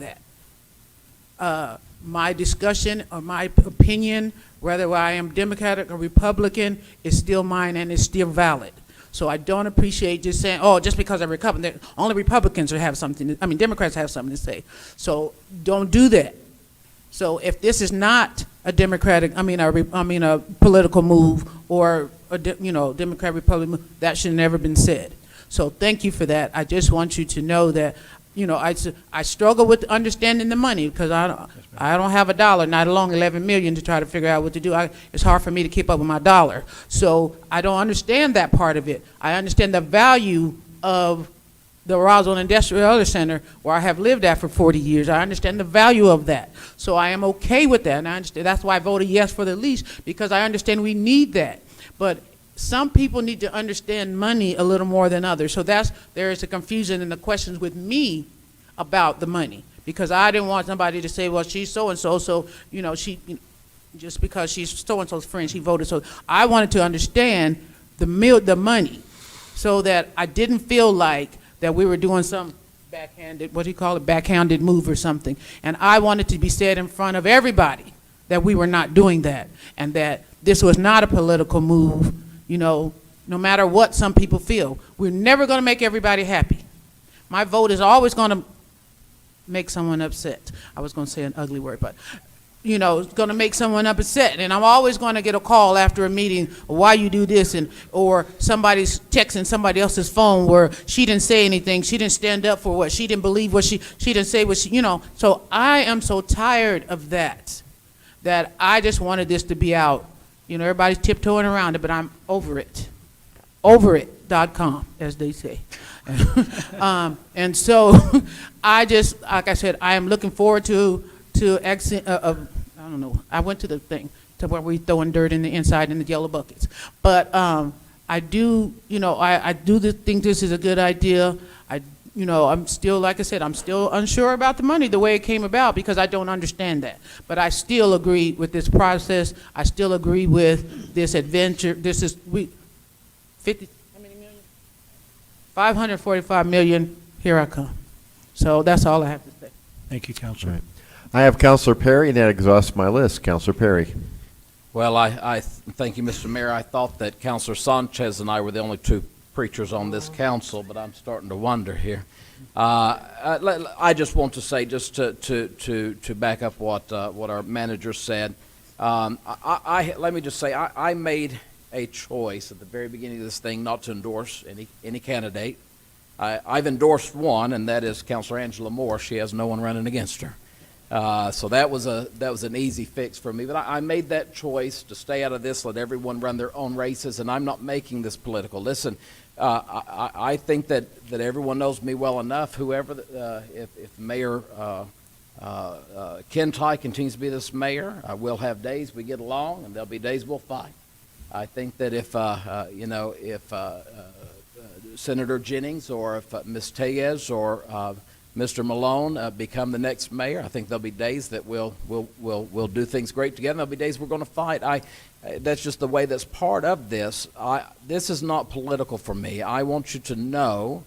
that. My discussion or my opinion, whether I am Democratic or Republican, is still mine and is still valid. So I don't appreciate just saying, oh, just because I'm Republican, only Republicans have something, Democrats have something to say. So don't do that. So if this is not a Democratic, a political move or a Democrat Republican move, that should have never been said. So thank you for that. I just want you to know that, I struggle with understanding the money because I don't have a dollar, not alone $11 million to try to figure out what to do. It's hard for me to keep up with my dollar. So I don't understand that part of it. I understand the value of the Roswell Industrial Center, where I have lived at for 40 years. I understand the value of that. So I am okay with that, and I understand. That's why I voted yes for the lease, because I understand we need that. But some people need to understand money a little more than others. So there is a confusion in the questions with me about the money, because I didn't want somebody to say, well, she's so-and-so, so, just because she's so-and-so's friend, she voted so. I wanted to understand the money, so that I didn't feel like that we were doing some backhanded move or something. And I wanted to be said in front of everybody that we were not doing that, and that this was not a political move, no matter what some people feel. We're never going to make everybody happy. My vote is always going to make someone upset. I was going to say an ugly word, but you know, it's going to make someone upset. And I'm always going to get a call after a meeting, why you do this, and or somebody's texting somebody else's phone where she didn't say anything, she didn't stand up for what she didn't believe, what she didn't say what she, you know. So I am so tired of that I just wanted this to be out. You know, everybody's tiptoeing around it, but I'm over it. Overit.com, as they say. And so I just, like I said, I am looking forward to exit, I don't know, I went to the thing to where we throwing dirt in the inside in the yellow buckets. But I do, you know, I do think this is a good idea. You know, I'm still, like I said, I'm still unsure about the money, the way it came about, because I don't understand that. But I still agree with this process. I still agree with this adventure. This is, 50, how many million? 545 million, here I come. So that's all I have to say. Thank you, Counselor. Right. I have Counselor Perry, and that exhausts my list. Counselor Perry. Well, thank you, Mr. Mayor. I thought that Counselor Sanchez and I were the only two preachers on this council, but I'm starting to wonder here. I just want to say, just to back up what our manager said, let me just say, I made a choice at the very beginning of this thing not to endorse any candidate. I've endorsed one, and that is Counselor Angela Moore. She has no one running against her. So that was an easy fix for me. But I made that choice to stay out of this, let everyone run their own races, and I'm not making this political. Listen, I think that everyone knows me well enough. Whoever, if Mayor Kintai continues to be this mayor, we'll have days we get along, and there'll be days we'll fight. I think that if Senator Jennings or if Ms. Tellez or Mr. Malone become the next mayor, I think there'll be days that we'll do things great together. There'll be days we're going to fight. That's just the way that's part of this. This is not political for me. I want you to know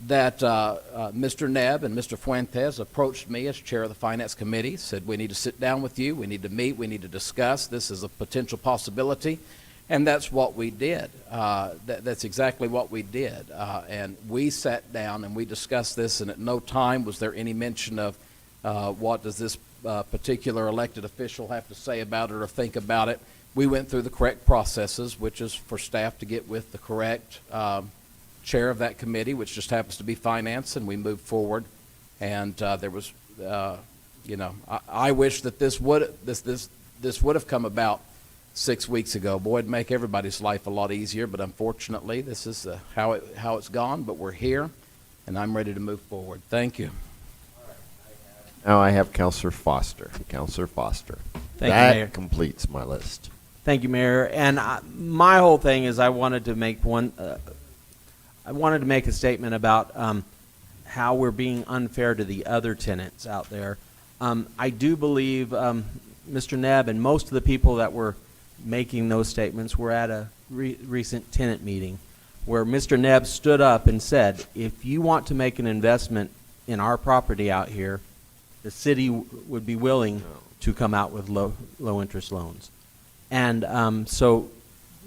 that Mr. Nebb and Mr. Fuentes approached me as chair of the Finance Committee, said we need to sit down with you, we need to meet, we need to discuss. This is a potential possibility. And that's what we did. That's exactly what we did. And we sat down and we discussed this, and at no time was there any mention of what does this particular elected official have to say about it or think about it. We went through the correct processes, which is for staff to get with the correct chair of that committee, which just happens to be finance, and we moved forward. And there was, I wish that this would have come about 6 weeks ago. Boy, it'd make everybody's life a lot easier, but unfortunately, this is how it's gone, but we're here, and I'm ready to move forward. Thank you. Now I have Counselor Foster. Counselor Foster. Thank you, Mayor. That completes my list. Thank you, Mayor. And my whole thing is I wanted to make a statement about how we're being unfair to the other tenants out there. I do believe Mr. Nebb and most of the people that were making those statements were at a recent tenant meeting where Mr. Nebb stood up and said, if you want to make an investment in our property out here, the city would be willing to come out with low interest loans. And so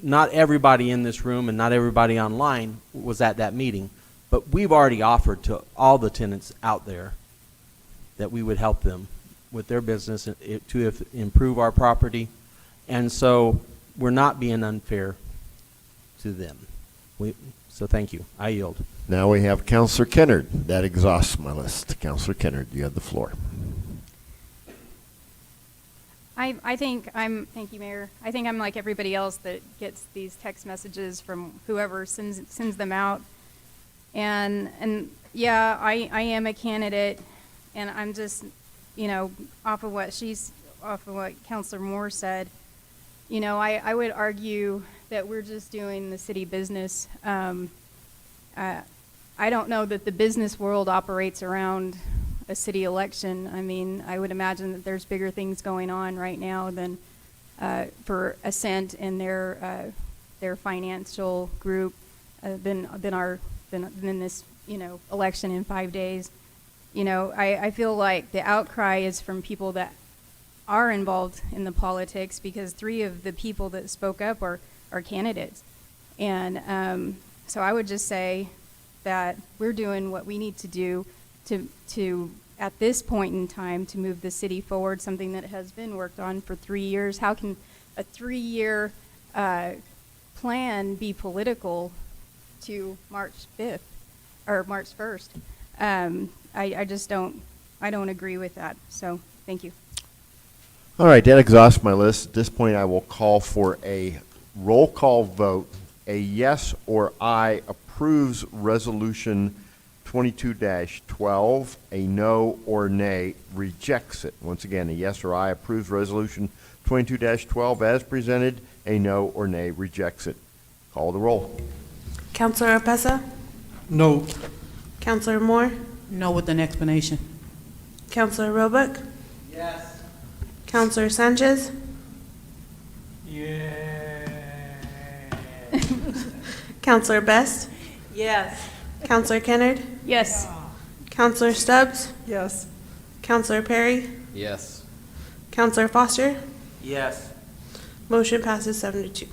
not everybody in this room and not everybody online was at that meeting, but we've already offered to all the tenants out there that we would help them with their business to improve our property. And so we're not being unfair to them. So thank you. I yield. Now we have Counselor Kennard. That exhausts my list. Counselor Kennard, you have the floor. Thank you, Mayor. I think I'm like everybody else that gets these text messages from whoever sends them out. And yeah, I am a candidate, and I'm just, off of what Counselor Moore said, I would argue that we're just doing the city business. I don't know that the business world operates around a city election. I mean, I would imagine that there's bigger things going on right now than for Ascent and their financial group than this election in 5 days. I feel like the outcry is from people that are involved in the politics, because 3 of the people that spoke up are candidates. And so I would just say that we're doing what we need to do to at this point in time, to move the city forward, something that has been worked on for 3 years. How can a 3-year plan be political to March 5th or March 1st? I just don't agree with that. So thank you. All right, that exhausts my list. At this point, I will call for a roll call vote. A yes or aye approves Resolution 22-12. A no or nay rejects it. Once again, a yes or aye approves Resolution 22-12 as presented. A no or nay rejects it. Call the roll. Counselor Opesa? No. Counselor Moore? No with an explanation. Counselor Roebuck? Yes. Counselor Sanchez? Counselor Best? Yes. Counselor Kennard? Yes. Counselor Stubbs? Yes. Counselor Perry? Yes. Counselor Foster? Yes. Motion passes 7-2.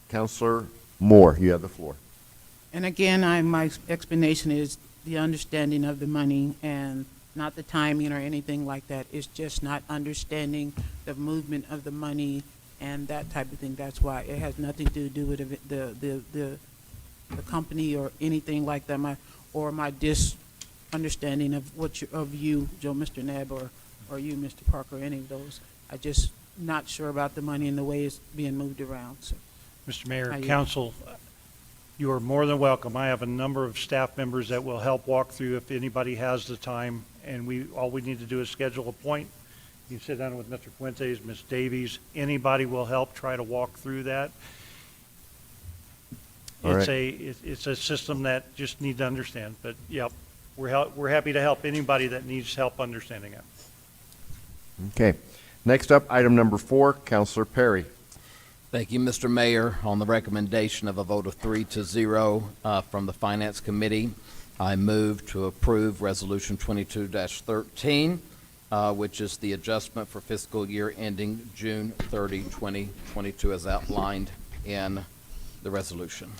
Counselor Moore, you have the floor. And again, my explanation is the understanding of the money and not the timing or anything like that. It's just not understanding the movement of the money and that type of thing. That's why it has nothing to do with the company or anything like that. My misunderstanding of of you, Joe, Mr. Nebb, or you, Mr. Parker, any of those. I just not sure about the money and the way it's being moved around. So, Mr. Mayor, How you- council, you are more than welcome. I have a number of staff members that will help walk through if anybody has the time, and all we need to do is schedule a point. You can sit down with Mr. Fuentes, Ms. Davies, anybody will help try to walk through that. All It's right. it's a system that just need to understand, but yep, we're happy to help anybody that needs help understanding it. Okay. Next up, item number 4, Counselor Perry. Thank you, Mr. Mayor. On the recommendation of a vote of 3-0 from the Finance Committee, I move to approve Resolution 22-13, which is the adjustment for fiscal year ending June 30, 2022, as outlined in the resolution.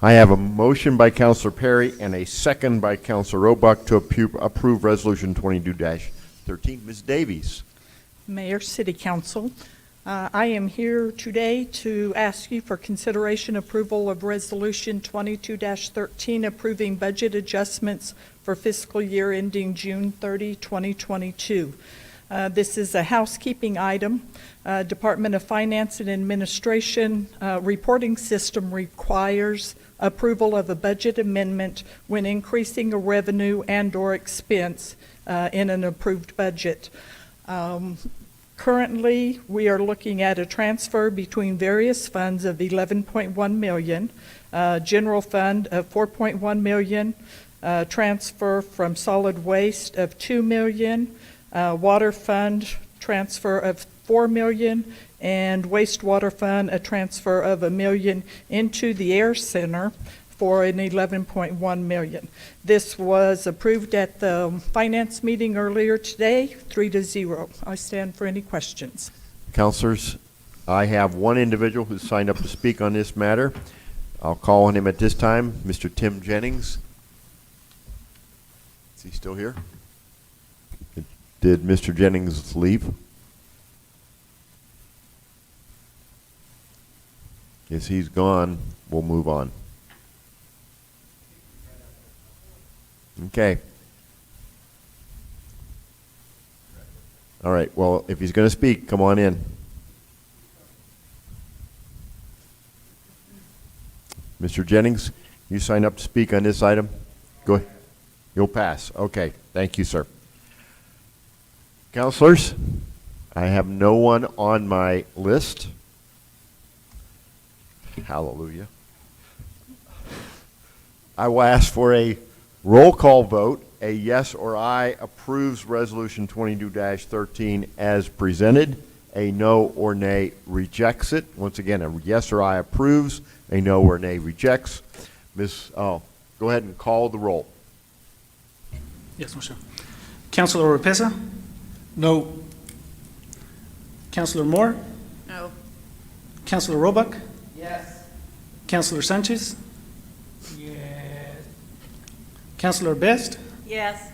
I have a motion by Counselor Perry and a second by Counselor Roebuck to approve Resolution 22-13. Ms. Davies. Mayor, City Council, I am here today to ask you for consideration approval of Resolution 22-13, approving budget adjustments for fiscal year ending June 30, 2022. This is a housekeeping item. Department of Finance and Administration reporting system requires approval of a budget amendment when increasing a revenue and/or expense in an approved budget. Currently, we are looking at a transfer between various funds of $11.1 million, general fund of $4.1 million, transfer from solid waste of $2 million, water fund transfer of $4 million, and wastewater fund a transfer of $1 million into the Air Center for an $11.1 million. This was approved at the finance meeting earlier today, 3-0. I stand for any questions. Counselors, I have one individual who signed up to speak on this matter. I'll call on him at this time, Mr. Tim Jennings. Is he still here? Did Mr. Jennings leave? Yes, he's gone. We'll move on. Okay. All right, well, if he's going to speak, come on in. Mr. Jennings, you signed up to speak on this item? Go ahead. You'll pass. Okay, thank you, sir. Counselors, I have no one on my list. Hallelujah. I will ask for a roll call vote. A yes or aye approves Resolution 22-13 as presented. A no or nay rejects it. Once again, a yes or aye approves. A no or nay rejects. Go ahead and call the roll. Yes, Mr. Councilor Oropesa? No. Councilor Moore? No. Councilor Roebuck? Yes. Yes. Councilor Sanchez? Yes. Councilor Best? Yes.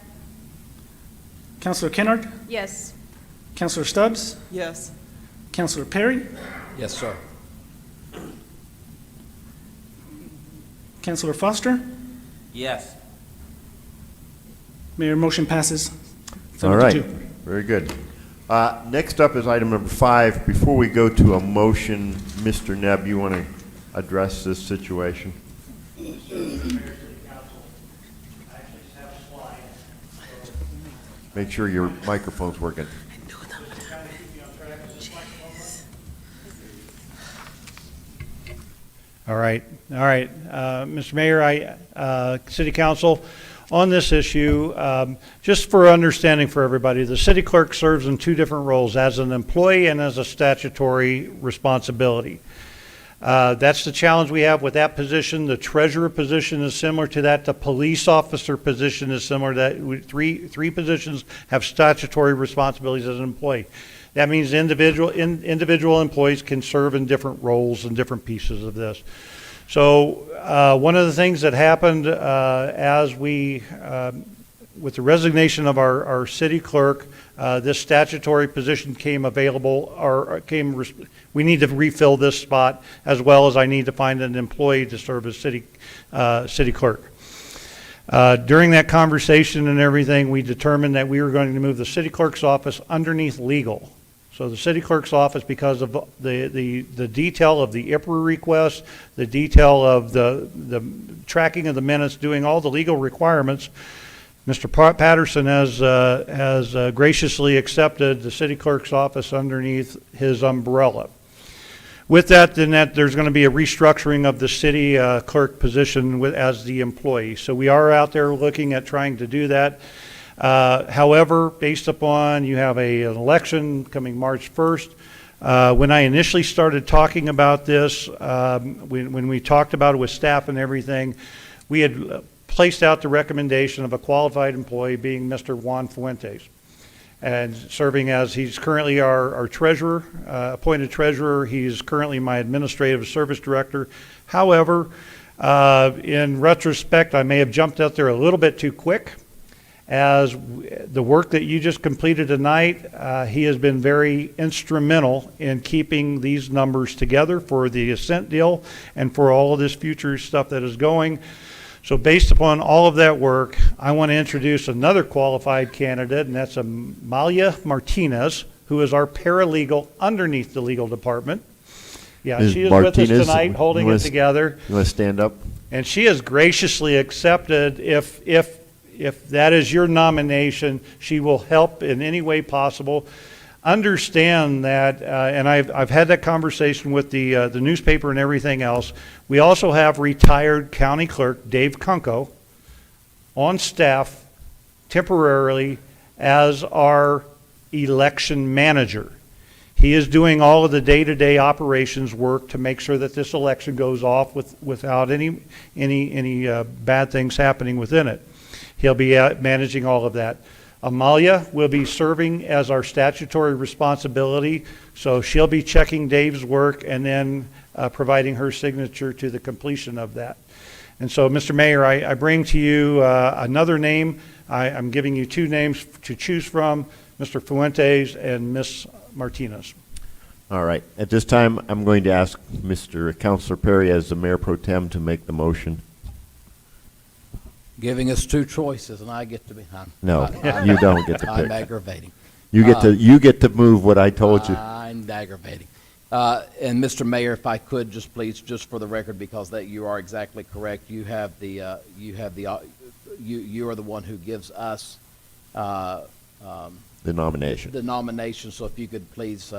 Councilor Kennard? Yes. Councilor Stubbs? Yes. Councilor Perry? Yes, sir. Councilor Foster? Yes. Mayor, motion passes. All right, 7-2. very good. Next up is item number 5. Before we go to a motion, Mr. Nebb, you want to address this situation? Make sure your microphone's working. All right, Mr. Mayor, City Council, on this issue, just for understanding for everybody, the city clerk serves in 2 different roles, as an employee and as a statutory responsibility. That's the challenge we have with that position. The treasurer position is similar to that. The police officer position is similar to that. Three positions have statutory responsibilities as an employee. That means individual employees can serve in different roles and different pieces of this. So one of the things that happened as we, with the resignation of our city clerk, this statutory position came available, we need to refill this spot, as well as I need to find an employee to serve as city clerk. During that conversation and everything, we determined that we were going to move the city clerk's office underneath legal. So the city clerk's office, because of the detail of the IPRA request, the detail of the tracking of the minutes, doing all the legal requirements, Mr. Patterson has graciously accepted the city clerk's office underneath his umbrella. With that, then there's going to be a restructuring of the city clerk position as the employee. So we are out there looking at trying to do that. However, based upon you have an election coming March 1st, when I initially started talking about this, when we talked about it with staff and everything, we had placed out the recommendation of a qualified employee being Mr. Juan Fuentes, and serving as he's currently our treasurer, appointed treasurer. He's currently my administrative service director. However, in retrospect, I may have jumped out there a little bit too quick. As the work that you just completed tonight, he has been very instrumental in keeping these numbers together for the Ascent deal and for all of this future stuff that is going. So based upon all of that work, I want to introduce another qualified candidate, and that's Amalia Martinez, who is our paralegal underneath the legal department. Yeah, Ms. she is Martinez, with us tonight, holding it together. You want to stand up? And she has graciously accepted, if that is your nomination, she will help in any way possible. Understand that, and I've had that conversation with the newspaper and everything else. We also have retired county clerk Dave Kunko on staff temporarily as our election manager. He is doing all of the day-to-day operations work to make sure that this election goes off without any bad things happening within it. He'll be managing all of that. Amalia will be serving as our statutory responsibility, so she'll be checking Dave's work and then providing her signature to the completion of that. And so, Mr. Mayor, I bring to you another name. I'm giving you 2 names to choose from, Mr. Fuentes and Ms. Martinez. All right. At this time, I'm going to ask Mr. Councilor Perry, as the Mayor Pro Tem, to make the motion. Giving us 2 choices, and I get to be. No, you don't get to pick. I'm aggravating. You get to move what I told you. I'm aggravating. And Mr. Mayor, if I could just please, just for the record, because that you are exactly correct. You are the one who gives us The nomination. the nomination. So if you could please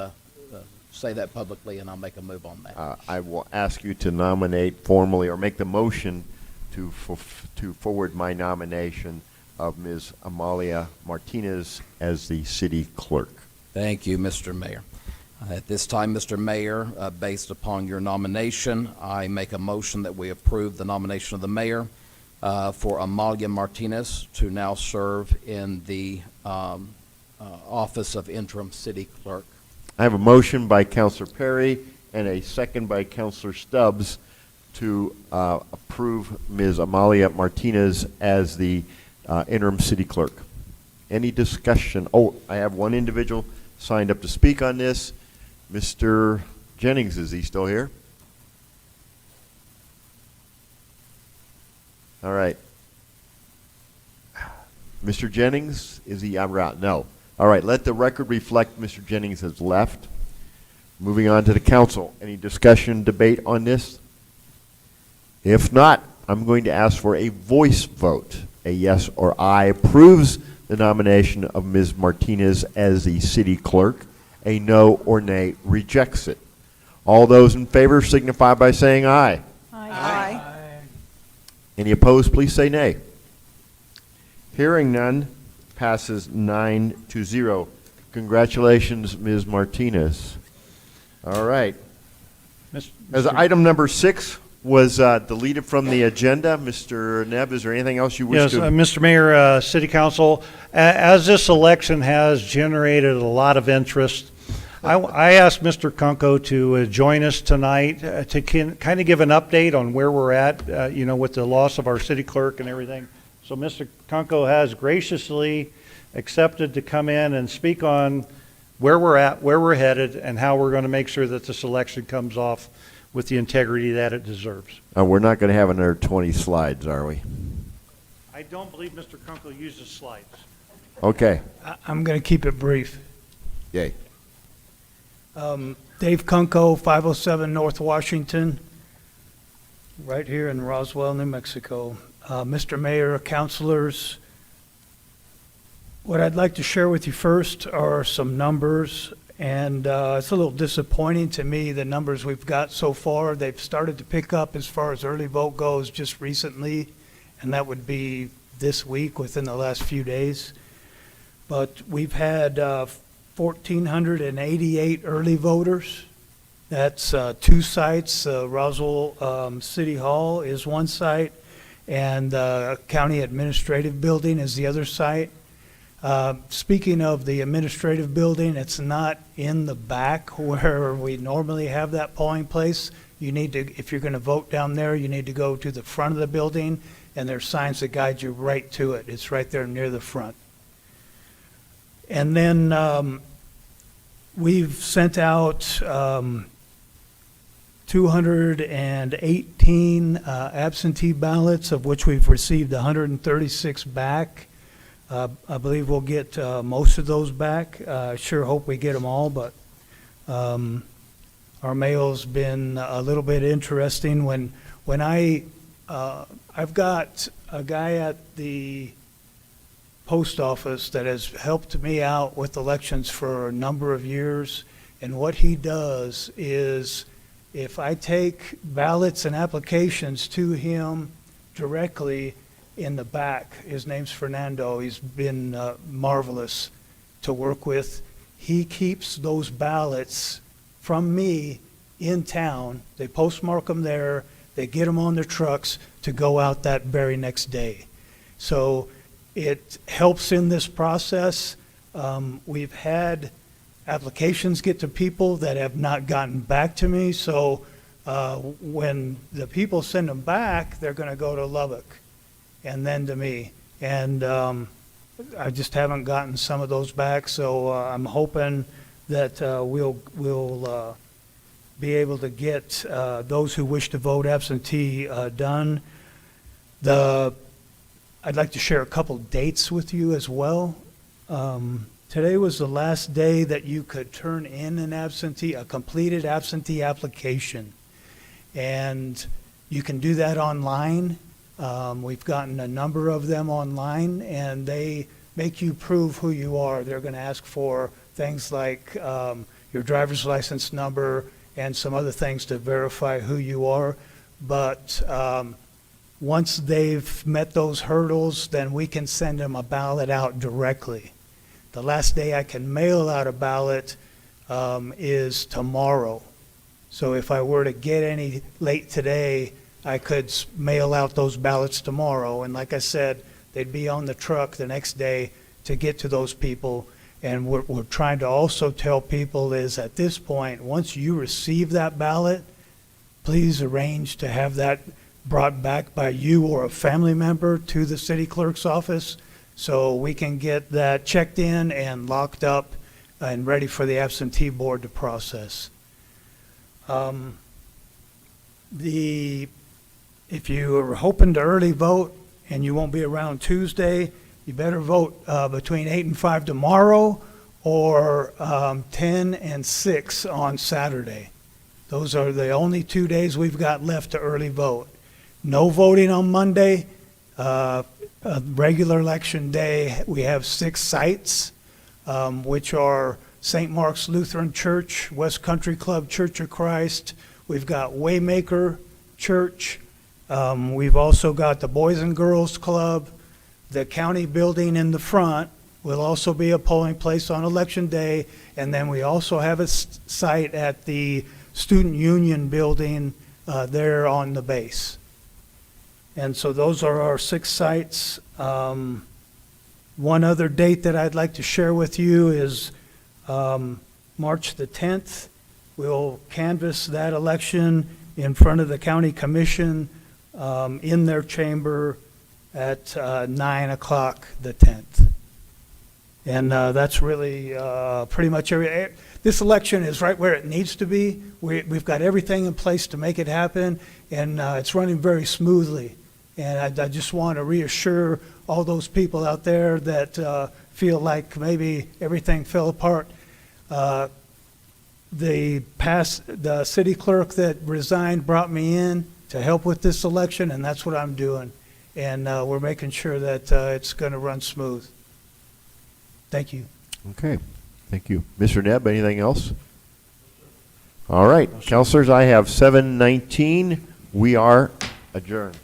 say that publicly, and I'll make a move on that. I will ask you to nominate formally, or make the motion to forward my nomination of Ms. Amalia Martinez as the city clerk. Thank you, Mr. Mayor. At this time, Mr. Mayor, based upon your nomination, I make a motion that we approve the nomination of the mayor for Amalia Martinez to now serve in the office of interim city clerk. I have a motion by Councilor Perry and a second by Counselor Stubbs to approve Ms. Amalia Martinez as the interim city clerk. Any discussion? Oh, I have one individual signed up to speak on this. Mr. Jennings, is he still here? All right. Mr. Jennings, is he en route? No. All right, let the record reflect Mr. Jennings has left. Moving on to the council. Any discussion, debate on this? If not, I'm going to ask for a voice vote. A yes or aye approves the nomination of Ms. Martinez as the city clerk. A no or nay rejects it. All those in favor signify by saying aye. Aye. Any opposed, please say nay. Hearing none, passes 9-0. Congratulations, Ms. Martinez. All right. As item number 6 was deleted from the agenda, Mr. Nebb, is there anything else you wish Yes, to? Mr. Mayor, City Council, as this election has generated a lot of interest, I asked Mr. Kunko to join us tonight to kind of give an update on where we're at, with the loss of our city clerk and everything. So Mr. Kunko has graciously accepted to come in and speak on where we're at, where we're headed, and how we're going to make sure that this election comes off with the integrity that it deserves. We're not going to have another 20 slides, are we? I don't believe Mr. Kunko uses slides. Okay. I'm going to keep it brief. Yay. Dave Kunko, 507 North Washington, right here in Roswell, New Mexico. Mr. Mayor, councilors, what I'd like to share with you first are some numbers, and it's a little disappointing to me, the numbers we've got so far. They've started to pick up as far as early vote goes just recently, and that would be this week, within the last few days. But we've had 1,488 early voters. That's 2 sites. Roswell City Hall is one site, and the County Administrative Building is the other site. Speaking of the administrative building, it's not in the back where we normally have that polling place. You need to, if you're going to vote down there, you need to go to the front of the building, and there's signs that guide you right to it. It's right there near the front. And then we've sent out 218 absentee ballots, of which we've received 136 back. I believe we'll get most of those back. I sure hope we get them all, but our mail's been a little bit interesting. When I've got a guy at the post office that has helped me out with elections for a number of years, and what he does is, if I take ballots and applications to him directly in the back, his name's Fernando, he's been marvelous to work with. He keeps those ballots from me in town. They postmark them there, they get them on their trucks to go out that very next day. So it helps in this process. We've had applications get to people that have not gotten back to me, so when the people send them back, they're going to go to Lubbock and then to me. And I just haven't gotten some of those back, so I'm hoping that we'll be able to get those who wish to vote absentee done. I'd like to share a couple dates with you as well. Today was the last day that you could turn in a completed absentee application. And you can do that online. We've gotten a number of them online, and they make you prove who you are. They're going to ask for things like your driver's license number and some other things to verify who you are. But once they've met those hurdles, then we can send them a ballot out directly. The last day I can mail out a ballot is tomorrow. So if I were to get any late today, I could mail out those ballots tomorrow. And like I said, they'd be on the truck the next day to get to those people. And we're trying to also tell people is at this point, once you receive that ballot, please arrange to have that brought back by you or a family member to the city clerk's office so we can get that checked in and locked up and ready for the absentee board to process. If you are hoping to early vote and you won't be around Tuesday, you better vote between 8 and 5 tomorrow or 10 and 6 on Saturday. Those are the only 2 days we've got left to early vote. No voting on Monday. Regular election day, we have 6 sites, which are St. Mark's Lutheran Church, West Country Club Church of Christ. We've got Waymaker Church. We've also got the Boys and Girls Club. The county building in the front will also be a polling place on election day. And then we also have a site at the Student Union building there on the base. And so those are our 6 sites. One other date that I'd like to share with you is March the 10th. We'll canvass that election in front of the county commission in their chamber at 9 o'clock the 10th. And that's really pretty much this election is right where it needs to be. We've got everything in place to make it happen, and it's running very smoothly. And I just want to reassure all those people out there that feel like maybe everything fell apart. The city clerk that resigned brought me in to help with this election, and that's what I'm doing. And we're making sure that it's going to run smooth. Thank you. Okay, thank you. Mr. Nebb, anything else? All right, counselors, I have 7:19. We are adjourned.